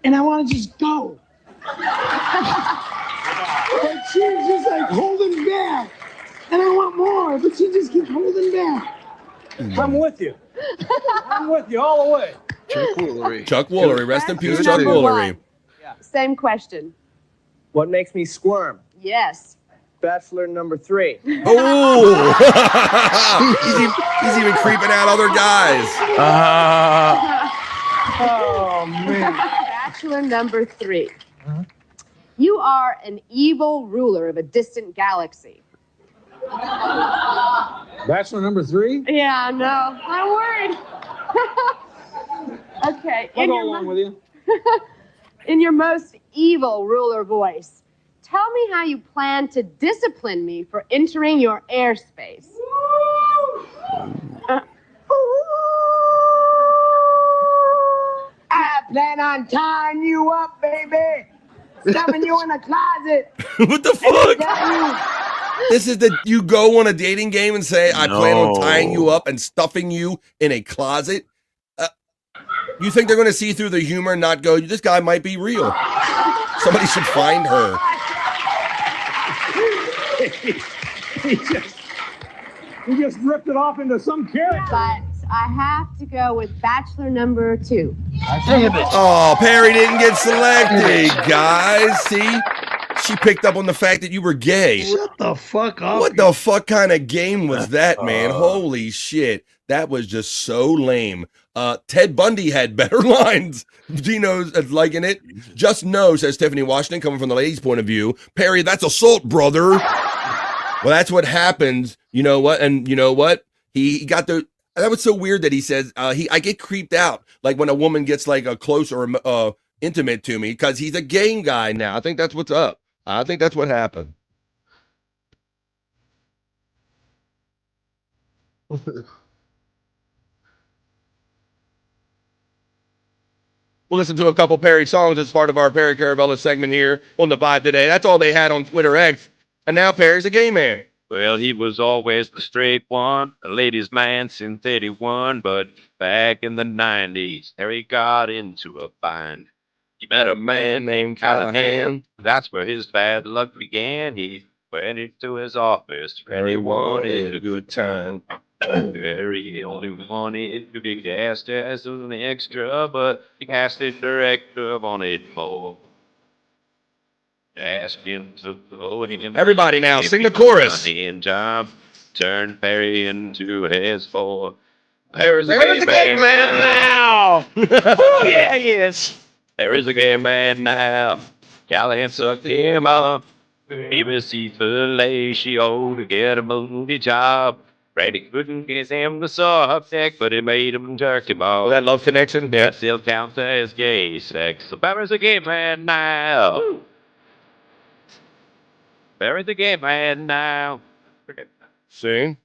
and I want to just go. But she's just like holding back, and I want more, but she just keeps holding back.
I'm with you. I'm with you all the way.
Chuck Woolery. Rest in peace, Chuck Woolery.
Same question.
What makes me squirm?
Yes.
Bachelor number 3.
Oh! he's even creeping out other guys.
Oh, man. Bachelor number 3. You are an evil ruler of a distant galaxy.
Bachelor number 3?
Yeah, no. I'm worried. Okay.
I'll go along with you.
In your most evil ruler voice, tell me how you plan to discipline me for entering your airspace.
I plan on tying you up, baby. Stuffing you in a closet.
What the fuck? This is you go on a dating game and say, I plan on tying you up and stuffing you in a closet. You think they're going to see through the humor and not go, this guy might be real. Somebody should find her.
He just ripped it off into some character.
But I have to go with bachelor number 2.
Damn it. Oh, Perry didn't get selected, guys. See? She picked up on the fact that you were gay.
Shut the fuck up.
What the fuck kind of game was that, man? Holy shit. That was just so lame. Ted Bundy had better lines. Gino's liking it. Just know, says Tiffany Washington, coming from the ladies' point of view. Perry, that's assault, brother. Well, that's what happens. You know what? And you know what? He got the... That was so weird that he says, I get creeped out. Like when a woman gets like a close or intimate to me because he's a game guy now. I think that's what's up. I think that's what happened. We'll listen to a couple Perry songs as part of our Perry Caravella segment here on The Vibe today. That's all they had on Twitter X. And now Perry's a gay man.
Well, he was always the straight one, a ladies' man since 81, but back in the 90s, Harry got into a bind. He met a man named Callahan. That's where his bad luck began. He went into his office. Harry wanted a good time. Harry only wanted to be cast as an extra, but the casting director wanted more. Asked him to go in.
Everybody now, sing the chorus.
And job turned Perry into his four. There's a
There's
gay
a
man
gay
now. Oh, yeah, yes. There is a gay man now. Callahan sucked him up. He received fellatio to get a movie job. Brady couldn't get him the subject, but it made him turkey ball.
That love connection?
That still counts as gay sex. So Barry's a gay man now. Barry's a gay man now.
See?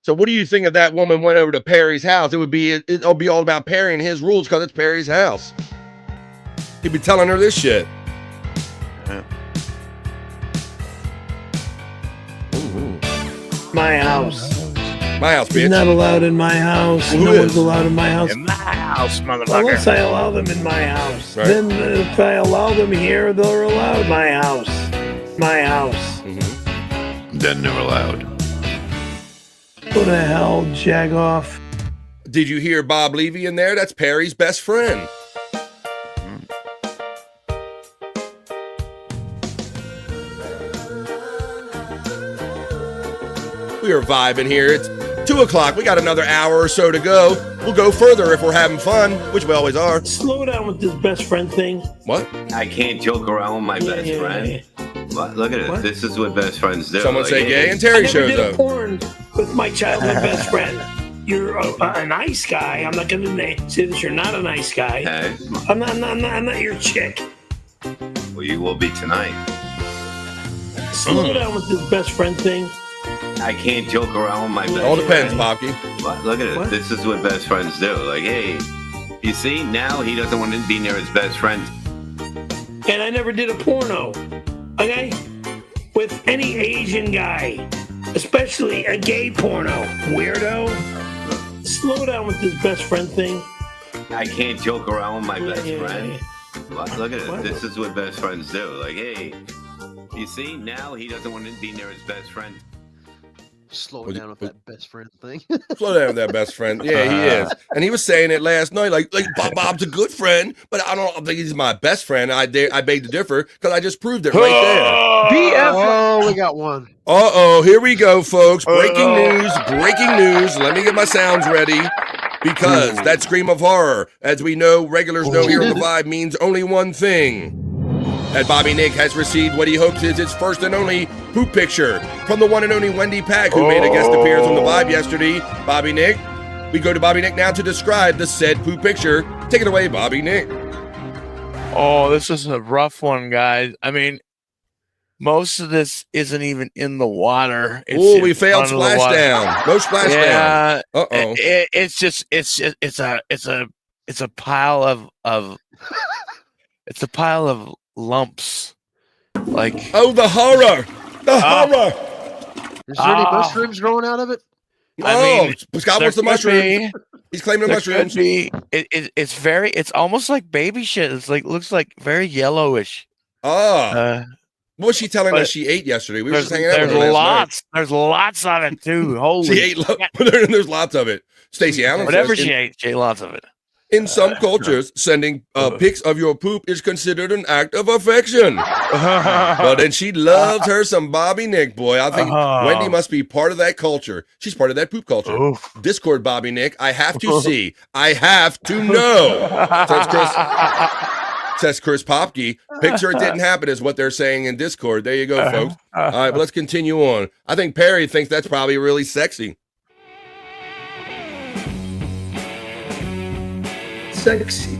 So what do you think if that woman went over to Perry's house? It'll be all about Perry and his rules because it's Perry's house. He'd be telling her this shit.
My house.
My house,
He's
bitch.
not allowed in my house.
Who
No
is?
one's allowed in my house.
In my house,
Unless
motherfucker.
I allow them in my house.
Right.
Then if I allow them here, they're allowed my house. My house.
Then they're allowed.
Go to hell, Jagoff.
Did you hear Bob Levy in there? That's Perry's best friend. We are vibing here. It's 2 o'clock. We got another hour or so to go. We'll go further if we're having fun, which we always are.
Slow down with this best friend thing.
What?
I can't joke around with my best friend. What? Look at it.
What?
This is what best friends do.
Someone say
Like,
gay
hey,
and Terry
I never
shows
did a
up.
porn with my childhood best friend. You're a nice guy. I'm not going to say that you're not a nice guy.
Hey,
I'm not your chick.
well, you will be tonight.
Slow down with this best friend thing.
I can't joke around with my best
All depends,
friend.
Poppy.
What? Look at it.
What?
This is what best friends do. Like, hey, you see, now he doesn't want to be near his best friend.
And I never did a porno, okay? With any Asian guy, especially a gay porno. Weirdo. Slow down with this best friend thing.
I can't joke around with my best
Yeah.
friend. What? Look at it.
What?
This is what best friends do. Like, hey, you see, now he doesn't want to be near his best friend.
Slow down with that best friend thing.
Slow down with that best friend. Yeah, he is. And he was saying it last night, like Bob's a good friend, but I don't think he's my best friend. I beg to differ because I just proved it right there.
Oh, we got one.
Uh-oh, here we go, folks. Breaking news, breaking news. Let me get my sounds ready because that scream of horror, as we know, regulars know here on The Vibe, means only one thing. That Bobby Nick has received what he hopes is his first and only poop picture from the one and only Wendy Pack, who made a guest appearance on The Vibe yesterday. Bobby Nick, we go to Bobby Nick now to describe the said poop picture. Take it away, Bobby Nick.
Oh, this is a rough one, guys. I mean, most of this isn't even in the water.
Oh, we failed splashdown. No splashdown.
Yeah.
Uh-oh.
It's a pile of it's a pile of lumps. Like,
oh, the horror. The horror.
Is there any mushrooms growing out of it?
I mean,
Scott wants the
there could
mushrooms. He's claiming the
there
mushrooms.
could be. It's almost like baby shit. It's like, looks like very yellowish.
What was she telling
but
us she ate yesterday? We were just hanging out with
There's
her last
lots. There's lots of it too. Holy
night. She ate, there's lots of it. Stacey Allen
whatever
says,
she ate lots of it.
in some cultures, sending pics of your poop is considered an act of affection. But then she loves her some Bobby Nick, boy. I think Wendy must be part of that culture. She's part of that poop culture. Discord Bobby Nick. I have to see. I have to know. Says Chris Popke. Picture it didn't happen is what they're saying in Discord. There you go, folks. All right, but let's continue on. I think Perry thinks that's probably really sexy.
Sexy.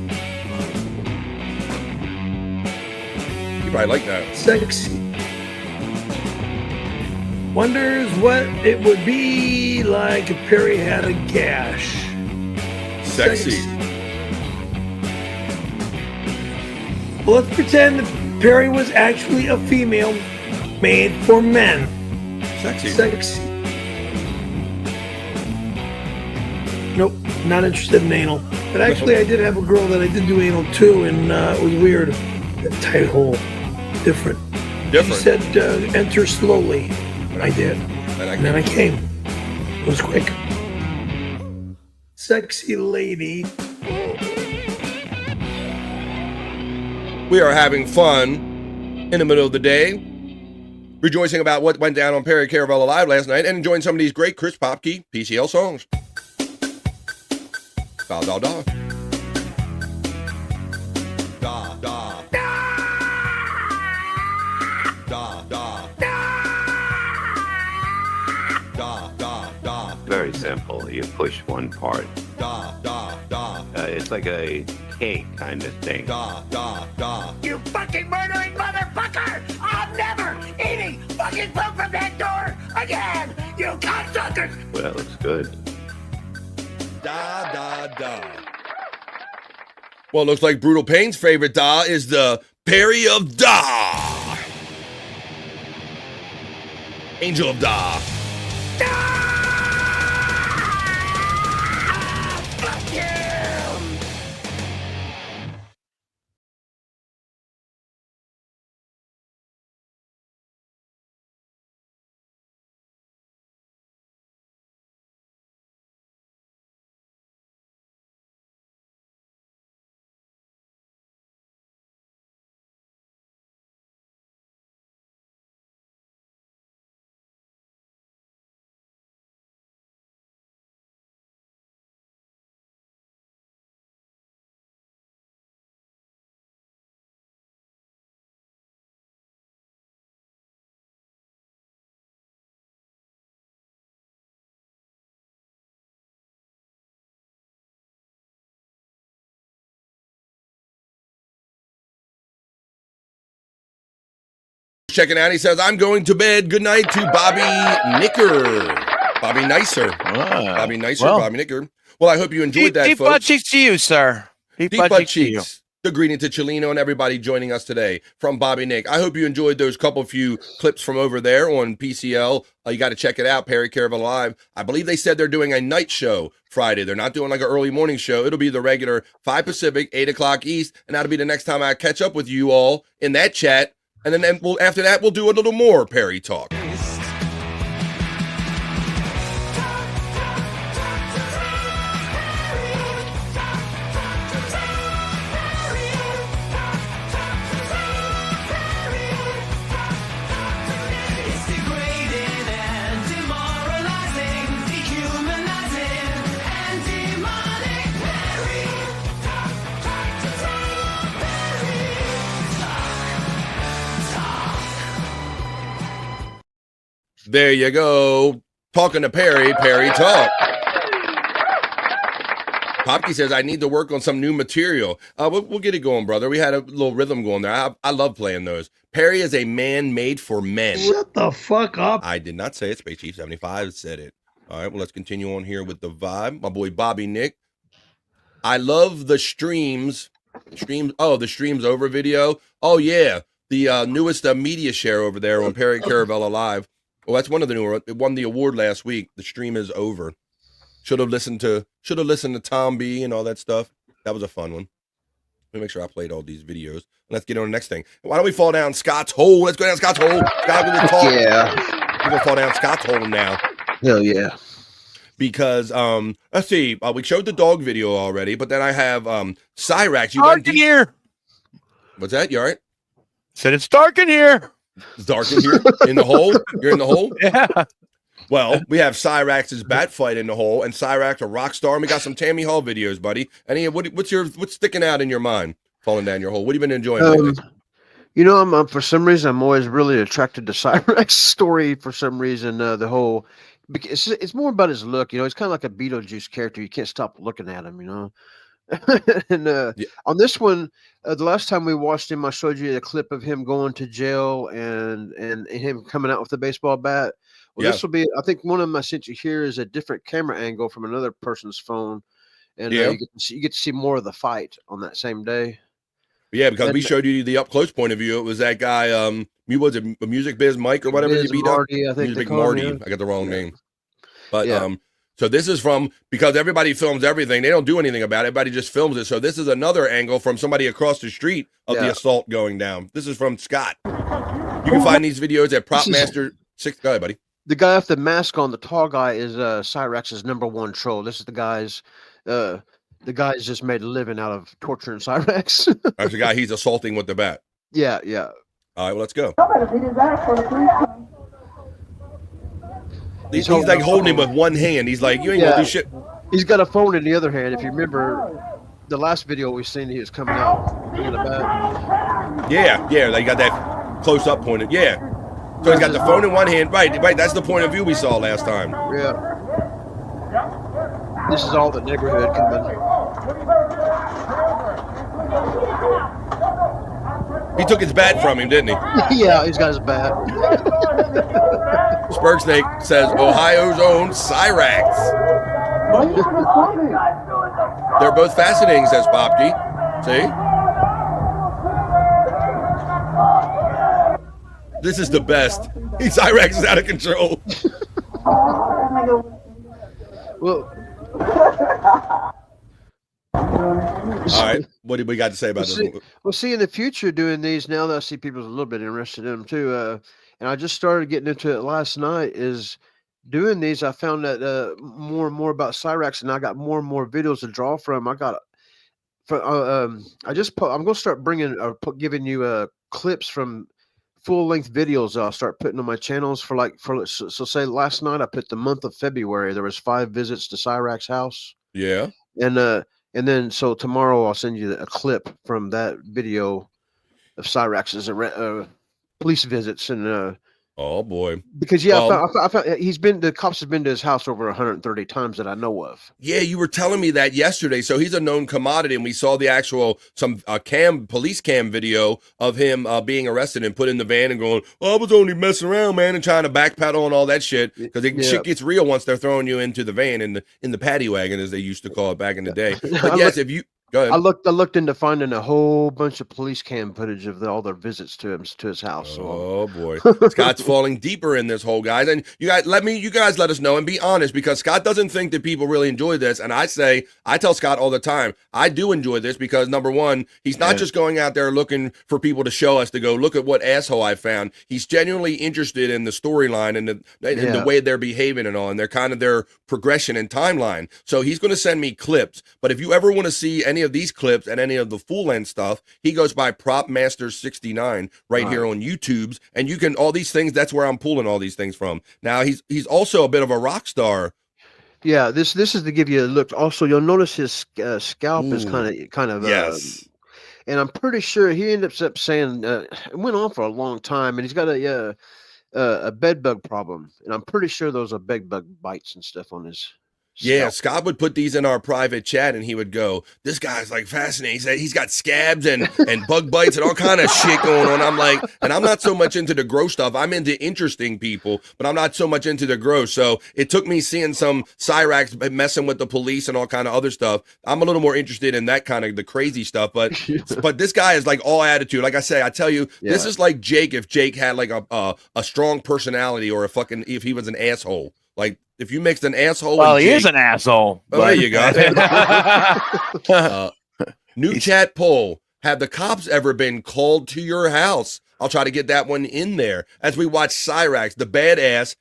You probably like that.
Sexy. Wonders what it would be like if Perry had a gash.
Sexy.
Well, let's pretend that Perry was actually a female made for men.
Sexy.
Sexy. Nope, not interested in anal. But actually, I did have a girl that I did do anal to, and it was weird. A tight hole. Different. She said, enter slowly. I did. And then I came. It was quick. Sexy lady.
We are having fun in the middle of the day, rejoicing about what went down on Perry Caravella Live last night, and enjoying some of these great Chris Popke PCL songs. Da da da. Da da. Da da. Da da da.
Very simple. You push one part.
Da da da.
It's like a cake kind of thing.
Da da da.
You fucking murdering motherfucker! I'm never eating fucking poop from that door again! You cocksuckers!
Well, that looks good.
Da da da. Well, it looks like Brutal Pain's favorite da is the Perry of Da. Angel of Da.
Fuck you!
Checking out, he says, I'm going to bed. Good night to Bobby Nicker. Bobby Nicer. Bobby Nicer,
well.
Bobby Nicker. Well, I hope you enjoyed that,
Deep
folks.
butt cheeks to you, sir. Deep butt cheeks to you.
The greeting to Chileno and everybody joining us today from Bobby Nick. I hope you enjoyed those few clips from over there on PCL. You got to check it out, Perry Caravel Live. I believe they said they're doing a night show Friday. They're not doing like an early morning show. It'll be the regular 5 Pacific, 8 o'clock East, and that'll be the next time I catch up with you all in that chat. And then after that, we'll do a little more Perry talk. There you go. Talking to Perry Talk. Popke says, I need to work on some new material. We'll get it going, brother. We had a little rhythm going there. I love playing those. Perry is a man made for men.
Shut the fuck up.
I did not say it. Space Chief 75 said it. All right, well, let's continue on here with the vibe. My boy Bobby Nick. I love the streams. The streams over video. Oh, yeah. The newest media share over there on Perry Caravel Live. Well, that's one of the newer. It won the award last week. The stream is over. Should have listened to Tom B and all that stuff. That was a fun one. Let me make sure I played all these videos. Let's get on the next thing. Why don't we fall down Scott's hole? Let's go down Scott's hole. Scott,
Yeah.
We're gonna fall down Scott's hole now.
Hell yeah.
Because let's see. We showed the dog video already, but then I have Cyrax. You
Dark in here.
What's that? You all right?
Said it's dark in here.
It's dark in here? In the hole? You're in the hole?
Yeah.
Well, we have Cyrax's bat fight in the hole, and Cyrax a rock star, and we got some Tammy Hall videos, buddy. What's sticking out in your mind, falling down your hole? What have you been enjoying lately?
You know, I'm for some reason I'm always really attracted to Cyrax's story. For some reason, the whole it's more about his look. You know, he's kind of like a Beetlejuice character. You can't stop looking at him. You know. And on this one, the last time we watched him, I showed you a clip of him going to jail and him coming out with the baseball bat. Well, this will be, I think one of them I sent you here is a different camera angle from another person's phone, and you get to see more of the fight on that same day.
Yeah, because we showed you the up close point of view. It was that guy, was it a Music Biz Mike or whatever you beat
Marty,
up?
I think
Music Marty. I got the wrong name. But so this is from, because everybody films everything. They don't do anything about it. Everybody just films it. So this is another angle from somebody across the street of the assault going down. This is from Scott. You can find these videos at PropMaster 6. Go ahead, buddy.
The guy with the mask on, the tall guy, is Cyrax's #1 troll. This is the guy's just made a living out of torturing Cyrax.
That's the guy he's assaulting with the bat.
Yeah.
All right, well, let's go.
Somebody beat his ass for the police.
He's like holding him with one hand. He's like, you ain't gonna do shit.
He's got a phone in the other hand. If you remember the last video we seen, he was coming out in the back.
Yeah, they got that close up pointed. Yeah. So he's got the phone in one hand. Right. That's the point of view we saw last time.
Yeah. This is all the neighborhood coming.
He took his bat from him, didn't he?
Yeah, he's got his bat.
Spurg Snake says Ohio's own Cyrax. They're both fascinating, says Popke. See? This is the best. Cyrax is out of control.
Well,
all right. What do we got to say about this?
Well, see, in the future, doing these now that I see people a little bit interested in them too, and I just started getting into it last night. Is doing these, I found that more and more about Cyrax, and I got more and more videos to draw from. I got, I'm gonna start bringing giving you clips from full-length videos I'll start putting on my channels so say last night I put the month of February. There was 5 visits to Cyrax house.
Yeah.
And then so tomorrow I'll send you a clip from that video of Cyrax's police visits and
oh boy.
Because I found the cops have been to his house over 130 times that I know of.
Yeah, you were telling me that yesterday. So he's a known commodity, and we saw the actual police cam video of him being arrested and put in the van and going, "Oh, I was only messing around, man," and trying to backpedal and all that shit because shit gets real once they're throwing you into the van in the paddy wagon, as they used to call it back in the day. But yes, if you go ahead.
I looked into finding a whole bunch of police cam footage of all their visits to his house.
Oh boy, Scott's falling deeper in this hole, guys. And you guys let us know and be honest, because Scott doesn't think that people really enjoy this. And I tell Scott all the time, I do enjoy this because number one, he's not just going out there looking for people to show us to go look at what asshole I found. He's genuinely interested in the storyline and the way they're behaving and all, and their progression and timeline. So he's going to send me clips. But if you ever want to see any of these clips and any of the full length stuff, he goes by PropMaster69 right here on YouTube's, and you can all these things. That's where I'm pulling all these things from. Now he's also a bit of a rock star.
Yeah, this is to give you a look. Also, you'll notice his scalp is kind of
yes.
And I'm pretty sure he ended up saying it went on for a long time, and he's got a bed bug problem, and I'm pretty sure those are bed bug bites and stuff on his.
Yeah, Scott would put these in our private chat, and he would go, "This guy's like fascinating." He said he's got scabs and bug bites and all kind of shit going on. I'm like, and I'm not so much into the gross stuff. I'm into interesting people, but I'm not so much into the gross. So it took me seeing some Cyrax messing with the police and all kind of other stuff. I'm a little more interested in that kind of the crazy stuff. But this guy is like all attitude. Like I say, I tell you, this is like Jake if Jake had like a strong personality or if he was an asshole. Like if you mixed an asshole.
Well,
and
he
Jake,
is an asshole.
Oh, there you go. New chat poll. Have the cops ever been called to your house? I'll try to get that one in there as we watch Cyrax, the badass.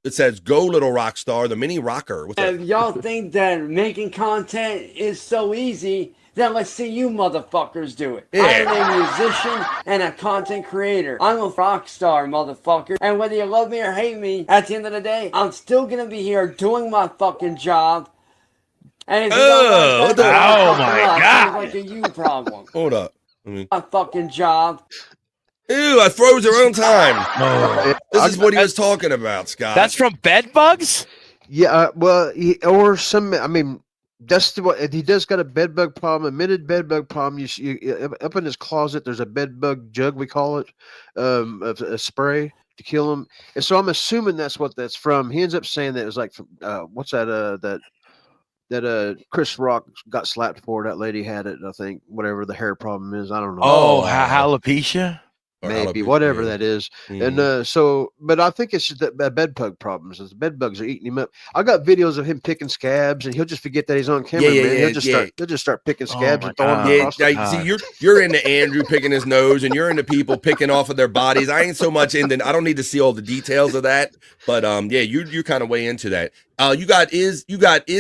It says "Go Little Rock Star," the mini rocker. What's that?
If y'all think that making content is so easy, then let's see you motherfuckers do it.
Yeah.
I'm a musician and a content creator. I'm a rock star, motherfucker. And whether you love me or hate me, at the end of the day, I'm still gonna be here doing my fucking job. And if you don't like that,
my God.
it's like a you problem.
Hold up.
My fucking job.
Ew, I froze her own time. This is what he was talking about, Scott.
That's from bed bugs?
Yeah, that's what he does. Got a bed bug problem, admitted bed bug problem. You up in his closet. There's a bed bug jug, we call it, a spray to kill him. And so I'm assuming that's what that's from. He ends up saying that it was like from what's that that Chris Rock got slapped for. That lady had it. I think whatever the hair problem is. I don't know.
Oh, alopecia.
Maybe whatever that is. And but I think it's just the bed bug problems. The bed bugs are eating him up. I got videos of him picking scabs, and he'll just forget that he's on camera. He'll just start picking scabs and throwing them across the
see, you're into Andrew picking his nose, and you're into people picking off of their bodies. I ain't so much into. I don't need to see all the details of that, but you're kind of way into that. You got is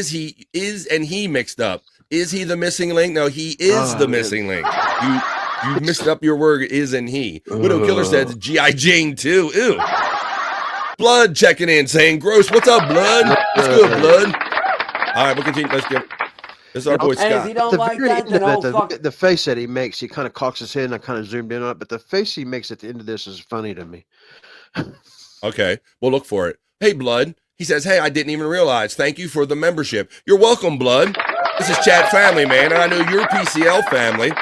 he mixed up? Is he the missing link? No, he is the missing link. You mixed up your word, is and he. Widow Killer says G.I. Jane too. Ew. Blood checking in saying, gross. What's up, Blood? What's good, Blood? All right, we'll continue. Let's get this is our boy Scott.
And if you don't like that, then
the face that he makes, he kind of cocks his head, and I kind of zoomed in on it, but the face he makes at the end of this is funny to me.
Okay, we'll look for it. Hey, Blood. He says, hey, I didn't even realize. Thank you for the membership. You're welcome, Blood. This is Chat Family, man, and I know you're PCL family.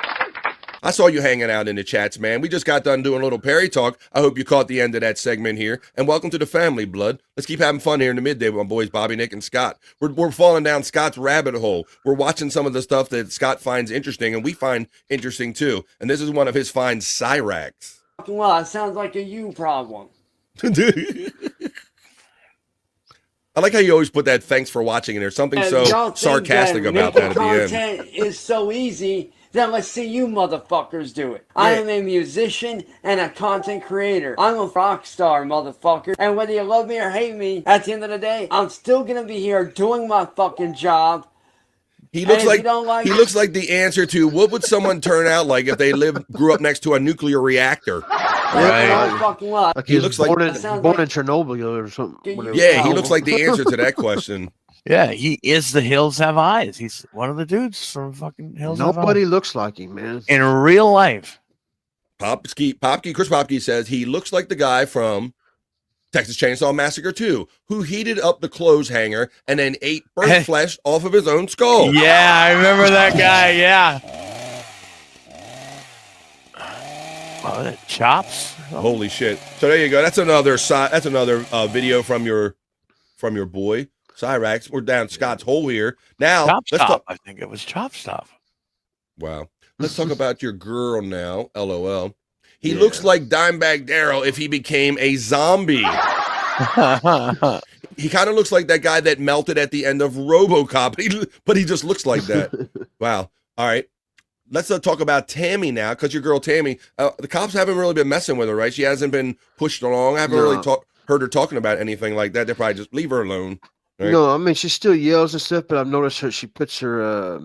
I saw you hanging out in the chats, man. We just got done doing a little Perry talk. I hope you caught the end of that segment here. And welcome to the family, blood. Let's keep having fun here in the midday with my boys, Bobby, Nick, and Scott. We're falling down Scott's rabbit hole. We're watching some of the stuff that Scott finds interesting, and we find interesting too. And this is one of his finds, Cyrax.
Well, it sounds like a you problem.
I like how you always put that thanks for watching in there. Something
And
so
y'all think
sarcastic
that
about
making
that at the end.
content is so easy. Then let's see you motherfuckers do it. I am a musician and a content creator. I'm a rock star, motherfucker. And whether you love me or hate me, at the end of the day, I'm still gonna be here doing my fucking job.
He looks
And if
like
you don't like
he
it-
looks like the answer to what would someone turn out like if they grew up next to a nuclear reactor.
Right. Fucking well.
Like
He
he
looks
was
like-
born, in,
That sounds
born
like-
in Chernobyl or something. whatever.
Yeah, he looks like the answer to that question.
Yeah, he is the Hills Have Eyes. He's one of the dudes from fucking Hills Have
Nobody
Eyes.
looks like him, man.
In real life.
Chris Popke says he looks like the guy from Texas Chainsaw Massacre 2, who heated up the clothes hanger and then ate burnt flesh off of his own skull.
Yeah, I remember that guy. Yeah. Oh, chops.
Holy shit! So there you go. That's another video from your boy Cyrax. We're down Scott's hole here now.
Chop
let's
Stop.
talk.
I think it was Chop Stop.
Wow. Let's talk about your girl now. LOL. He looks like Dimebag Darrell if he became a zombie. He kind of looks like that guy that melted at the end of RoboCop, but he just looks like that. Wow. All right. Let's talk about Tammy now, because your girl Tammy, the cops haven't really been messing with her, right? She hasn't been pushed along. I haven't really heard her talking about anything like that. They probably just leave her alone. Right?
No, I mean she still yells and stuff, but I've noticed she puts her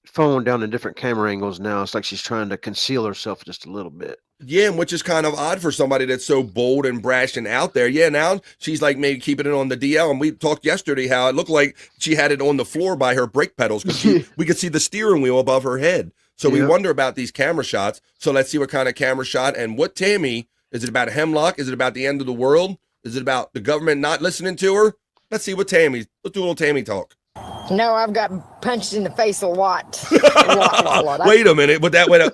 phone down in different camera angles now. It's like she's trying to conceal herself just a little bit.
Yeah, and which is kind of odd for somebody that's so bold and brash and out there. Yeah, now she's like maybe keeping it on the DL. And we talked yesterday how it looked like she had it on the floor by her brake pedals because we could see the steering wheel above her head. So we wonder about these camera shots. So let's see what kind of camera shot and what Tammy, is it about Hemlock? Is it about the end of the world? Is it about the government not listening to her? Let's see what Tammy, let's do a little Tammy talk.
No, I've got punched in the face a lot.
Wait a minute, but that went up.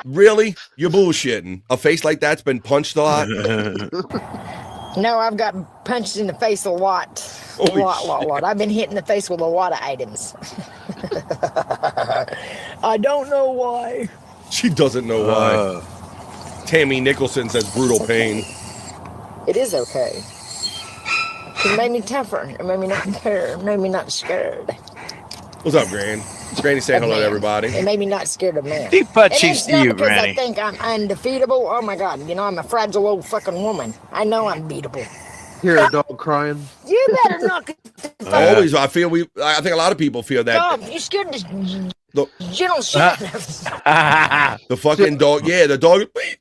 Really? You're bullshitting. A face like that's been punched a lot?
No, I've got punched in the face a lot. Lot. I've been hit in the face with a lot of items. I don't know why.
She doesn't know why. Tammy Nicholson says brutal pain.
It is okay. It made me tougher. It made me not care. It made me not scared.
What's up, Gran? Granny saying hello to everybody.
It made me not scared of man.
Deep butt
And
cheeks
it's
to
not
you,
because
Granny.
I think I'm undefeatable. Oh my God, you know, I'm a fragile old fucking woman. I know I'm beatable.
Hear a dog crying.
You better knock it.
I think a lot of people feel that.
Dog, you scared the gentle shit.
The fucking dog, the dog, please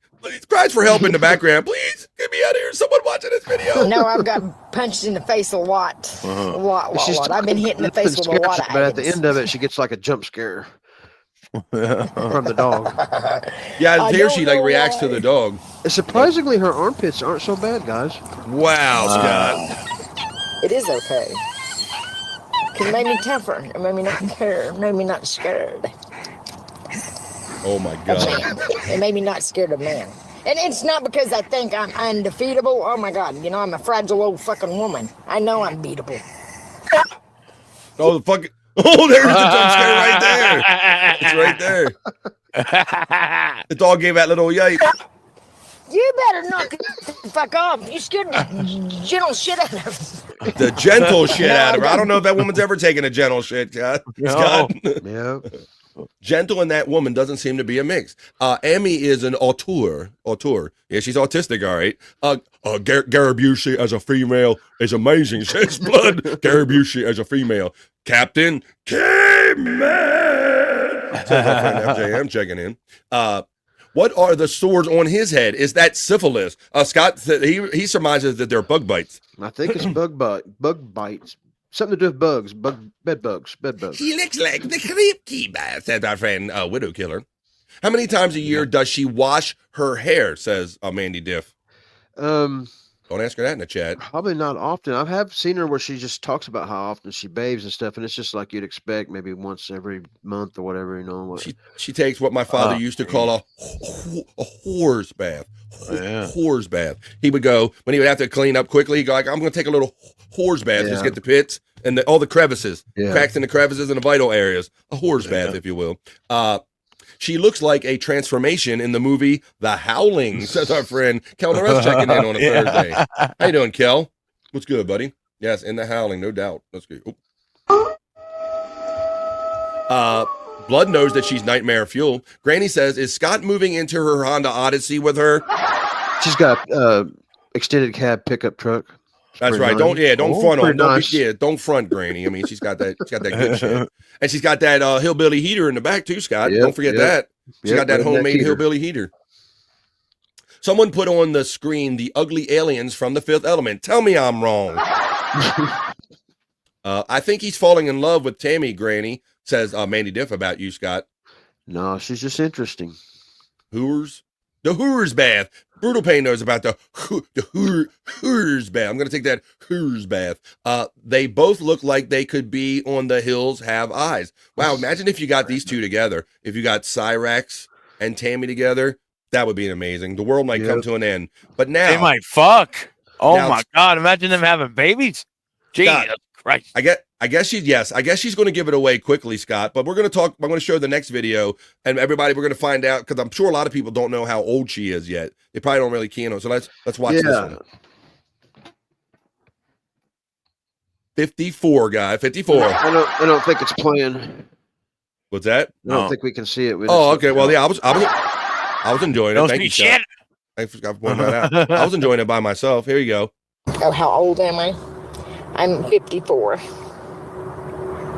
cries for help in the background. Please, get me out of here. Someone watching this video.
No, I've got punched in the face a lot. Lot. I've been hit in the face with a lot of
But at the
items.
end of it, she gets like a jump scare from the dog.
Yeah,
I
here
don't
she like
know
reacts to
why.
the dog.
Surprisingly, her armpits aren't so bad, guys.
Wow, Scott.
It is okay. It made me tougher. It made me not care. It made me not scared.
Oh my God.
It made me not scared of man. And it's not because I think I'm undefeatable. Oh my God, you know, I'm a fragile old fucking woman. I know I'm beatable.
Oh, the fucking. Oh, there's the jump scare right there. It's right there. The dog gave that little yipe.
You better knock it the fuck off. You scared the gentle shit out of me.
The gentle shit out of her. I don't know if that woman's ever taken a gentle shit, Scott.
No.
Yeah.
Gentle and that woman doesn't seem to be a mix. Amy is an auteur. Yeah, she's autistic, all right. Gary Busey as a female is amazing, says Blood. Gary Busey as a female. Captain K-Man. Says my friend FJM checking in. What are the sores on his head? Is that syphilis? Scott said he surmises that they're bug bites.
I think it's bug bites. Something to do with bugs, bed bugs.
He looks like the creep keeper, said our friend Widow Killer. How many times a year does she wash her hair, says Mandy Diff? Don't ask her that in the chat.
Probably not often. I have seen her where she just talks about how often she bathes and stuff, and it's just like you'd expect, maybe once every month or whatever, you know.
She takes what my father used to call a whore's bath. Whore's bath. He would go, when he would have to clean up quickly, he'd go like, I'm going to take a little whore's bath. Just get the pits and all the crevices, cracks in the crevices and the vital areas. A whore's bath, if you will. She looks like a transformation in the movie The Howling, says our friend Kel Norris checking in on a Thursday. How you doing, Kel? What's good, buddy? Yes, in The Howling, no doubt. That's good. Blood knows that she's nightmare fuel. Granny says, is Scott moving into her Honda Odyssey with her?
She's got extended cab pickup truck.
That's right.
Nice.
Don't front on. Nice. Don't front Granny. I mean, she's got that good shit. And she's got that hillbilly heater in the back too, Scott. Don't forget that. She's got that homemade hillbilly heater. Someone put on the screen the ugly aliens from The Fifth Element. Tell me I'm wrong. I think he's falling in love with Tammy, Granny, says Mandy Diff about you, Scott.
No, she's just interesting.
Hoors? The Hoors bath. Brutal Pain knows about the Hoors bath. I'm going to take that Hoors bath. They both look like they could be on The Hills Have Eyes. Wow, imagine if you got these two together. If you got Cyrax and Tammy together, that would be amazing. The world might come to an end. But now...
They might fuck. Oh, my God. Imagine them having babies. Jesus Christ.
I guess she's going to give it away quickly, Scott, but I'm going to show the next video, and everybody, we're going to find out, because I'm sure a lot of people don't know how old she is yet. They probably don't really key in on. So let's watch this one. 54, guy. 54.
I don't think it's playing.
What's that?
I don't think we can see it.
Okay. Well, yeah, I was enjoying it. Thank you, Scott. Thanks for pointing that out. I was enjoying it by myself. Here you go.
Oh, how old am I? I'm 54.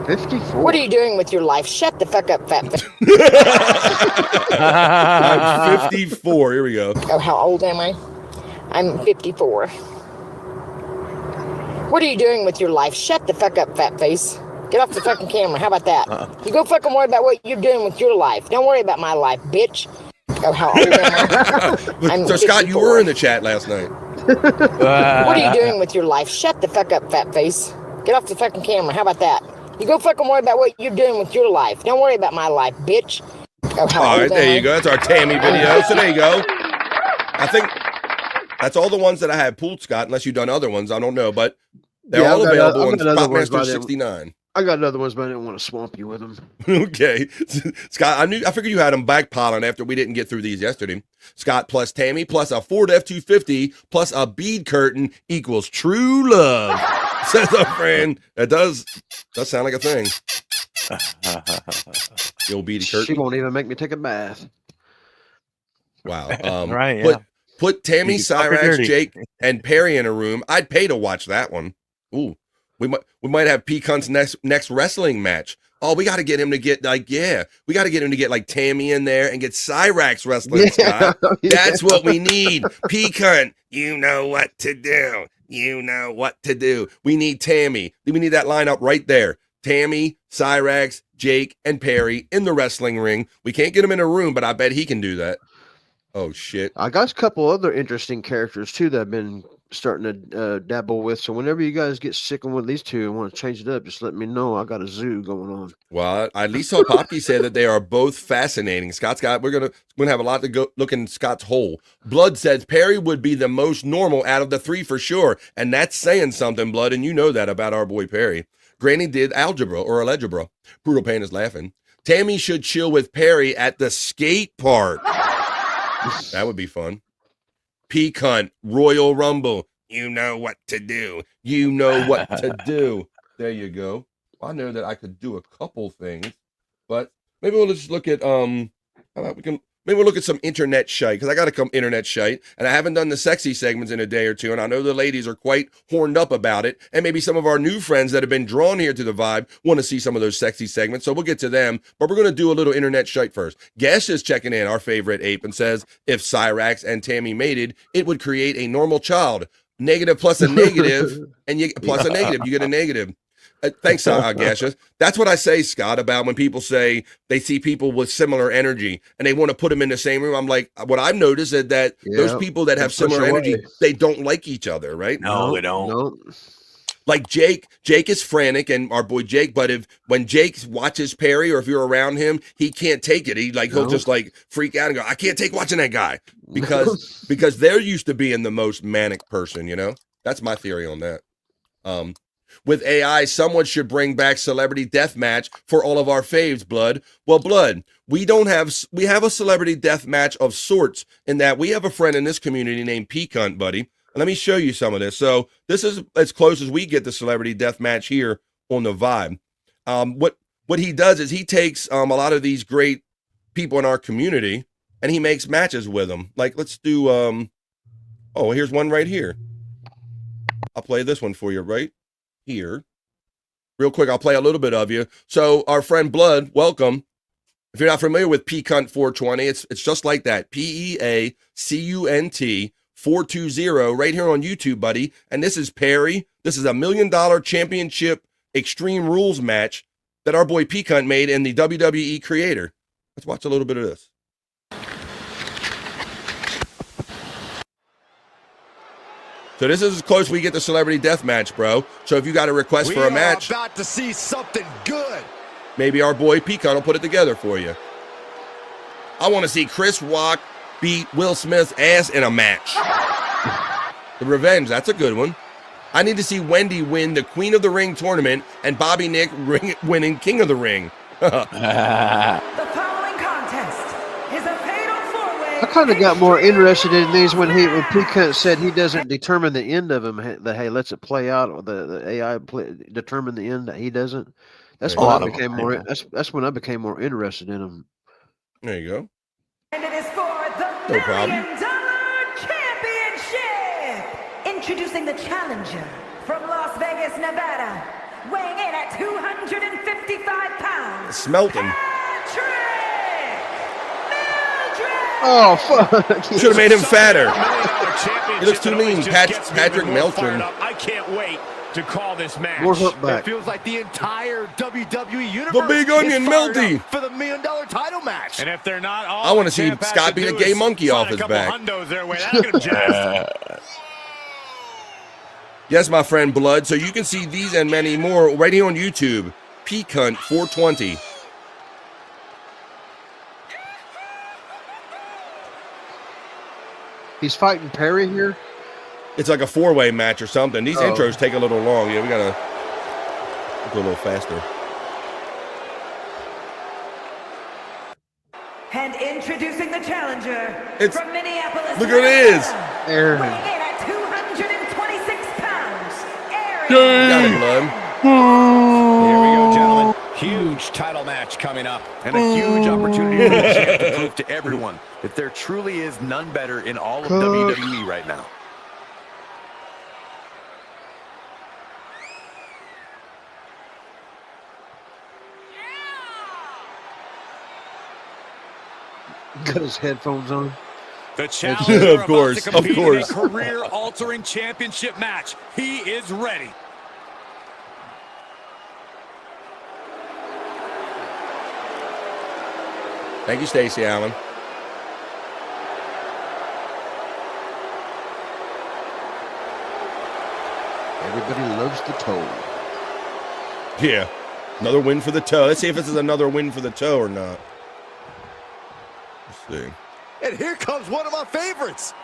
54?
What are you doing with your life? Shut the fuck up, fat face.
I'm 54. Here we go.
Oh, how old am I? I'm 54. What are you doing with your life? Shut the fuck up, fat face. Get off the fucking camera. How about that? You go fucking worry about what you're doing with your life. Don't worry about my life, bitch. Oh, how old am I?
So, Scott, you were in the chat last night.
What are you doing with your life? Shut the fuck up, fat face. Get off the fucking camera. How about that? You go fucking worry about what you're doing with your life. Don't worry about my life, bitch. Oh,
all right, there you go. That's our Tammy video. So there you go. I think that's all the ones that I had pulled, Scott, unless you've done other ones. I don't know, but they're all available on Spotmaster 69.
I got other ones, but I didn't want to swamp you with them.
Okay. Scott, I figured you had them backpiling after we didn't get through these yesterday. Scott plus Tammy plus a Ford F-250 plus a bead curtain equals true love. Says our friend. That does sound like a thing. The old beady curtain.
She won't even make me take a bath.
Wow.
Right, yeah.
Put Tammy, Cyrax, Jake, and Perry in a room. I'd pay to watch that one. Ooh. We might have P Cunt's next wrestling match. Oh, we got to get him to get we got to get him to get like Tammy in there and get Cyrax wrestling. Scott. That's what we need. P Cunt, you know what to do. You know what to do. We need Tammy. We need that lineup right there. Tammy, Cyrax, Jake, and Perry in the wrestling ring. We can't get him in a room, but I bet he can do that. Oh shit!
I got a couple other interesting characters too that I've been starting to dabble with. So whenever you guys get sick of one of these two and want to change it up, just let me know. I got a zoo going on.
Well, I at least saw Popke say that they are both fascinating. We're gonna have a lot to go look in Scott's hole. Blood says Perry would be the most normal out of the three for sure, and that's saying something, Blood, and you know that about our boy Perry. Granny did algebra or algebra. Brutal Pain is laughing. Tammy should chill with Perry at the skate park. That would be fun. P Cunt, Royal Rumble. You know what to do. You know what to do. There you go. I know that I could do a couple things, but maybe we'll just look at maybe we'll look at some internet shite, because I got to come internet shite, and I haven't done the sexy segments in a day or two, and I know the ladies are quite horned up about it, and maybe some of our new friends that have been drawn here to the vibe want to see some of those sexy segments, so we'll get to them, but we're going to do a little internet shite first. Gesh is checking in, our favorite ape, and says, if Cyrax and Tammy mated, it would create a normal child. Negative plus a negative, and you plus a negative, you get a negative. Thanks, Gasha. That's what I say, Scott, about when people say they see people with similar energy and they want to put them in the same room. I'm like, what I've noticed is that those people that have similar energy, they don't like each other, right?
No, they don't.
No.
Like Jake is frantic, and our boy Jake. But when Jake watches Perry, or if you're around him, he can't take it. He'll just like freak out and go, "I can't take watching that guy," because they're used to being the most manic person. You know, that's my theory on that. With AI, someone should bring back Celebrity Deathmatch for all of our faves, Blood. Well, Blood, we have a Celebrity Deathmatch of sorts in that we have a friend in this community named Peacunt, buddy. Let me show you some of this. So this is as close as we get to Celebrity Deathmatch here on the Vibe. What he does is he takes a lot of these great people in our community and he makes matches with them. Like, let's do, here's one right here. I'll play this one for you right here. Real quick, I'll play a little bit of you. So our friend Blood, welcome. If you're not familiar with Peacunt 420, it's just like that. PEACUNT 420 right here on YouTube, buddy. And this is Perry. This is $1 million championship Extreme Rules match that our boy Peacunt made in the WWE Creator. Let's watch a little bit of this. So this is as close as we get to Celebrity Deathmatch, bro. So if you got a request for a match,
we are about to see something good.
Maybe our boy Peacunt will put it together for you. I want to see Chris Rock beat Will Smith's ass in a match. The Revenge, that's a good one. I need to see Wendy win the Queen of the Ring tournament and Bobby Nick winning King of the Ring.
The following contest is a fatal four-way.
I kind of got more interested in these when Peacunt said he doesn't determine the end of them. That hey, lets it play out. Or the AI determine the end. That he doesn't. That's when I became more. That's when I became more interested in them.
There you go.
And it is for the
No problem.
$1 Million Championship. Introducing the challenger from Las Vegas, Nevada, weighing in at 255 pounds.
Smelting.
Oh, fuck.
Should have made him fatter. He looks too lean. Patrick Melton.
I can't wait to call this match.
More hook back.
It feels like the entire WWE universe.
The Big Onion
is fired
Melty.
up for the $1 Million title match. And if they're not all,
I want to see Scott beat a gay monkey off his back. Yes, my friend Blood. So you can see these and many more right here on YouTube. Peacunt 420.
He's fighting Perry here.
It's like a four-way match or something. These intros take a little long. Yeah, we gotta go a little faster.
And introducing the challenger from Minneapolis.
Look at this.
Weighing in at 226 pounds.
Got it, Blood.
Here we go, gentlemen. Huge title match coming up, and a huge opportunity for the champ to prove to everyone that there truly is none better in all of WWE right now.
Got his headphones on.
The challenger
Of course,
about to compete
of course.
in a career-altering championship match. He is ready.
Thank you, Stacey Allen.
Everybody loves the toe.
Yeah. Another win for the toe. Let's see if this is another win for the toe or not. Let's see.
And here comes one of my favorites.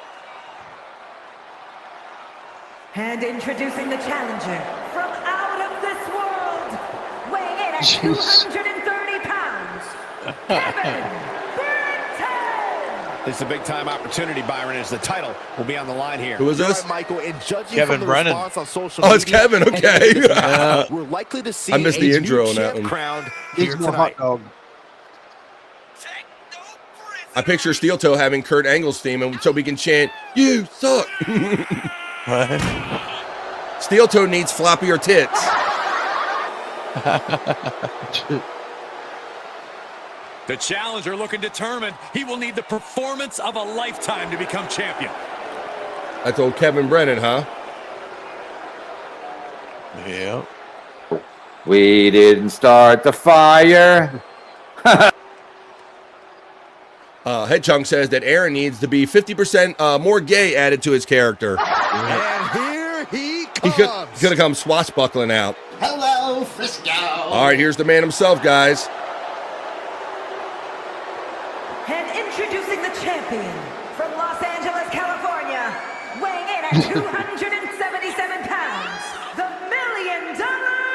And introducing the challenger from out of this world, weighing in at
Jeez.
230 pounds, Kevin Brenton.
This is a big-time opportunity, Byron, as the title will be on the line here.
Who is
You're
this?
right, Michael, and judging
Kevin
from the
Brennan.
response on social
Oh, it's
media
Kevin.
and
Okay.
Instagram, we're likely to see
I missed the
a
intro
new
on that
champ
one.
crowned
Needs
here
more
tonight.
hot dog.
I picture Steel Toe having Kurt Angle's theme, and so we can chant, "You suck." Steel Toe needs floppier tits.
The challenger looking determined. He will need the performance of a lifetime to become champion.
That's old Kevin Brennan, huh?
Yeah.
We didn't start the fire.
Head Chunk says that Aaron needs to be 50% more gay added to his character.
And here he comes.
He's gonna come swashbuckling out.
Hello, Frisco.
All right, here's the man himself, guys.
And introducing the champion from Los Angeles, California, weighing in at 277 pounds, the $1 million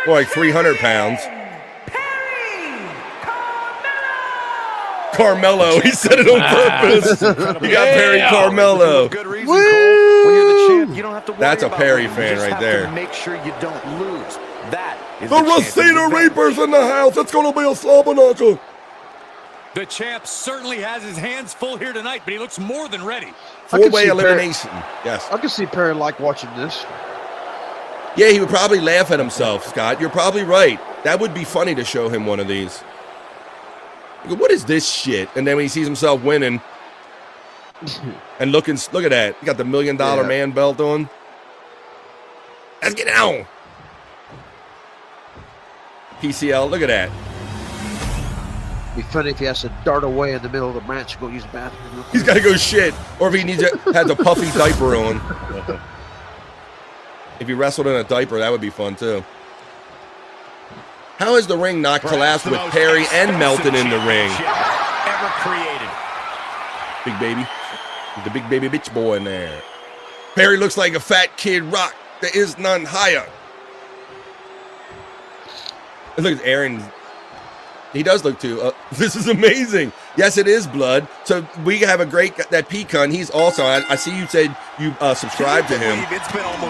More like 300 pounds. Carmelo, he said it on purpose. You got Perry Carmelo. Woo! That's a Perry fan right there.
Make sure you don't lose. That is
The Rosita Reapers in the house. It's going to be a slobberknocker.
The champ certainly has his hands full here tonight, but he looks more than ready.
Four-way elimination. Yes.
I can see Perry like watching this.
Yeah, he would probably laugh at himself, Scott. You're probably right. That would be funny to show him one of these. You go, what is this shit? And then when he sees himself winning, and look at that. He got the $1 million man belt on. Let's get it on. PCL, look at that.
Be funny if he has to dart away in the middle of the match and go use the bathroom.
He's got to go shit. Or if he has a puffy diaper on. If he wrestled in a diaper, that would be fun too. How has the ring not collapsed with Perry and Melton in the ring?
Ever created.
Big baby. The big baby bitch boy in there. Perry looks like a fat kid rock. There is none higher. And look at Aaron. He does look too. This is amazing. Yes, it is blood. So we have a great, that Pecan, he's also, I see you said you subscribe to him.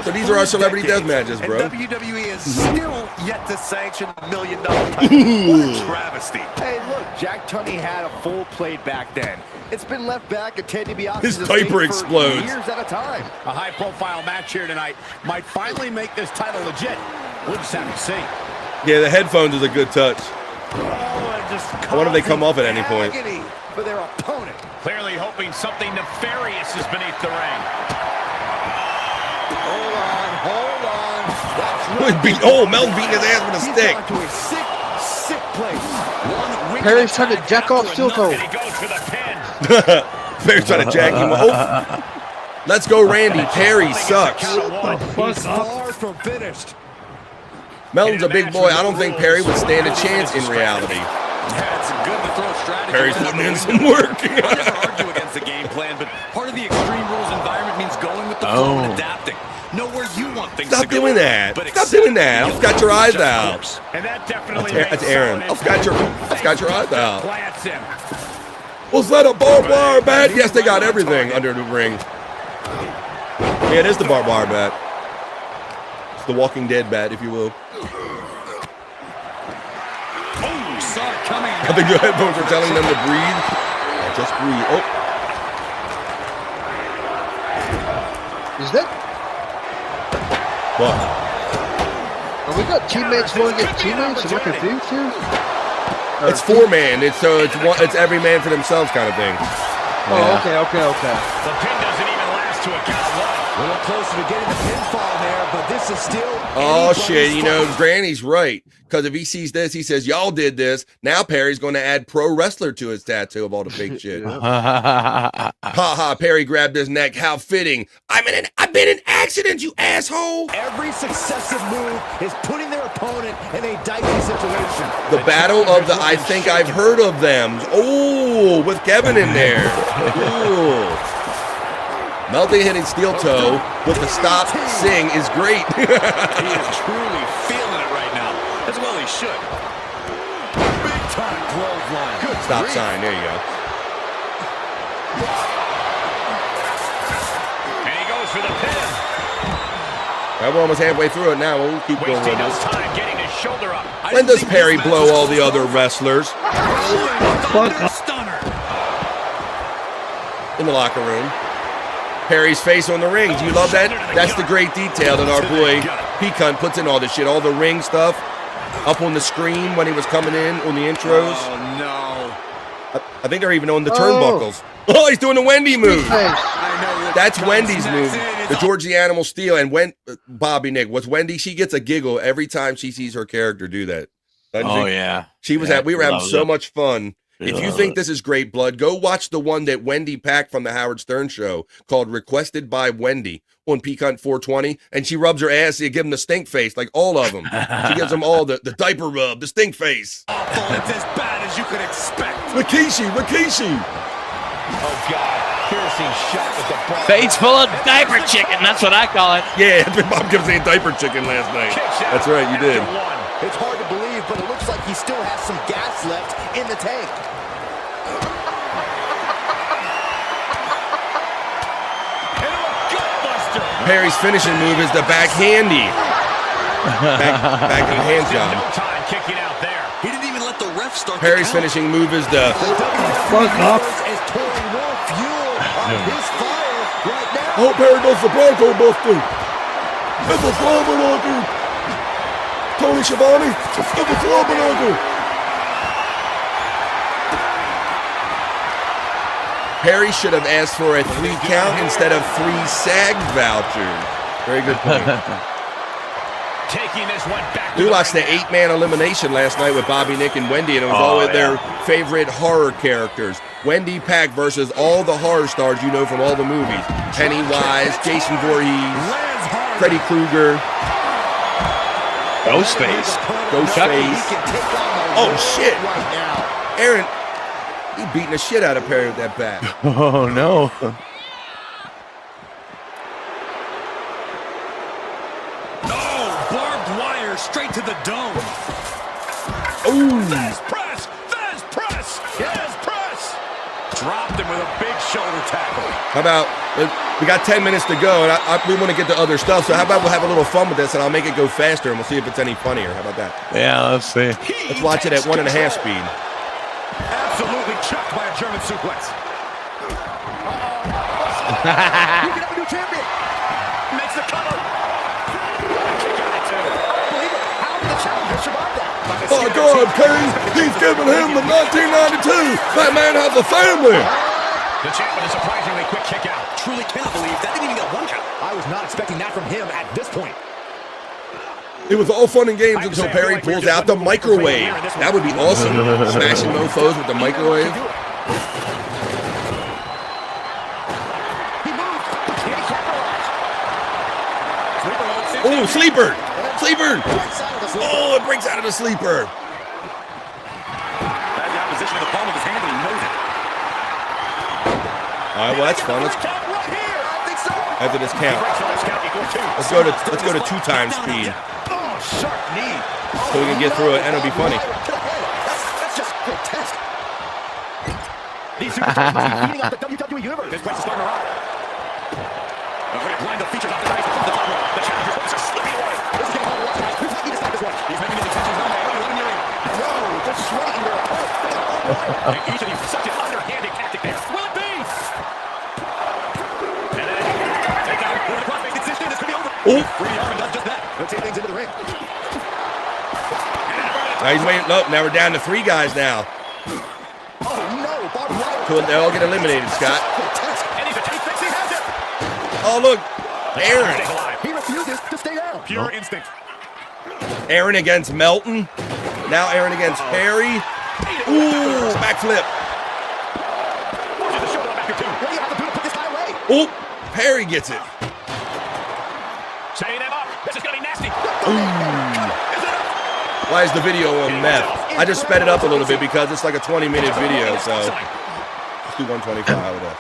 So these are our celebrity death matches, bro.
And WWE is still yet to sanction $1 million title. What a travesty. Hey, look, Jack Tunney had a full plate back then. It's been left back at Ted DiBiase.
His diaper explodes.
Years at a time.
A high-profile match here tonight might finally make this title legit. We'll just have to see.
Yeah, the headphones is a good touch. I wonder if they come off at any point.
For their opponent.
Clearly hoping something nefarious is beneath the ring.
Hold on. That's right.
Oh, Melton beating his ass with a stick.
To a sick place.
Perry's trying to jack off Steel Toe.
Perry's trying to jack him off. Let's go, Randy. Perry sucks.
He's far from finished.
Melton's a big boy. I don't think Perry would stand a chance in reality.
That's a good to throw strategy.
Perry's putting in some work.
I never argue against the game plan, but part of the Extreme Rules environment means going with the flow and adapting. Know where you want things
Stop
to go.
doing that. Stop doing that. I'll scratch your eyes out.
And that definitely
That's Aaron. I'll scratch your eyes out.
plants him.
Was that a barbed wire bat? Yes, they got everything under the ring. Yeah, it is the barbed wire bat. It's the Walking Dead bat, if you will. I think your headphones are telling them to breathe. Just breathe. Oh.
Is that?
What?
Oh, we got teammates going against teammates? Am I confused here?
It's 4-man. It's every man for themselves kind of thing.
Oh, okay.
The pin doesn't even last to a count.
A little closer to getting the pinfall there, but this is still.
Oh shit! You know, Granny's right. Because if he sees this, he says, "Y'all did this." Now Perry's going to add pro wrestler to his tattoo of all the fake shit. Ha ha! Perry grabbed his neck. How fitting! I've been in accident, you asshole.
Every successive move is putting their opponent in a dicey situation.
The battle of the I think I've heard of them. Oh, with Kevin in there. Ooh. Melton hitting Steel Toe with the stop sing is great.
He is truly feeling it right now. As well he should.
Big time clothesline. Good
Stop
grief.
sign. There you go.
And he goes for the pin.
We're almost halfway through it now. We'll keep going with this.
Time getting his shoulder up.
When does Perry blow all the other wrestlers?
Stunner.
In the locker room. Perry's face on the ring. Do you love that? That's the great detail that our boy Pecan puts in all this shit. All the ring stuff up on the screen when he was coming in on the intros.
Oh, no.
I think they're even on the turnbuckles. Oh, he's doing the Wendy move. That's Wendy's move. The George the Animal Steel and when Bobby Nick was Wendy. She gets a giggle every time she sees her character do that.
Oh yeah,
she was we were having so much fun. If you think this is great, Blood, go watch the one that Wendy packed from the Howard Stern show called Requested by Wendy on Peacunt 420. And she rubs her ass. You give them the stink face, like all of them. She gives them all the diaper rub, the stink face.
Awful. It's as bad as you could expect.
Rikishi.
Oh, God. Piercing shot with the ball.
Face full of diaper chicken. That's what I call it.
Yeah, Bob kept saying diaper chicken last night. That's right, you did.
It's hard to believe, but it looks like he still has some gas left in the tank.
Perry's finishing move is the backhandy. Backhand hand job.
No time kicking out there. He didn't even let the ref start.
Perry's finishing move is the
fuck off.
Oh, Perry does the Bronco Buster. It's a flubber. Tony Schiavone. It's a flubber. Perry should have asked for a 3 count instead of 3 SAG vouchers. Very good point.
Taking this one back.
We watched the 8-man elimination last night with Bobby, Nick, and Wendy, and it was all of their favorite horror characters. Wendy Pack versus all the horror stars you know from all the movies. Pennywise, Jason Voorhees, Freddy Krueger.
Ghostface.
Oh, shit. Aaron, he beating the shit out of Perry with that bat.
Oh, no.
Oh, barbed wire straight to the dome.
Ooh.
Fez press. Dropped him with a big shoulder tackle.
How about, we got 10 minutes to go, and we want to get to other stuff, so how about we'll have a little fun with this, and I'll make it go faster, and we'll see if it's any funnier. How about that?
Yeah, let's see.
Let's watch it at 1.5 speed.
Absolutely chucked by a German suplex. You can have a new champion. Makes the cover. How did the challenger survive that?
Oh, God, Perry, he's giving him the 1992. That man has a family.
The champ with a surprisingly quick kick out. Truly cannot believe that didn't even get 1 count. I was not expecting that from him at this point.
It was all fun and games until Perry pulls out the microwave. That would be awesome. Smashing mofos with the microwave. Oh, sleeper. Oh, it breaks out of the sleeper.
That's the opposition of the palm of his hand, and he knows it.
All right, well, that's fun. After this count. Let's go to 2 times speed.
Sharp knee.
So we can get through it and it'll be funny.
That's just grotesque. These superstars must be heating up the WWE Universe. This place is starting to rock. Line the features off the ice from the top rope. The challenger's hopes are slipping away. This is getting hard to watch, guys. We might need to stop this one. He's making his intentions known by everyone in the arena. No, just swinging their opponent. Each of these such an underhanded tactic there. Will it be? And then take out with a crossface decision. This could be over. Free arm does just that. Let's take things into the ring.
Now he's waiting. Look, now we're down to 3 guys now.
Oh no, Barbed wire.
They all get eliminated, Scott.
And he's a tape fix. He has it.
Oh, look. Aaron.
He refuses to stay down. Pure instinct.
Aaron against Melton. Now Aaron against Perry. Ooh, backflip. Oh, Perry gets it.
Chain him up. This is going to be nasty.
Why is the video on meth? I just sped it up a little bit because it's like a 20-minute video, so let's do 125 with that.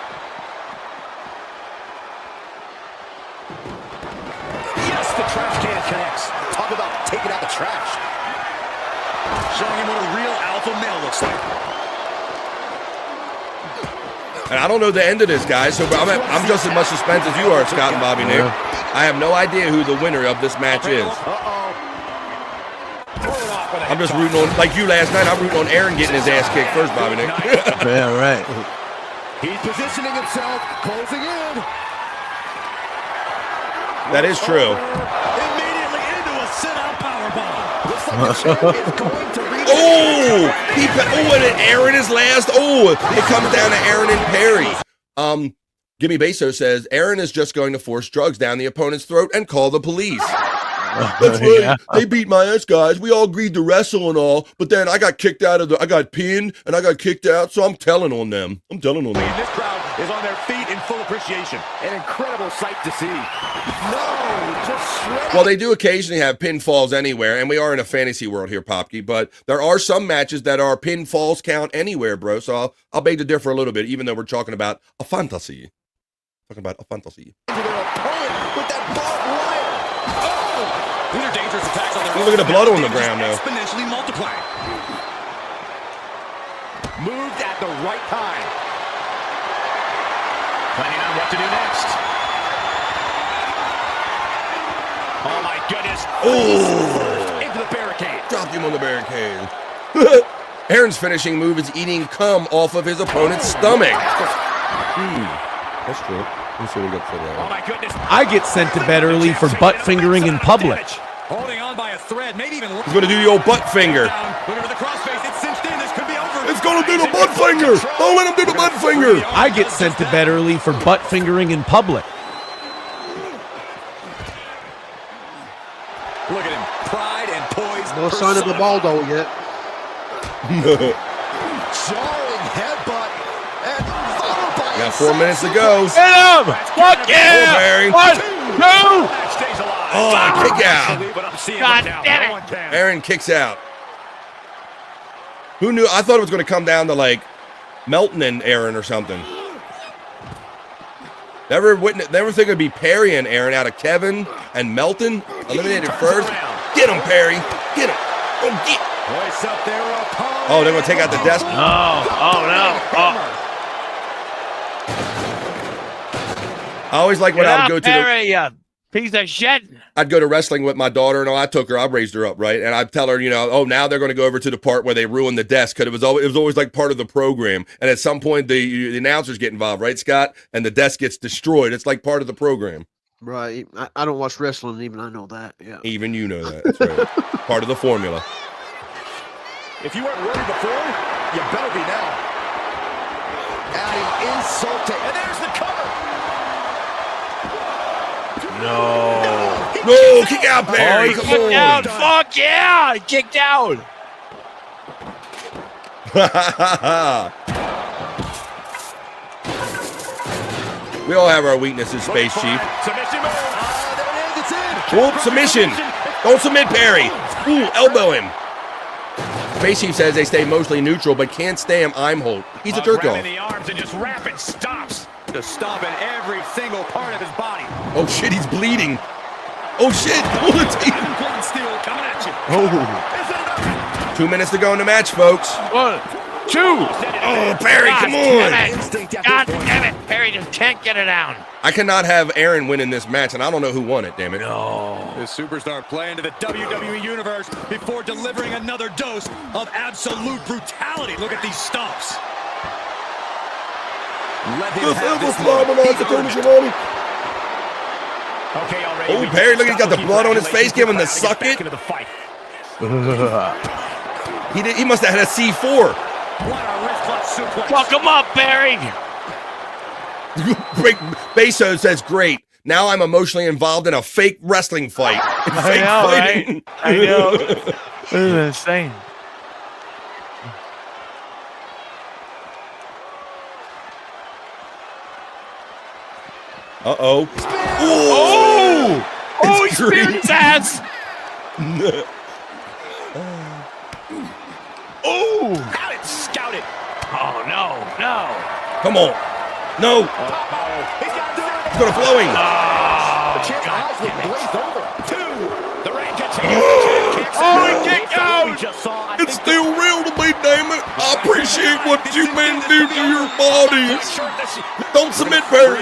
Yes, the trash can connects. Talk about taking out the trash. Showing him what a real alpha male looks like.
And I don't know the end of this, guys, so I'm just as much suspense as you are, Scott and Bobby Nick. I have no idea who the winner of this match is. I'm just rooting on, like you last night, I'm rooting on Aaron getting his ass kicked first, Bobby Nick.
Yeah, right.
He's positioning himself, closing in.
That is true.
Immediately into a sit-out powerbomb. Looks like the champ is going to reach.
And then Aaron is last. Oh, it comes down to Aaron and Perry. Gimme Beso says, Aaron is just going to force drugs down the opponent's throat and call the police. That's right.
Yeah.
They beat my ass, guys. We all agreed to wrestle and all, but then I got kicked out I got pinned and I got kicked out, so I'm telling on them.
This crowd is on their feet in full appreciation. An incredible sight to see. No, just shredded.
Well, they do occasionally have pinfalls anywhere, and we are in a fantasy world here, Popke, but there are some matches that are pinfalls count anywhere, bro, so I'll beg to differ a little bit, even though we're talking about a fantasy. Talking about a fantasy.
These are dangerous attacks on their
Look at the blood on the ground now.
Exponentially multiplying. Moved at the right time. Planning on what to do next. Oh my goodness.
Oh!
Into the barricade.
Dropped him on the barricade. Aaron's finishing move is eating cum off of his opponent's stomach. That's true. Let's see what we got for that.
Oh my goodness.
I get sent to bed early for butt fingering in public.
Holding on by a thread, maybe even.
He's going to do the old butt finger.
Looking for the crossface. It's cinched in. This could be over.
It's going to do the butt finger. Don't let him do the butt finger.
I get sent to bed early for butt fingering in public.
Look at him. Pride and poise.
No sign of the Baldo yet.
Jarring headbutt. And followed by
Got 4 minutes to go.
Get him! Fuck yeah!
Barry.
1, 2.
Oh, kick out.
God damn it!
Aaron kicks out. Who knew? I thought it was going to come down to like Melton and Aaron or something. Never think it'd be Perry and Aaron out of Kevin and Melton eliminated first. Get him, Perry. Get him. Oh, get. Oh, they're going to take out the desk.
Oh no. Oh.
I always like when I would go to
Perry, piece of shit.
I'd go to wrestling with my daughter, and I took her. I raised her up, right? And I'd tell her, now they're going to go over to the part where they ruin the desk because it was always like part of the program. And at some point, the announcers get involved, right, Scott? And the desk gets destroyed. It's like part of the program.
Right. I don't watch wrestling, even I know that. Yeah.
Even you know that. That's right. Part of the formula.
If you weren't worried before, you better be now. Adding insult to, and there's the cover.
No, kick out, Perry.
Oh, he
Come
kicked
on.
out. Fuck yeah. He kicked out.
We all have our weaknesses, Space Chief.
Submission move. There it is. It's in.
Whoop, submission. Don't submit, Perry. Ooh, elbow him. Space Chief says they stay mostly neutral, but can't stay him. Holt. He's a jerk off.
The arms and just rapid stops. Just stomping every single part of his body.
Oh shit, he's bleeding. Oh shit.
Golden Steel coming at you.
Oh. 2 minutes to go in the match, folks.
1, 2.
Oh, Perry, come on.
God damn it. Perry just can't get it down.
I cannot have Aaron win in this match, and I don't know who won it, damn it.
No.
This superstar playing to the WWE Universe before delivering another dose of absolute brutality. Look at these stomps. Let him have this one. Okay, already.
Oh, Perry, look, he's got the blood on his face. Give him the suck it. He must have had a C4.
Fuck him up, Barry.
Beso says, great. Now I'm emotionally involved in a fake wrestling fight. Fake fighting.
Right? I know. This is insane.
Uh-oh.
Oh, he speared his ass.
Oh, got it, scout it.
Oh, no.
Come on. No. It's going to flowing.
The rain gets
he kicked out.
It's still real to me, damn it. I appreciate what you men do to your bodies. Don't submit, Barry.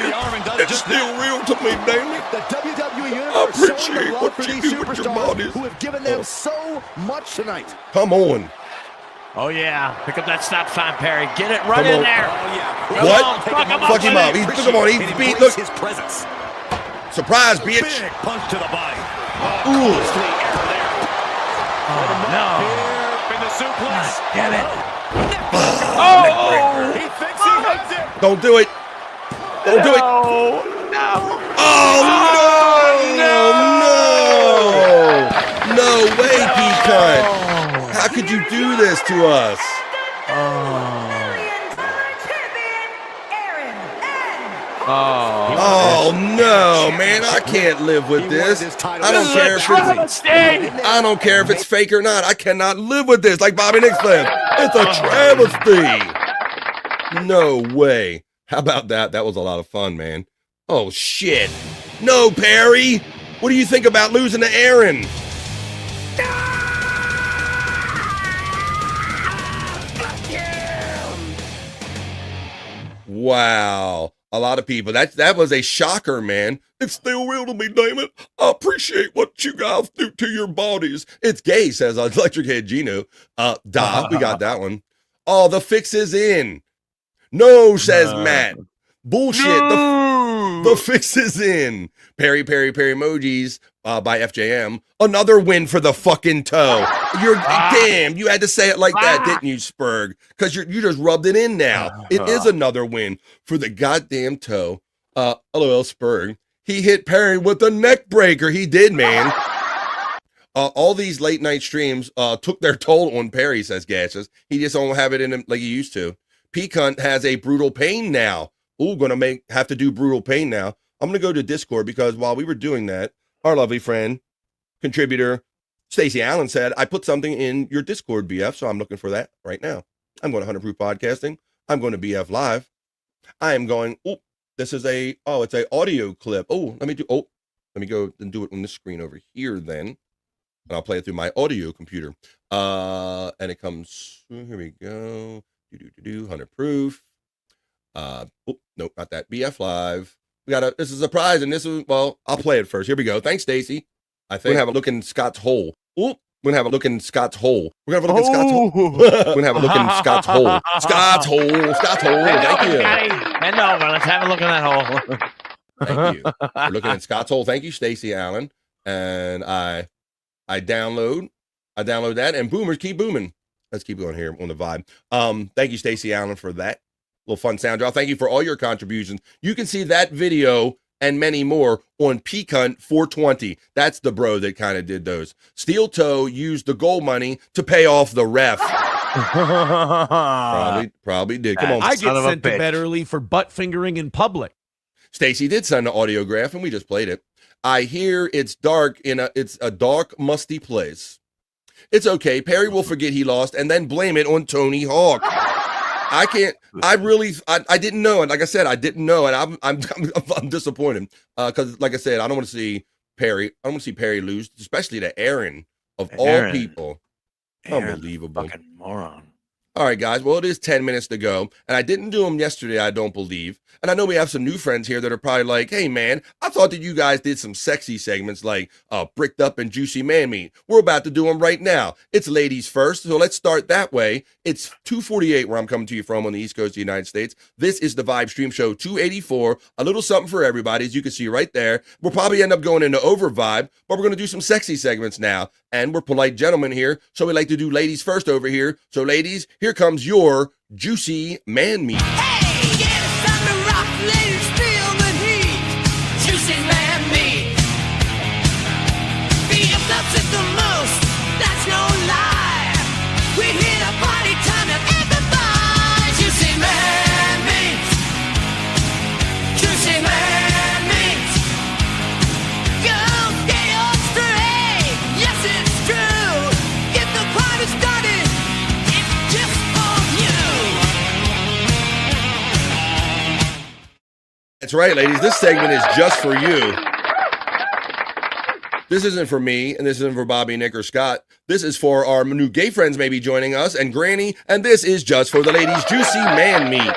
It's still real to me, damn it.
The WWE Universe
I appreciate what you do with your bodies.
Who have given them so much tonight.
Come on.
Oh, yeah. Pick up that stop sign, Perry. Get it right in there.
What?
Fuck him up.
Come on. He's beat. Look.
His presence.
Surprise, bitch.
Big punch to the body.
Ooh.
No.
In the suplex.
Damn it.
He thinks he has it.
Don't do it. Don't do it. Oh, no. No way, P-Cunt. How could you do this to us? Oh no, man! I can't live with this. I don't care if it's fake or not. I cannot live with this. Like Bobby Nick said, it's a travesty. No way. How about that? That was a lot of fun, man. Oh shit! No, Perry. What do you think about losing to Aaron? Wow. A lot of people. That was a shocker, man. It's still real to me, damn it. I appreciate what you guys do to your bodies. It's gay, says Electric Head Gino. We got that one. Oh, the fix is in. No, says Matt. Bullshit. The fix is in. Perry emojis by FJM. Another win for the fucking toe. You're damn. You had to say it like that, didn't you, Spurg? Because you just rubbed it in now. It is another win for the goddamn toe. LOL Spurg. He hit Perry with a neck breaker. He did, man. All these late night streams took their toll on Perry, says Gashes. He just don't have it in him like he used to. P-Cunt has a brutal pain now. Ooh, have to do brutal pain now. I'm gonna go to Discord because while we were doing that, our lovely friend, contributor, Stacey Allen said, I put something in your Discord, BF, so I'm looking for that right now. I'm going to 100 Proof Podcasting. I'm going to BF Live. I am going, it's a audio clip. Let me go and do it on this screen over here then. And I'll play it through my audio computer. And it comes, here we go. 100 Proof. Nope, not that. BF Live. This is a surprise, and I'll play it first. Here we go. Thanks, Stacy. I think we're gonna have a look in Scott's hole. We're gonna have a look in Scott's hole. We're gonna have a look in Scott's hole. We're gonna have a look in Scott's hole. Scott's hole. Thank you.
Bend over. Let's have a look in that hole.
Thank you. We're looking at Scott's hole. Thank you, Stacy Allen. And I download that, and boomers keep booming. Let's keep going here on the vibe. Thank you, Stacy Allen, for that little fun sound draw. Thank you for all your contributions. You can see that video and many more on P-Cunt 420. That's the bro that kind of did those. Steel Toe used the goal money to pay off the ref. Probably did. Come on.
I get sent to bed early for butt fingering in public.
Stacy did send an audiograph, and we just played it. I hear it's dark it's a dark, musty place. It's okay. Perry will forget he lost and then blame it on Tony Hawk. I didn't know. And like I said, I didn't know. And I'm disappointed. Cause like I said, I don't want to see Perry lose, especially to Aaron of all people. Unbelievable.
Fucking moron.
All right, guys. Well, it is 10 minutes to go. And I didn't do them yesterday, I don't believe. And I know we have some new friends here that are probably like, hey, man, I thought that you guys did some sexy segments like Bricked Up and Juicy Man Meat. We're about to do them right now. It's ladies first, so let's start that way. It's 2:48 where I'm coming to you from on the East Coast of the United States. This is the Vibe Stream Show 284. A little something for everybody, as you can see right there. We'll probably end up going into over vibe, but we're going to do some sexy segments now. And we're polite gentlemen here, so we like to do ladies first over here. So ladies, here comes your Juicy Man Meat. That's right, ladies. This segment is just for you. This isn't for me, and this isn't for Bobby, Nick, or Scott. This is for our new gay friends maybe joining us, and Granny, and this is just for the ladies, Juicy Man Meat.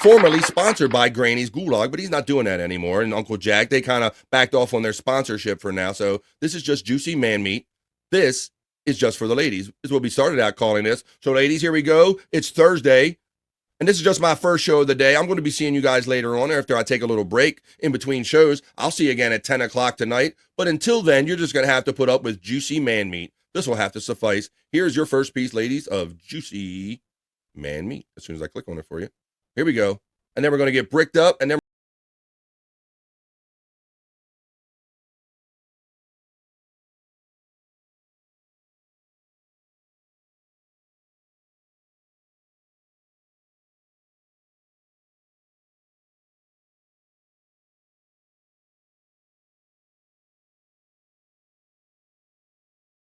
Formerly sponsored by Granny's Gulag, but he's not doing that anymore. And Uncle Jack, they kind of backed off on their sponsorship for now, so this is just Juicy Man Meat. This is just for the ladies. This is what we started out calling this. So ladies, here we go. It's Thursday. And this is just my first show of the day. I'm going to be seeing you guys later on after I take a little break in between shows. I'll see you again at 10 o'clock tonight. But until then, you're just going to have to put up with Juicy Man Meat. This will have to suffice. Here's your first piece, ladies, of Juicy Man Meat. As soon as I click on it for you. Here we go. and then we're going to get bricked up, and then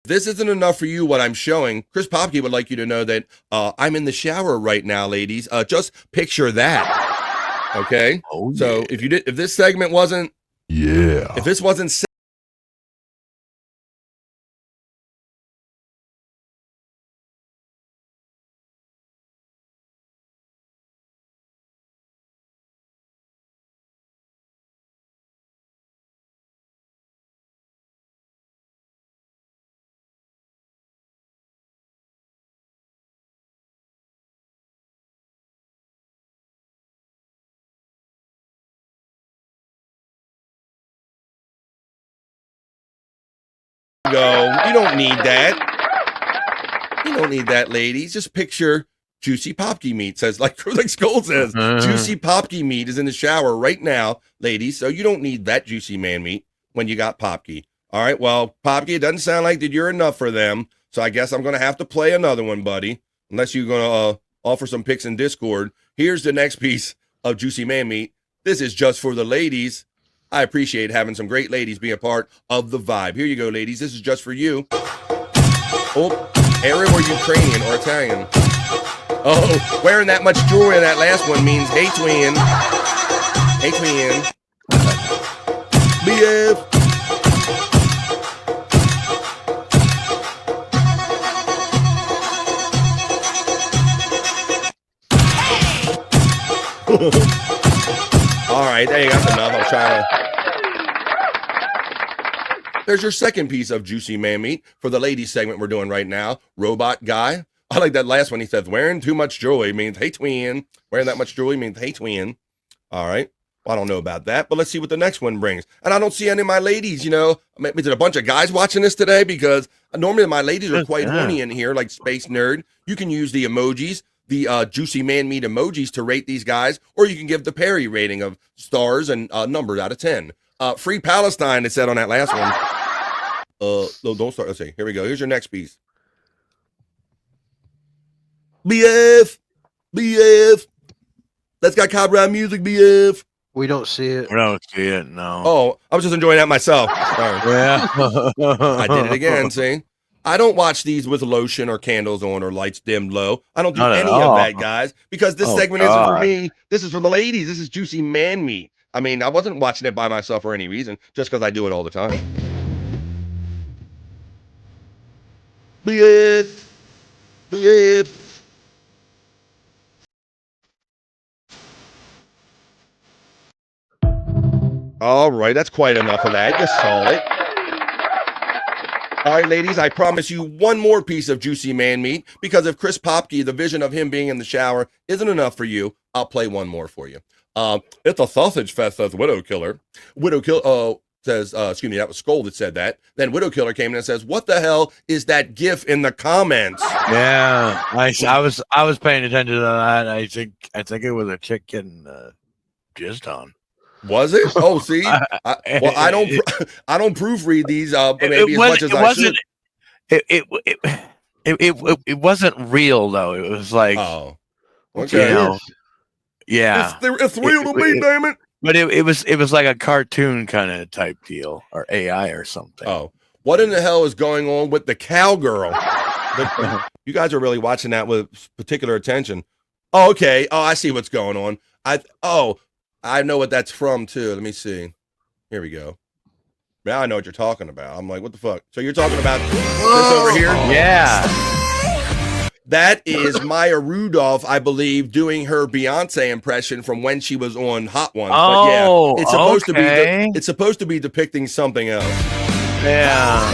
this isn't enough for you, what I'm showing. Chris Popke would like you to know that I'm in the shower right now, ladies. Just picture that. Okay? Oh, yeah. So if this segment wasn't... Yeah. If this wasn't... Go. You don't need that. You don't need that, ladies. Just picture Juicy Popke meat. Says like Skull says, Juicy Popke meat is in the shower right now, ladies. So you don't need that juicy man meat when you got Popke. All right. Well, Popke, it doesn't sound like that you're enough for them. So I guess I'm gonna have to play another one, buddy. Unless you're gonna offer some pics in Discord. Here's the next piece of juicy man meat. This is just for the ladies. I appreciate having some great ladies be a part of the vibe. Here you go, ladies. This is just for you. Oh, Arab or Ukrainian or Italian. Oh, wearing that much jewelry in that last one means hey, twin. Hey, twin. BF. All right, there you go. That's enough. I'm trying to... There's your second piece of juicy man meat for the ladies segment we're doing right now. Robot guy. I like that last one. He says, wearing too much jewelry means hey, twin. Wearing that much jewelry means hey, twin. All right. Well, I don't know about that, but let's see what the next one brings. And I don't see any of my ladies, you know. Is it a bunch of guys watching this today? Because normally my ladies are quite horny in here, like Space Nerd. You can use the emojis, the juicy man meat emojis to rate these guys, or you can give the Perry rating of stars and numbers out of 10. Free Palestine, it said on that last one. No, don't start. Let's see. Here we go. Here's your next piece. BF. That's got copyright music, BF.
We don't see it.
We don't see it, no.
Oh, I was just enjoying that myself. Sorry.
Yeah.
I did it again, see? I don't watch these with lotion or candles on or lights dimmed low. I don't do any of that, guys, because this segment isn't for me. This is for the ladies. This is juicy man meat. I mean, I wasn't watching it by myself for any reason, just because I do it all the time. BF. All right, that's quite enough of that. You saw it. All right, ladies, I promise you one more piece of juicy man meat, because if Chris Popke, the vision of him being in the shower, isn't enough for you, I'll play one more for you. It's a sausage fest, says Widow Killer. Says, excuse me, that was Skull that said that. Then Widow Killer came in and says, what the hell is that GIF in the comments?
Yeah, I was paying attention to that. I think it was a chick getting jizzed on.
Was it? Oh, see, I don't proofread these. Maybe as much as I should.
It wasn't real though. It was like,
oh, okay,
you know, yeah,
it's real to me, damn it.
But it was like a cartoon kind of type deal, or AI or something.
Oh, what in the hell is going on with the cowgirl? You guys are really watching that with particular attention. Oh, okay. Oh, I see what's going on. I know what that's from too. Let me see. Here we go. Now I know what you're talking about. I'm like, what the fuck? So you're talking about this over here?
Yeah.
That is Maya Rudolph, I believe, doing her Beyonce impression from when she was on Hot Ones.
Oh,
but yeah, it's supposed to be
okay.
it's supposed to be depicting something else.
Yeah.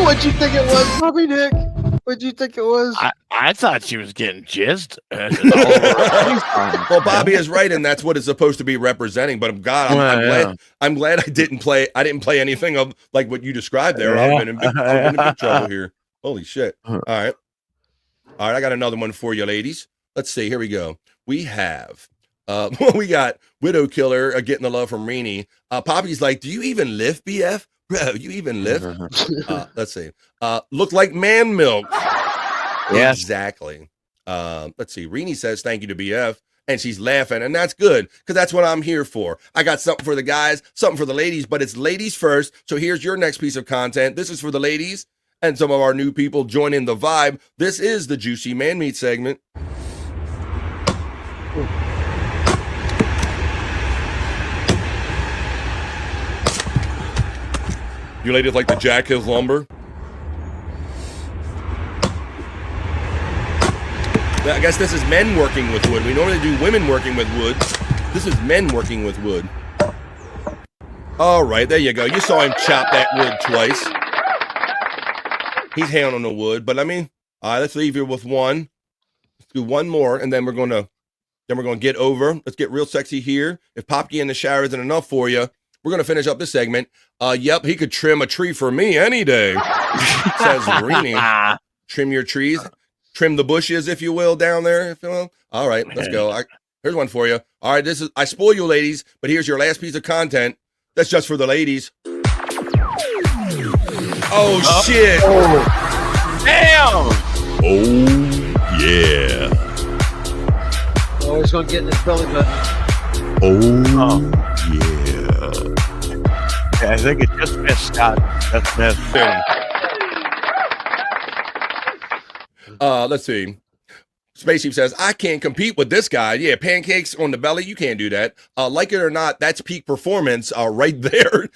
What'd you think it was, Bobby Nick? What'd you think it was?
I thought she was getting jizzed.
Well, Bobby is right, and that's what it's supposed to be representing. But I'm glad I didn't play anything of like what you described there. I've been in big trouble here. Holy shit! All right, I got another one for you, ladies. let's see. Here we go. We have, we got Widow Killer getting the love from Rini. Poppy's like, do you even lift, BF? Bro, you even lift? Let's see. Look like man milk.
Yes.
Exactly. Let's see. Rini says thank you to BF, and she's laughing, and that's good because that's what I'm here for. I got something for the guys, something for the ladies, but it's ladies first. So here's your next piece of content. This is for the ladies and some of our new people joining the vibe. This is the Juicy Man Meat segment. You ladies like to jack his lumber? I guess this is men working with wood. We normally do women working with wood. This is men working with wood. All right, there you go. You saw him chop that wood twice. He's handling the wood, but I mean, all right, let's leave here with one. Let's do one more, and then we're gonna get over. Let's get real sexy here. If Popky in the shower isn't enough for you, we're gonna finish up this segment. Yep, he could trim a tree for me any day. Says Rini. Trim your trees. Trim the bushes, if you will, down there, if you will. All right, let's go. Here's one for you. All right, this is, I spoil you ladies, but here's your last piece of content. That's just for the ladies. Oh, shit.
Oh. Damn.
Oh, yeah.
Oh, he's going to get in his belly button.
Oh,
yeah. I think it just missed, Scott. That's missed.
Let's see. Spaceship says, I can't compete with this guy. Yeah, pancakes on the belly, you can't do that. Like it or not, that's peak performance right there.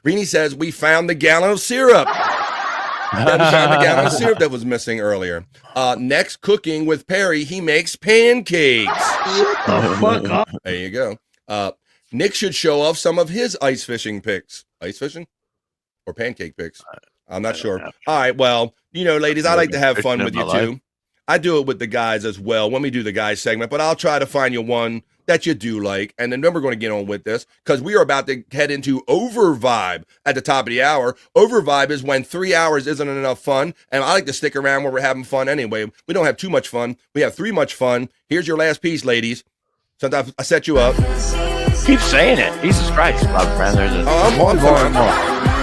Rini says, we found the gallon of syrup. We found the gallon of syrup that was missing earlier. Next, cooking with Perry, he makes pancakes.
Shut the fuck up.
There you go. Nick should show off some of his ice fishing pics. Ice fishing? Or pancake pics? I'm not sure. All right, well, you know, ladies, I like to have fun with you too. I do it with the guys as well when we do the guys segment, but I'll try to find you one that you do like. And then we're going to get on with this because we are about to head into Over Vibe at the top of the hour. Over Vibe is when 3 hours isn't enough fun. And I like to stick around where we're having fun anyway. We don't have too much fun. We have too much fun. Here's your last piece, ladies. Sometimes I set you up.
Keep saying it. Jesus Christ, Bob Friend.
I'm more.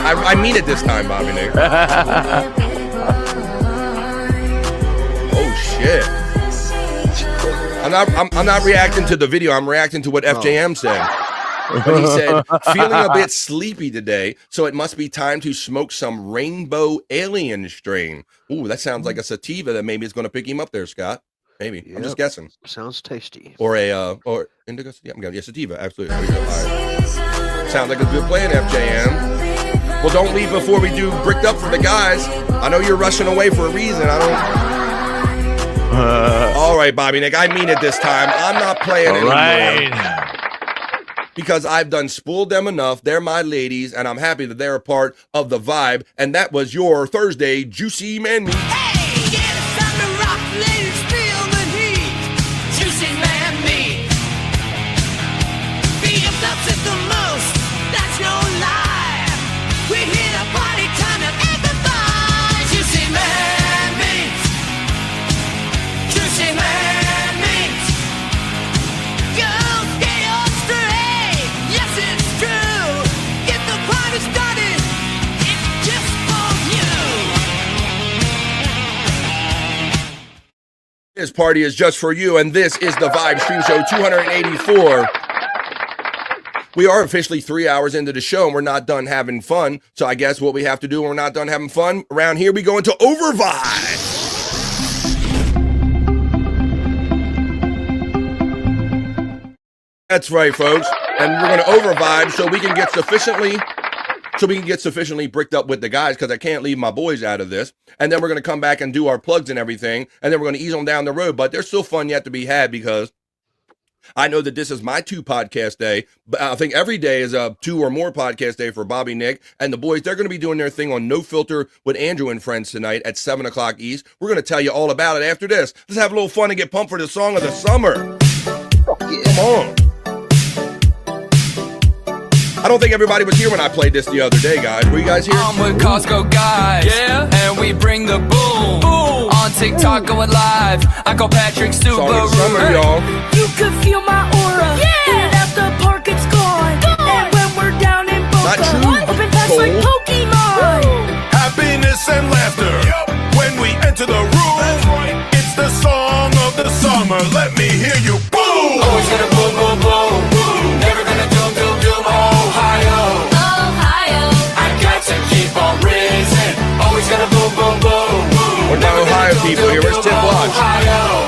I mean it this time, Bobby Nick. Oh shit! I'm not reacting to the video. I'm reacting to what FJM said. But he said, feeling a bit sleepy today, so it must be time to smoke some Rainbow Alien strain. Ooh, that sounds like a sativa that maybe is going to pick him up there, Scott. Maybe. Yep. I'm just guessing.
Sounds tasty.
Or or indica. Yeah, I'm going to sativa. Absolutely. All right. Sounds like a good plan, FJM. Well, don't leave before we do Bricked Up for the guys. I know you're rushing away for a reason. All right, Bobby Nick. I mean it this time. I'm not playing anymore. Right. Because I've done spoiled them enough. They're my ladies, and I'm happy that they're a part of the vibe. And that was your Thursday Juicy Man Meat.
Hey, yeah, it's time to rock, ladies, feel the heat. Juicy Man Meat. BFF's at the most, that's no lie. We hit a party time and amplify. Juicy Man Meat. Juicy Man Meat. Girls, get on straight. Yes, it's true. Get the party started. It's just for you.
This party is just for you, and this is the Vibe Stream Show 284. We are officially 3 hours into the show, and we're not done having fun. So I guess what we have to do when we're not done having fun, around here we go into Over Vibe. That's right, folks. And we're going to Over Vibe so we can get sufficiently bricked up with the guys, because I can't leave my boys out of this. And then we're going to come back and do our plugs and everything, and then we're going to ease them down the road. But there's still fun yet to be had, because I know that this is my 2 podcast day, but I think every day is a 2 or more podcast day for Bobby Nick and the boys. They're going to be doing their thing on No Filter with Andrew and Friends tonight at 7 o'clock East. We're going to tell you all about it after this. Let's have a little fun and get pumped for the song of the summer. Come on. I don't think everybody was here when I played this the other day, guys. Were you guys here?
I'm with Costco guys. Yeah. And we bring the boom. Boom. On TikTok going live. I call Patrick Subaru.
Summer, y'all.
You could feel my aura. Yeah. And at the park it's gone. And when we're down in Boca,
Not true.
open packs like Pokemon.
Happiness and laughter when we enter the room. It's the song of the summer. Let me hear you. Boom!
Always gonna boom, boom, boom. Never gonna doom, doom, doom. Ohio. Ohio. I got to keep on raising. Always gonna boom, boom, boom.
We're not Ohio people here. Where's Tim Watch?
Ohio.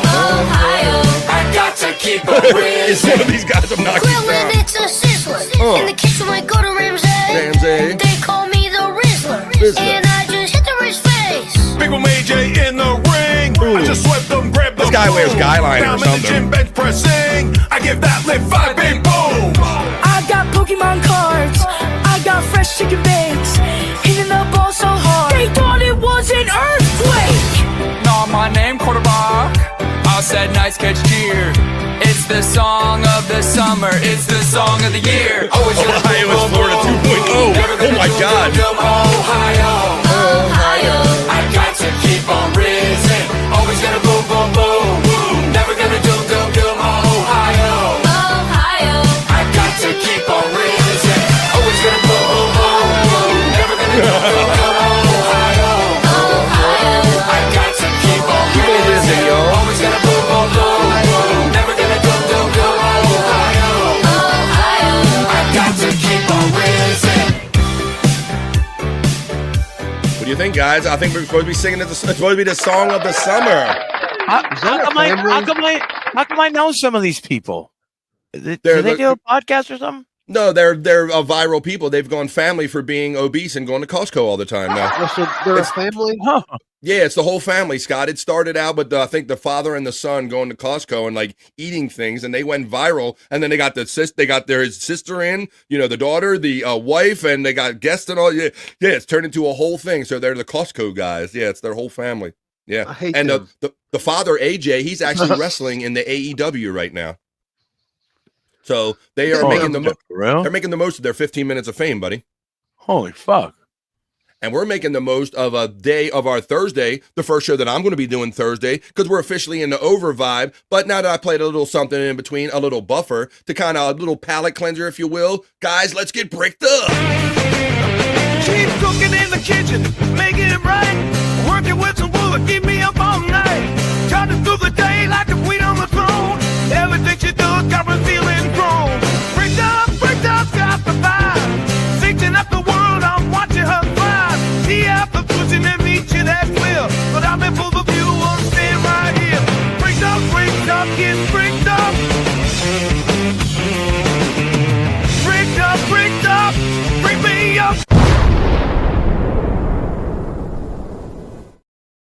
I got to keep on raising.
It's one of these guys I'm knocking down.
It's a sizzler. In the kitchen, I go to
Ramsay.
They call me the Rizzler. And I just hit the Riz face.
Big Mom AJ in the ring. I just swept them, grabbed them.
This guy wears guy liner or
Now I'm in the
something.
gym bench pressing. I give that lift 5 big boom.
I got Pokemon cards. I got fresh chicken bakes. Hitting the ball so hard. They thought it was an earthquake.
Not my name, quarterback. I said nice catch, cheer. It's the song of the summer. It's the song of the year. Always gonna
Ohio
boom,
is Florida
boom,
2.0.
Never gonna
Oh my
doom,
God.
doom, doom. Ohio. Ohio. I got to keep on raising. Always gonna boom, boom, boom. Never gonna doom, doom, doom. Ohio. Ohio. I got to keep on raising. Always gonna boom, boom, boom. Never gonna doom, doom, doom. Ohio. Ohio. I got to keep on raising. Always gonna boom, boom, boom. Never gonna doom, doom, doom. Ohio. Ohio. I got to keep on raising.
What do you think, guys? I think we're supposed to be singing it's supposed to be the song of the summer.
How come I know some of these people? Do they do a podcast or something?
No, they're viral people. They've gone family for being obese and going to Costco all the time now.
So they're a family?
Yeah, it's the whole family, Scott. It started out with I think the father and the son going to Costco and like eating things, and they went viral. And then they got his sister in, the daughter, the wife, and they got guests and all. Yeah, it's turned into a whole thing. So they're the Costco guys. Yeah, it's their whole family. Yeah,
I hate
and
them.
the father AJ, he's actually wrestling in the AEW right now. So they are making they're making the most of their 15 minutes of fame, buddy.
Holy fuck.
And we're making the most of a day of our Thursday, the first show that I'm going to be doing Thursday, because we're officially in the over vibe. But now that I played a little something in between, a little buffer to kind of a little palate cleanser, if you will, guys, let's get bricked up.
Keep cooking in the kitchen, making it right. Working with some wood, keep me up all night. Trying through the day like a queen on the throne. Everything she does got me feeling grown. Bricked up, got the vibe. Searching up the world, I'm watching her thrive. She out the pushing and reaching that will. But I'm in full of view, I'm staying right here. Bricked up, get bricked up. Bricked up, bring me up.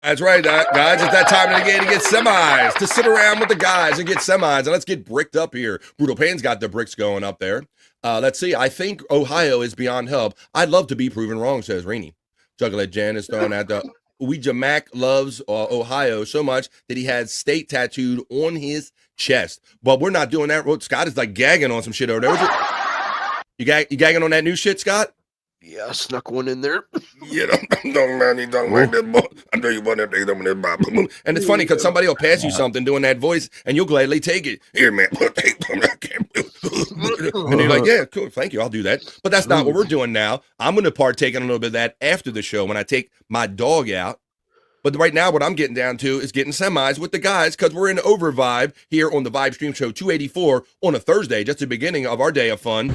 That's right, guys. It's that time of the day to get semis, to sit around with the guys and get semis. And let's get bricked up here. Brutal Pain's got the bricks going up there. Let's see. I think Ohio is beyond help. I'd love to be proven wrong, says Rainey. Juggalette Jan is throwing at the Ouija Mac loves Ohio so much that he has state tattooed on his chest. But we're not doing that. Scott is like gagging on some shit over there. You gagging on that new shit, Scott?
Yeah, I snuck one in there.
Yeah, don't like this boy. I know you want to take them in this. And it's funny because somebody will pass you something doing that voice, and you'll gladly take it. Here, man. And you're like, yeah, cool, thank you, I'll do that. But that's not what we're doing now. I'm going to partake in a little bit of that after the show when I take my dog out. But right now, what I'm getting down to is getting semis with the guys because we're in over vibe here on the Vibe Stream Show 284 on a Thursday, just the beginning of our day of fun.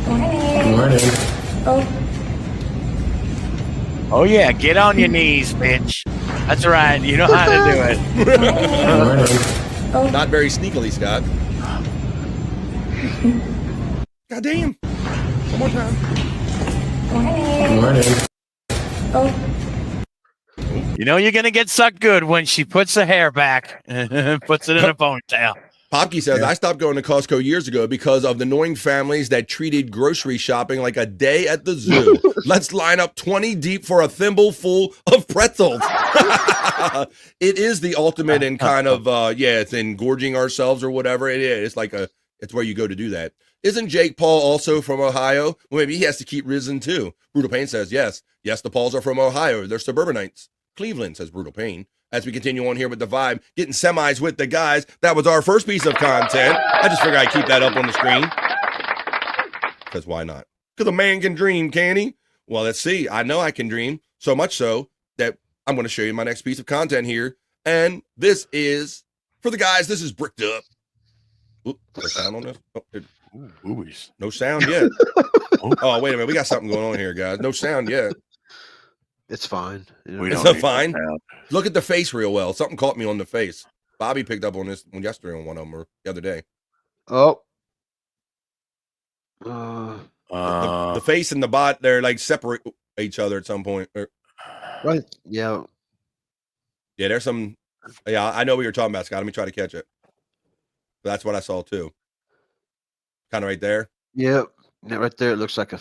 Morning.
Oh yeah, get on your knees, bitch. That's right. You know how to do it.
Not very sneakily, Scott. God damn. One more time.
You know you're gonna get sucked good when she puts her hair back and puts it in a ponytail.
Popke says, I stopped going to Costco years ago because of the annoying families that treated grocery shopping like a day at the zoo. Let's line up 20 deep for a thimble full of pretzels. It is the ultimate in kind of, it's engorging ourselves or whatever it is. It's like it's where you go to do that. Isn't Jake Paul also from Ohio? Well, maybe he has to keep risen too. Brutal Pain says yes. Yes, the Pauls are from Ohio. They're suburbanites. Cleveland, says Brutal Pain. As we continue on here with the vibe, getting semis with the guys. That was our first piece of content. I just figured I'd keep that up on the screen. Because why not? Because a man can dream, can he? Well, let's see. I know I can dream. So much so that I'm going to show you my next piece of content here. And this is, for the guys, this is Bricked Up. Oop, no sound on this? No sound yet. Oh, wait a minute. We got something going on here, guys. No sound yet.
It's fine.
It's not fine. Look at the face real well. Something caught me on the face. Bobby picked up on this one yesterday on one of them or the other day.
Oh.
The face and the bot, they're like separate each other at some point.
Right. Yeah.
Yeah, there's some. Yeah, I know what you're talking about, Scott. Let me try to catch it. But that's what I saw too. Kind of right there.
Yeah. Yeah, right there. It looks like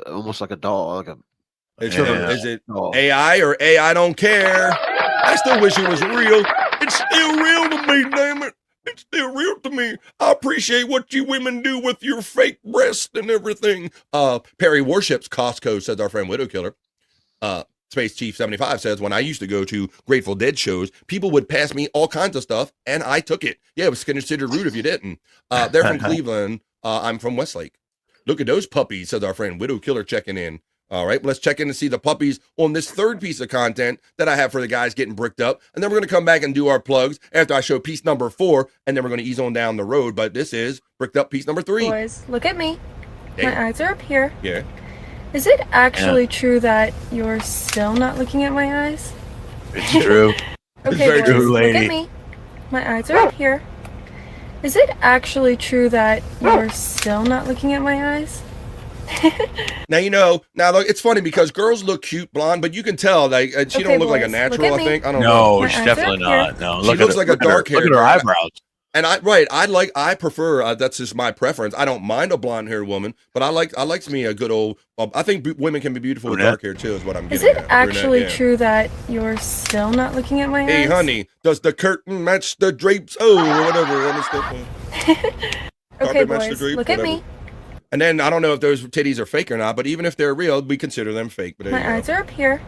almost like a doll. Like a.
Is it AI or AI don't care? I still wish it was real. It's still real to me, damn it. It's still real to me. I appreciate what you women do with your fake breasts and everything. Perry Warships Costco, says our friend Widow Killer. Space Chief 75 says, when I used to go to Grateful Dead shows, people would pass me all kinds of stuff, and I took it. Yeah, it was considered rude if you didn't. They're from Cleveland. I'm from Westlake. Look at those puppies, says our friend Widow Killer checking in. All right, let's check in to see the puppies on this third piece of content that I have for the guys getting bricked up. And then we're going to come back and do our plugs after I show piece number 4, and then we're going to ease on down the road. But this is bricked up piece number 3.
Boys, look at me.
Hey.
My eyes are up here.
Yeah.
Is it actually true that you're still not looking at my eyes?
It's true.
Okay,
very
boys,
true,
look
lady.
at me. My eyes are up here. Is it actually true that you're still not looking at my eyes?
Now, now look, it's funny because girls look cute blonde, but you can tell like she don't look like a natural, I think. I don't know.
No, she's definitely not. No,
she looks like a dark hair.
Look at her eyebrows.
And I prefer, that's just my preference. I don't mind a blonde haired woman, but I like me a good old, I think women can be beautiful with dark hair too, is what I'm getting
Is it
at.
actually
Brunette, yeah.
true that you're still not looking at my eyes?
Hey, honey, does the curtain match the drapes? Oh, or whatever.
Okay, boys, look at me.
And then I don't know if those titties are fake or not, but even if they're real, we consider them fake. But
My eyes are up here.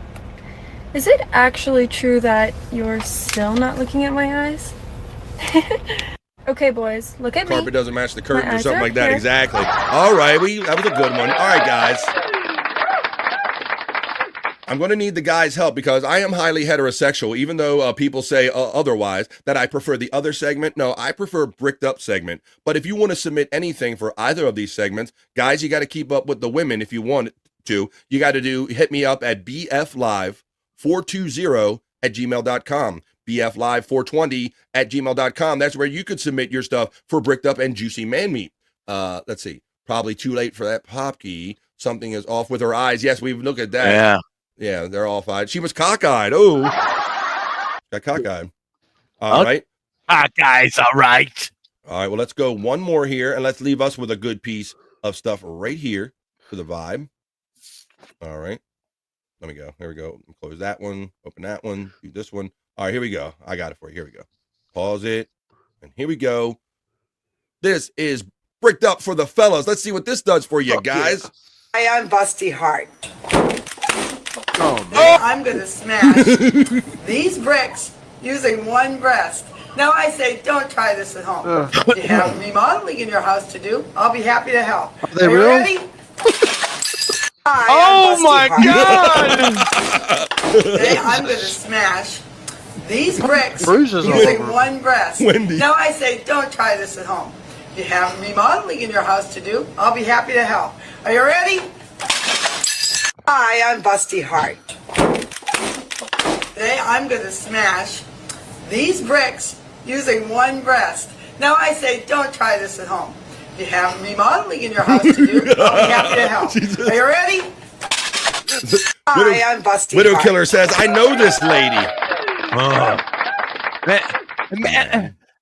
Is it actually true that you're still not looking at my eyes? Okay, boys, look at me.
Carpet doesn't match the curtain
My
or
eyes
something
are
like
up
that.
here.
Exactly. All right, that was a good one. All right, guys. I'm going to need the guys' help because I am highly heterosexual, even though people say otherwise, that I prefer the other segment. No, I prefer bricked up segment. But if you want to submit anything for either of these segments, guys, you got to keep up with the women if you want to. You got to hit me up at bflive420@gmail.com. bflive420@gmail.com. That's where you could submit your stuff for bricked up and juicy man meat. Let's see. Probably too late for that Popkey. Something is off with her eyes. Yes, we've looked at that.
Yeah.
Yeah, they're all fine. She was cockeyed. Oh, got cockeyed. All right.
Guys, all right.
All right. Well, let's go one more here, and let's leave us with a good piece of stuff right here for the vibe. All right. Let me go. There we go. Close that one. Open that one. Do this one. All right. Here we go. I got it for you. Here we go. Pause it. And here we go. This is bricked up for the fellas. Let's see what this does for you guys.
Hi, I'm Busty Hart.
Oh,
I'm going to smash these bricks using one breast. Now I say, don't try this at home. You have remodeling in your house to do. I'll be happy to help.
Are they
you
real?
ready? Hi,
Oh
I'm
my
Busty
God!
Hart. Today I'm going to smash these bricks
Bruises all
using
over.
one breast.
Wendy.
Now I say, don't try this at home. You have remodeling in your house to do. I'll be happy to help. Are you ready? Hi, I'm Busty Hart. Today I'm going to smash these bricks using one breast. Now I say, don't try this at home. You have remodeling in your house to do. I'll be happy to help. Are you ready? Hi, I'm Busty
Widow
Hart.
Killer says, I know this lady.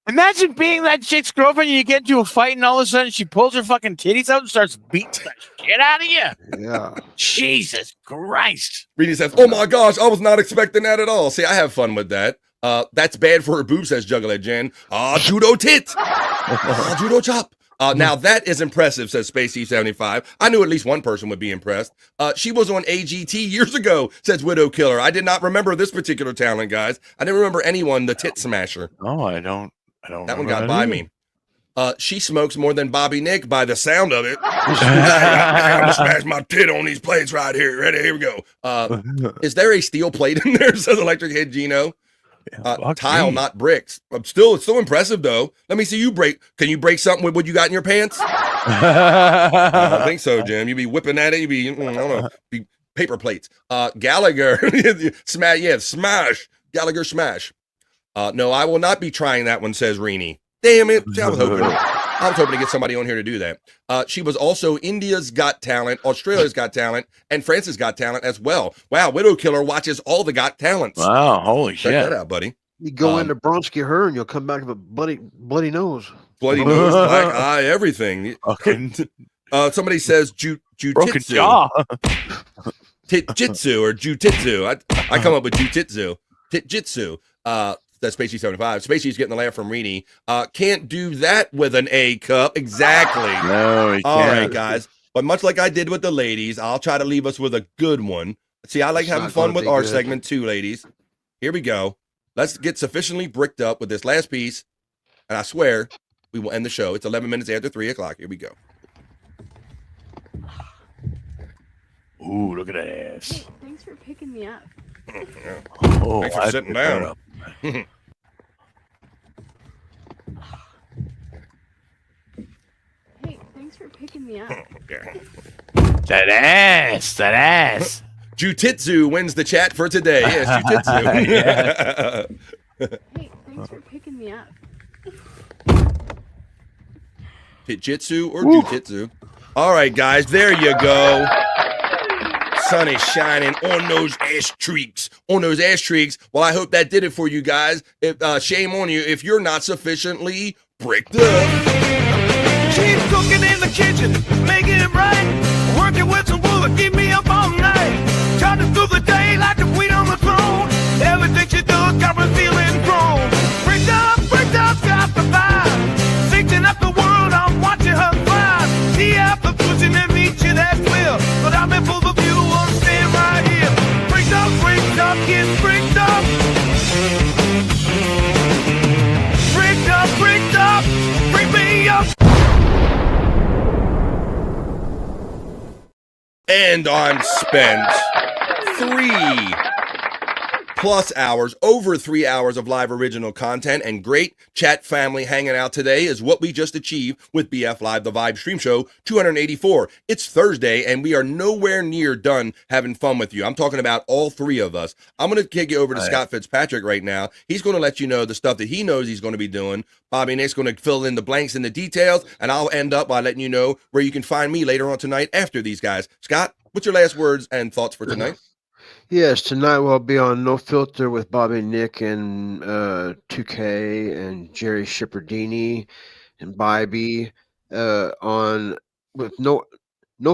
Imagine being that chick's girlfriend and you get into a fight and all of a sudden she pulls her fucking titties out and starts beating the shit out of you.
Yeah.
Jesus Christ.
Reedy says, oh my gosh, I was not expecting that at all. See, I have fun with that. That's bad for her boobs, says Juggalette Jen. Judo tit. Judo chop. Now that is impressive, says Spacey75. I knew at least one person would be impressed. She was on AGT years ago, says Widow Killer. I did not remember this particular talent, guys. I didn't remember anyone, the tit smasher.
Oh, I don't.
That one got by me. She smokes more than Bobby Nick by the sound of it. I'm gonna smash my tit on these plates right here. Ready? Here we go. Is there a steel plate in there? Says Electric Head Gino. Tile, not bricks. It's still impressive though. Let me see you break. Can you break something with what you got in your pants? I don't think so, Jim. You be whipping at it. You be, I don't know, be paper plates. Gallagher, smash. Yeah, smash. Gallagher smash. No, I will not be trying that one, says Reenie. Damn it. I was hoping to get somebody on here to do that. She was also India's Got Talent, Australia's Got Talent, and France's Got Talent as well. Wow, Widow Killer watches all the Got Talents.
Wow, holy shit.
Check that out, buddy.
You go into Bronski her and you'll come back with a bloody nose.
Bloody nose, black eye, everything. Somebody says
broken jaw.
Titjitsu or Jutitsu. I come up with Jutitsu. Titjitsu. That's Spacey75. Spacey's getting the laugh from Reenie. Can't do that with an A cup. Exactly.
No, he can't.
All right, guys. But much like I did with the ladies, I'll try to leave us with a good one. See, I like having fun with our segment too, ladies. Here we go. Let's get sufficiently bricked up with this last piece. And I swear we will end the show. It's 11 minutes after 3 o'clock. Here we go.
Ooh, look at that ass.
Hey, thanks for picking me up.
Oh, thanks for sitting down.
Hey, thanks for picking me up.
That ass.
Jutitsu wins the chat for today. Yes, Jutitsu.
Hey, thanks for picking me up.
Pitjitsu or Jutitsu? All right, guys, there you go. Sun is shining on those ass streaks. Well, I hope that did it for you guys. Shame on you if you're not sufficiently bricked up.
Keep cooking in the kitchen, making it right. Working with some wool to keep me up all night. Trying through the day like a queen on the throne. Everything she does got me feeling grown. Bricked up, got the vibe. Fixing up the world, I'm watching her thrive. The apple pushing and reaching that will. But I'm in full of view, I'm staying right here. Bricked up, get bricked up. Bricked up, bring me up.
And I'm spent 3+ hours, over 3 hours of live original content and great chat family hanging out today is what we just achieved with BF Live, the Vibe Stream Show 284. It's Thursday and we are nowhere near done having fun with you. I'm talking about all three of us. I'm going to kick you over to Scott Fitzpatrick right now. He's going to let you know the stuff that he knows he's going to be doing. Bobby Nick's going to fill in the blanks and the details, and I'll end up by letting you know where you can find me later on tonight after these guys. Scott, what's your last words and thoughts for tonight?
Yes, tonight we'll be on No Filter with Bobby Nick and 2K and Jerry Shipperdini and Bybee on with No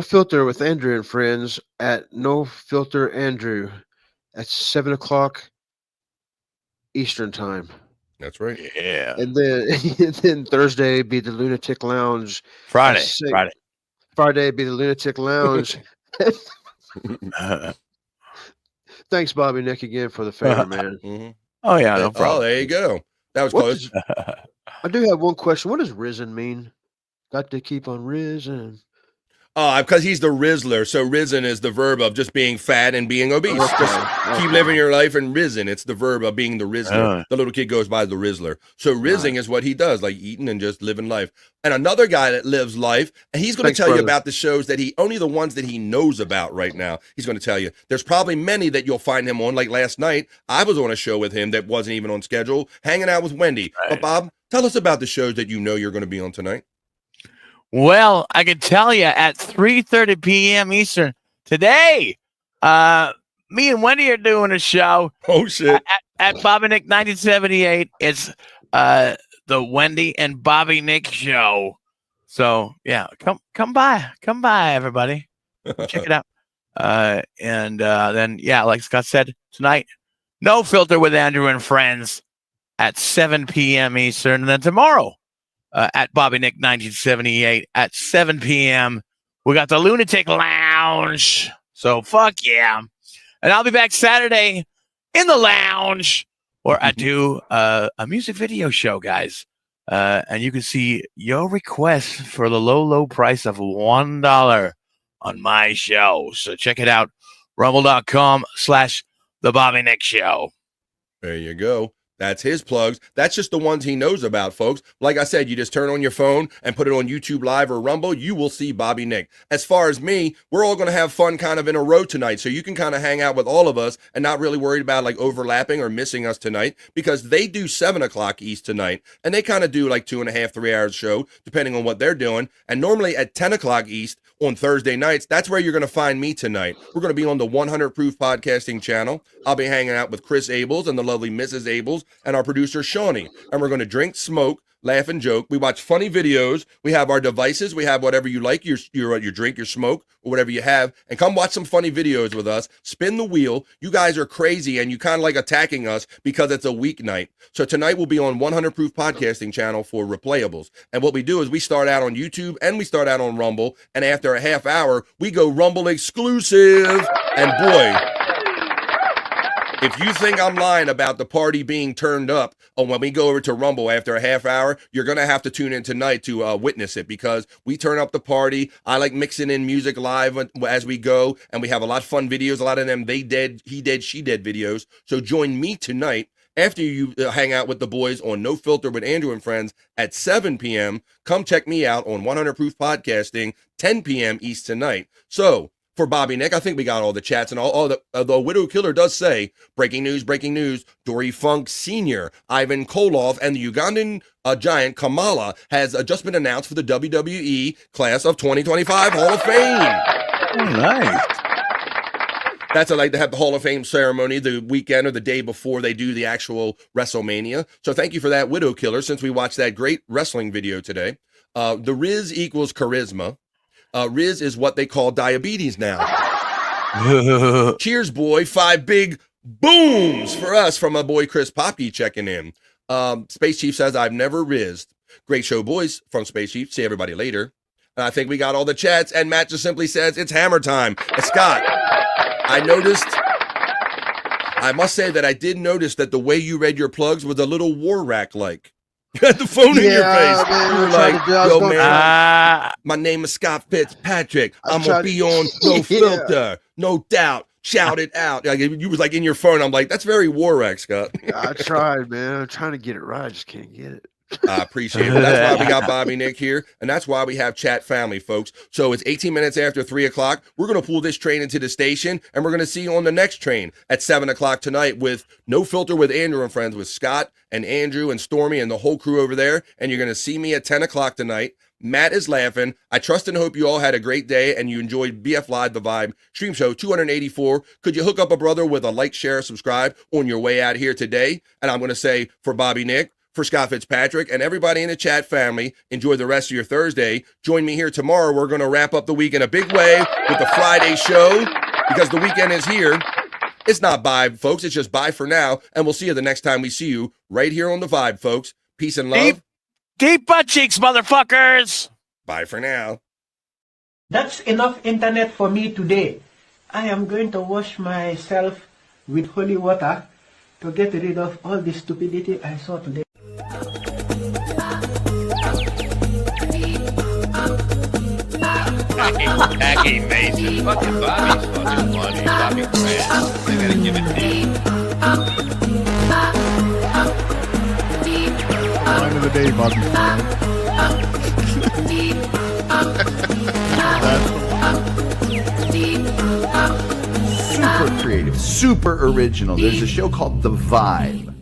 Filter with Andrew and friends at No Filter Andrew at 7 o'clock Eastern time.
That's right.
Yeah.
And then Thursday be the Lunatic Lounge.
Friday
be the Lunatic Lounge. Thanks, Bobby Nick, again for the favor, man.
Mm-hmm.
Oh yeah, no problem.
Oh, there you go. That was close.
I do have one question. What does risen mean? Got to keep on risen.
Because he's the Rizzler. So risen is the verb of just being fat and being obese. Keep living your life and risen. It's the verb of being the Rizzler. The little kid goes by the Rizzler. So rizzing is what he does, like eating and just living life. And another guy that lives life, and he's going to tell you about the shows that only the ones that he knows about right now. He's going to tell you. There's probably many that you'll find him on. Like last night, I was on a show with him that wasn't even on schedule, hanging out with Wendy. Right. But Bob, tell us about the shows that you know you're going to be on tonight.
Well, I can tell you at 3:30 p.m. Eastern today, me and Wendy are doing a show.
Oh, shit.
At Bobby Nick 1978. It's the Wendy and Bobby Nick show. So, yeah, come by, everybody. Check it out. And then, yeah, like Scott said, tonight, No Filter with Andrew and friends at 7 p.m. Eastern. And then tomorrow, at Bobby Nick 1978 at 7 p.m. We got the Lunatic Lounge. So fuck yeah. And I'll be back Saturday in the lounge where I do a music video show, guys. And you can see your requests for the low, low price of $1 on my show. So check it out. Rumble.com/The Bobby Nick Show.
There you go. That's his plugs. That's just the ones he knows about, folks. Like I said, you just turn on your phone and put it on YouTube Live or Rumble. You will see Bobby Nick. As far as me, we're all going to have fun kind of in a row tonight. So you can kind of hang out with all of us and not really worried about like overlapping or missing us tonight, because they do 7 o'clock East tonight. And they kind of do like 2.5, 3 hours show, depending on what they're doing. And normally at 10 o'clock East on Thursday nights, that's where you're going to find me tonight. We're going to be on the 100 Proof Podcasting channel. I'll be hanging out with Chris Abels and the lovely Mrs. Abels and our producer Shawnee. And we're going to drink, smoke, laugh, and joke. We watch funny videos. We have our devices. We have whatever you like, your drink, your smoke, or whatever you have. And come watch some funny videos with us. Spin the wheel. You guys are crazy, and you kind of like attacking us because it's a weeknight. So tonight we'll be on 100 Proof Podcasting channel for Replayables. And what we do is we start out on YouTube and we start out on Rumble. And after a half hour, we go Rumble exclusive. And boy, if you think I'm lying about the party being turned up when we go over to Rumble after a half hour, you're going to have to tune in tonight to witness it, because we turn up the party. I like mixing in music live as we go, and we have a lot of fun videos, a lot of them they dead, he dead, she dead videos. So join me tonight after you hang out with the boys on No Filter with Andrew and Friends at 7 p.m. Come check me out on 100 Proof Podcasting, 10 p.m. East tonight. So for Bobby Nick, I think we got all the chats and all the Widow Killer does say, breaking news, Dory Funk Sr., Ivan Koloff, and the Ugandan giant Kamala has just been announced for the WWE Class of 2025 Hall of Fame.
Oh, nice.
That's like to have the Hall of Fame ceremony the weekend or the day before they do the actual WrestleMania. So thank you for that, Widow Killer, since we watched that great wrestling video today. The Riz equals charisma. Riz is what they call diabetes now. Cheers, boy. 5 big booms for us from my boy Chris Popke checking in. Space Chief says, I've never rizzed. Great show, boys, from Space Chief. See everybody later. And I think we got all the chats, and Matt just simply says, it's hammer time. Scott, I must say that I did notice that the way you read your plugs was a little war rack-like. You had the phone in your face.
Man,
you were like, yo, man, my name is Scott Fitzpatrick. I'm going to be on No Filter. No doubt. Shout it out. Like, you was like in your phone. I'm like, that's very war rack, Scott.
I tried, man. I'm trying to get it right. I just can't get it.
I appreciate it. That's why we got Bobby Nick here, and that's why we have Chat Family, folks. So it's 18 minutes after 3 o'clock. We're going to pull this train into the station, and we're going to see you on the next train at 7 o'clock tonight with No Filter with Andrew and Friends, with Scott and Andrew and Stormy and the whole crew over there. And you're going to see me at 10 o'clock tonight. Matt is laughing. I trust and hope you all had a great day and you enjoyed BF Live, The Vibe Stream Show 284. Could you hook up a brother with a like, share, subscribe on your way out here today? And I'm going to say, for Bobby Nick, for Scott Fitzpatrick, and everybody in the Chat family, enjoy the rest of your Thursday. Join me here tomorrow. We're going to wrap up the week in a big way with the Friday show, because the weekend is here. It's not bye, folks. It's just bye for now. And we'll see you the next time we see you right here on The Vibe, folks. Peace and love.
Deep butt cheeks, motherfuckers.
Bye for now.
That's enough internet for me today. I am going to wash myself with holy water to get rid of all the stupidity I saw today.
Jackie Mason. Fucking Bobby's fucking funny. Bobby Grant. I gotta give it to you.
Line of the day, Bobby Super creative, super original. There's a show called The Vibe.